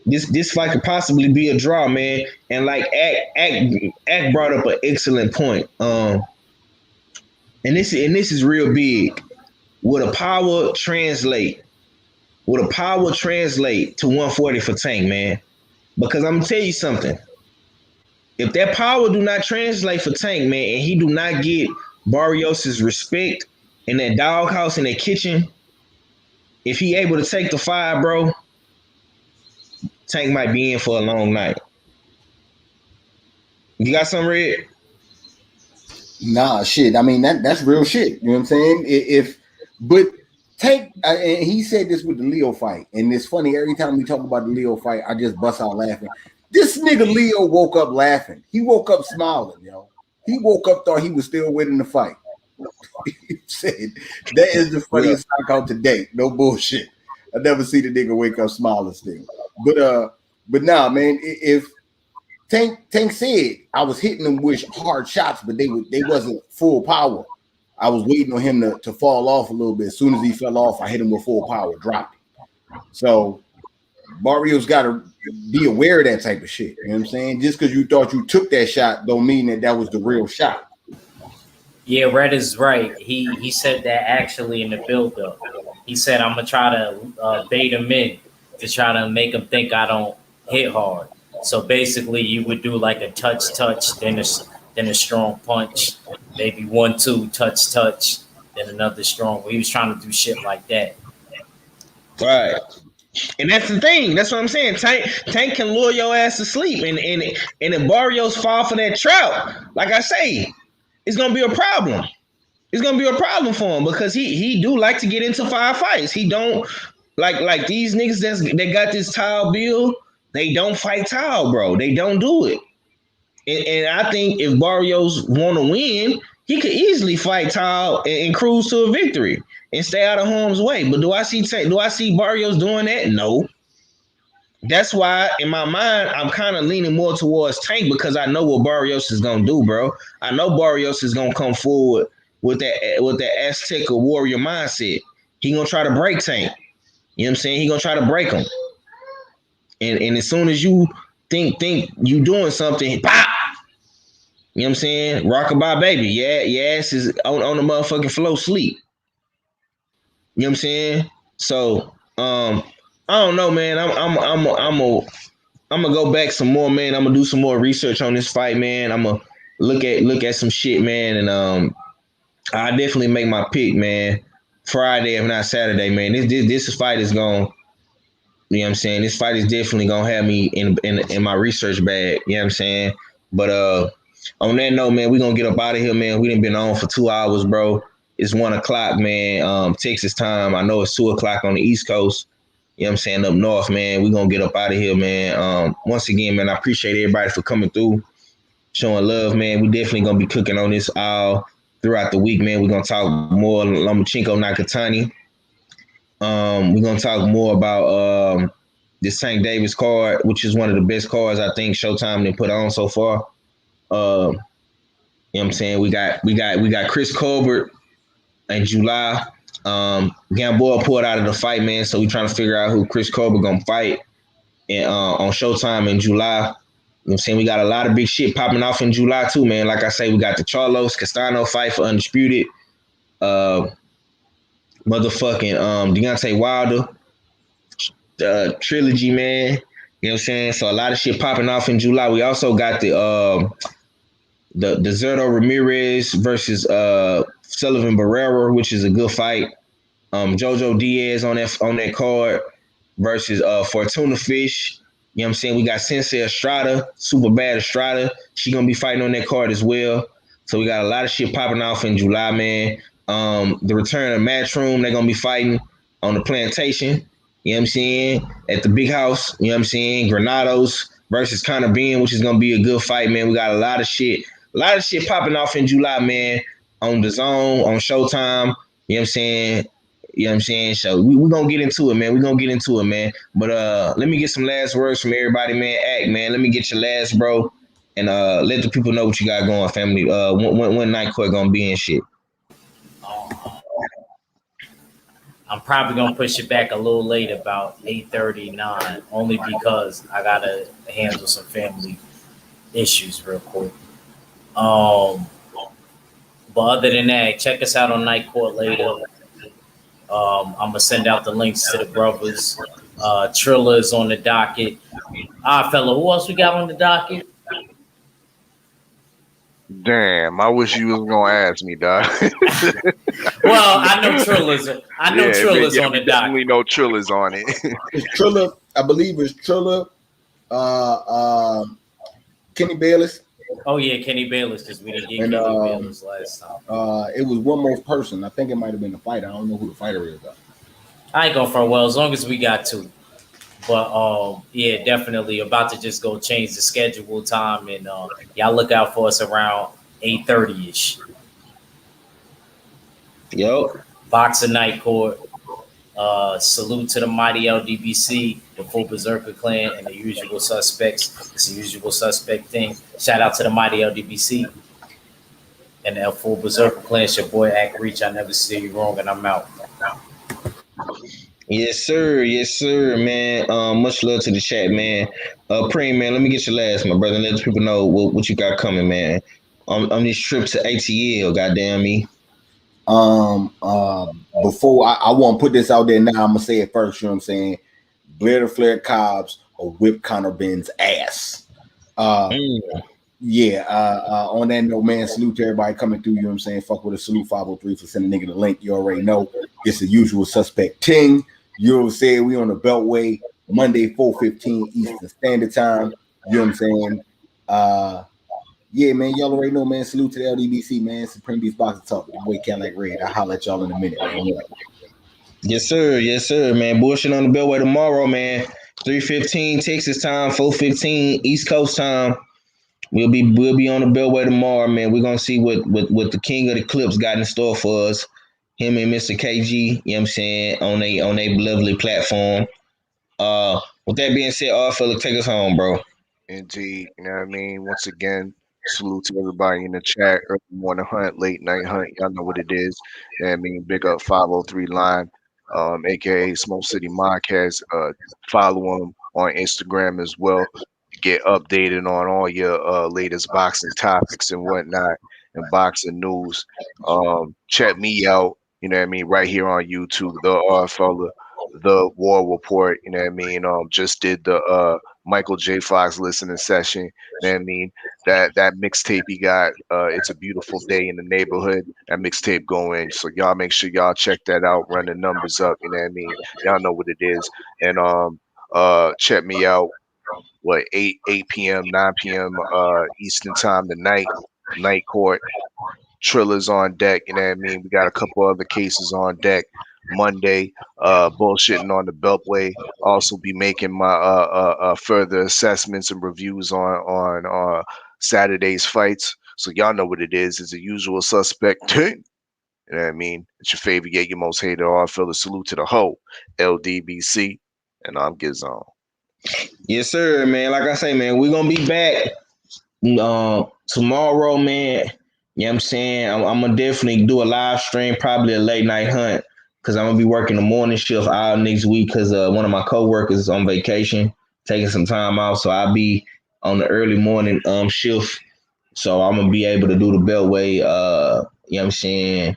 This fight could possibly be a draw, man. And like Act brought up an excellent point. And this is real big. Would a power translate to 140 for Tank, man? Because I'm gonna tell you something. If that power do not translate for Tank, man, and he do not get Barrios' respect in that doghouse, in that kitchen, if he able to take the fight, bro, Tank might be in for a long night. You got something, Red? Nah, shit. I mean, that's real shit. You know what I'm saying? But Tank, and he said this with the Leo fight, and it's funny, every time we talk about the Leo fight, I just bust out laughing. This nigga Leo woke up laughing. He woke up smiling, yo. He woke up, thought he was still winning the fight. He said, that is the funniest knockout to date. No bullshit. I never see the nigga wake up smiling still. But nah, man, if Tank said I was hitting him with hard shots, but they wasn't full power. I was waiting on him to fall off a little bit. As soon as he fell off, I hit him with full power, dropped him. So Barrios got to be aware of that type of shit. You know what I'm saying? Just because you thought you took that shot don't mean that was the real shot. Yeah, Red is right. He said that actually in the build-up. He said, I'm going to try to bait him in to try to make him think I don't hit hard. So basically, you would do like a touch, then a strong punch, maybe 1-2, touch, then another strong. He was trying to do shit like that. Right. And that's the thing. That's what I'm saying. Tank can lure your ass to sleep. And if Barrios fall for that trap, like I say, it's gonna be a problem. It's gonna be a problem for him because he do like to get into firefights. He don't like these niggas that got this tile build. They don't fight tile, bro. They don't do it. And I think if Barrios want to win, he could easily fight tile and cruise to a victory and stay out of harm's way. But do I see Barrios doing that? No. That's why in my mind I'm kind of leaning more towards Tank because I know what Barrios is gonna do, bro. I know Barrios is gonna come forward with that Aztec or warrior mindset. He gonna try to break Tank. You know what I'm saying? He gonna try to break him. And as soon as you think you doing something, pop. You know what I'm saying? Rockabye baby. Yeah, your ass is on the motherfucking floor sleep. You know what I'm saying? So I don't know, man. I'm gonna go back some more, man. I'm gonna do some more research on this fight, man. I'm gonna look at some shit, man, and I definitely make my pick, man. Friday, if not Saturday, man. This fight is going. You know what I'm saying? This fight is definitely gonna have me in my research bag. You know what I'm saying? But on that note, man, we gonna get up out of here, man. We done been on for 2 hours, bro. It's 1 o'clock, man. Texas time. I know it's 2 o'clock on the East Coast. You know what I'm saying? Up north, man. We gonna get up out of here, man. Once again, man, I appreciate everybody for coming through, showing love, man. We definitely gonna be cooking on this all throughout the week, man. We're gonna talk more Lomachenko Nakatani. We're gonna talk more about this Tank Davis card, which is one of the best cards I think Showtime done put on so far. You know what I'm saying? We got Chris Colbert in July. Gamboa pulled out of the fight, man. So we trying to figure out who Chris Colbert gonna fight and on Showtime in July. You know what I'm saying? We got a lot of big shit popping off in July too, man. Like I say, we got the Charlos Castano fight for Undisputed. Motherfucking Deontay Wilder trilogy, man. You know what I'm saying? So a lot of shit popping off in July. We also got the Zerto Ramirez versus Sullivan Barrera, which is a good fight. Jojo Diaz on that card versus Fortuna Fish. You know what I'm saying? We got Sensei Estrada, super bad Estrada. She gonna be fighting on that card as well. So we got a lot of shit popping off in July, man. The return of Matchroom, they're gonna be fighting on the plantation. You know what I'm saying? At the big house, you know what I'm saying? Granados versus Conor Ben, which is gonna be a good fight, man. We got a lot of shit popping off in July, man. On the Zone, on Showtime. You know what I'm saying? You know what I'm saying? So we're gonna get into it, man. We're gonna get into it, man. But let me get some last words from everybody, man. Act, man. Let me get your last, bro. And let the people know what you got going, family. When Night Court gonna be and shit. I'm probably gonna push it back a little late, about 8:39, only because I gotta handle some family issues real quick. But other than that, check us out on Night Court later. I'm gonna send out the links to the brothers. Trilla is on the docket. Fella, who else we got on the docket? Damn, I wish you was gonna ask me, dog. Well, I know Trilla's. Trilla's on the docket. Definitely know Trilla's on it. It's Trilla, I believe it's Trilla, Kenny Bayless. Oh yeah, Kenny Bayless, because we didn't get Kenny Bayless last time. It was one more person. I think it might have been the fighter. I don't know who the fighter is though. I ain't going for well as long as we got two. But yeah, definitely about to just go change the schedule time, and y'all look out for us around 8:30ish. Yo, Boxer Night Court. Salute to the mighty LDBC, the full Berserker clan, and the usual suspects. It's the usual suspect thing. Shout out to the mighty LDBC and the full Berserker clan. It's your boy Act Reach. I never see you wrong, and I'm out. yes sir, man. Much love to the chat, man. Preem, man, let me get your last, my brother. Let the people know what you got coming, man. On this trip to ATL, goddamn me. Before I want to put this out there now, I'm gonna say it first. You know what I'm saying? Blair the Flair Cobbs or whip Conor Ben's ass. Yeah. On that note, man, salute to everybody coming through. You know what I'm saying? Fuck with a salute 503 for sending a nigga the link. You already know it's the usual suspect ting. You know what I'm saying? We on the Beltway Monday 4:15 Eastern Standard Time. You know what I'm saying? Yeah, man, y'all already know, man. Salute to the LDBC, man. Supreme Beast Boxing Talk. The boy Cadillac Red. I'll holler at y'all in a minute, man. Yes, sir, man. Bullshit on the Beltway tomorrow, man. 3:15 Texas time, 4:15 East Coast time. We'll be on the Beltway tomorrow, man. We're gonna see what the king of the clips got in store for us. Him and Mr. KG, you know what I'm saying, on a lovely platform. With that being said, all fella, take us home, bro. Indeed. You know what I mean? Once again, salute to everybody in the chat. Early morning hunt, late night hunt. Y'all know what it is. You know what I mean? Big up 503 Line, aka Smoke City Modcast. Follow him on Instagram as well. Get updated on all your latest boxing topics and whatnot and boxing news. Check me out, you know what I mean, right here on YouTube, the fella, the War Report, you know what I mean. Just did the Michael J. Fox listening session. You know what I mean? That mixtape he got, It's a Beautiful Day in the Neighborhood. That mixtape going. So y'all make sure y'all check that out, run the numbers up, you know what I mean? Y'all know what it is. And check me out, what, 8 p.m., 9 p.m. Eastern time tonight, Night Court. Trilla's on deck, you know what I mean? We got a couple other cases on deck. Monday, bullshitting on the Beltway. Also be making my further assessments and reviews on Saturday's fights. So y'all know what it is. It's a usual suspect. You know what I mean? It's your favorite, yeah, your most hated all fella. Salute to the hoe, LDBC, and I'm Gizon. Yes, sir, man. Like I say, man, we're gonna be back tomorrow, man. You know what I'm saying? I'm gonna definitely do a live stream, probably a late night hunt, because I'm gonna be working the morning shift all next week because one of my coworkers is on vacation, taking some time off. So I'll be on the early morning shift. So I'm gonna be able to do the Beltway, you know what I'm saying,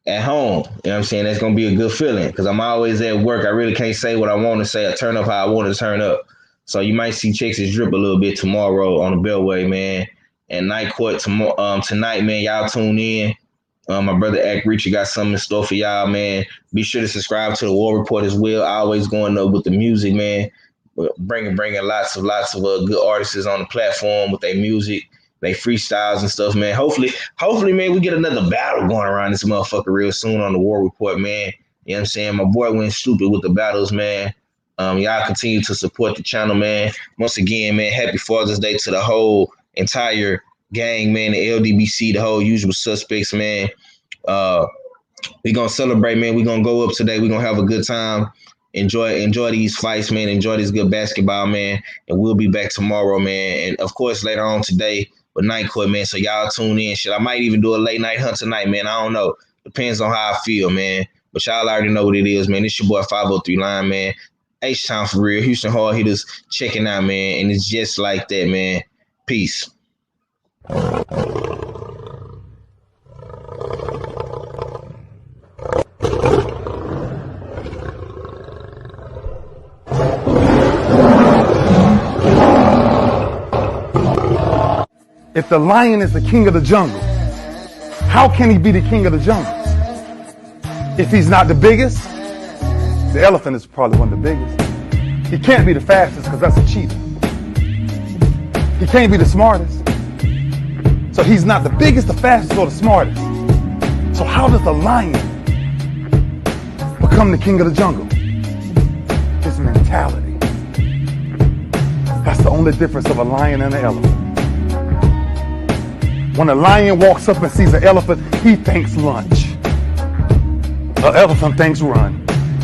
at home. You know what I'm saying? That's gonna be a good feeling because I'm always at work. I really can't say what I want to say. I turn up how I want to turn up. So you might see Texas drip a little bit tomorrow on the Beltway, man. And Night Court tonight, man. Y'all tune in. My brother Act Richard got something in store for y'all, man. Be sure to subscribe to the War Report as well. Always going up with the music, man. Bringing lots of good artists on the platform with their music, they freestyles and stuff, man. Hopefully, man, we get another battle going around this motherfucker real soon on the War Report, man. You know what I'm saying? My boy went stupid with the battles, man. Y'all continue to support the channel, man. Once again, man, happy Father's Day to the whole entire gang, man, the LDBC, the whole usual suspects, man. We gonna celebrate, man. We gonna go up today. We gonna have a good time. Enjoy these fights, man. Enjoy this good basketball, man. And we'll be back tomorrow, man. And of course, later on today with Night Court, man. So y'all tune in. Shit, I might even do a late night hunt tonight, man. I don't know. Depends on how I feel, man. But y'all already know what it is, man. It's your boy 503 Line, man. H-Town for real. Houston Hard Hitters checking out, man. And it's just like that, man. Peace. If the lion is the king of the jungle, how can he be the king of the jungle? If he's not the biggest, the elephant is probably one of the biggest. He can't be the fastest because that's a cheetah. He can't be the smartest. So he's not the biggest, the fastest, or the smartest. So how does the lion become the king of the jungle? His mentality. That's the only difference of a lion and an elephant. When a lion walks up and sees an elephant, he thinks lunch. An elephant thinks run.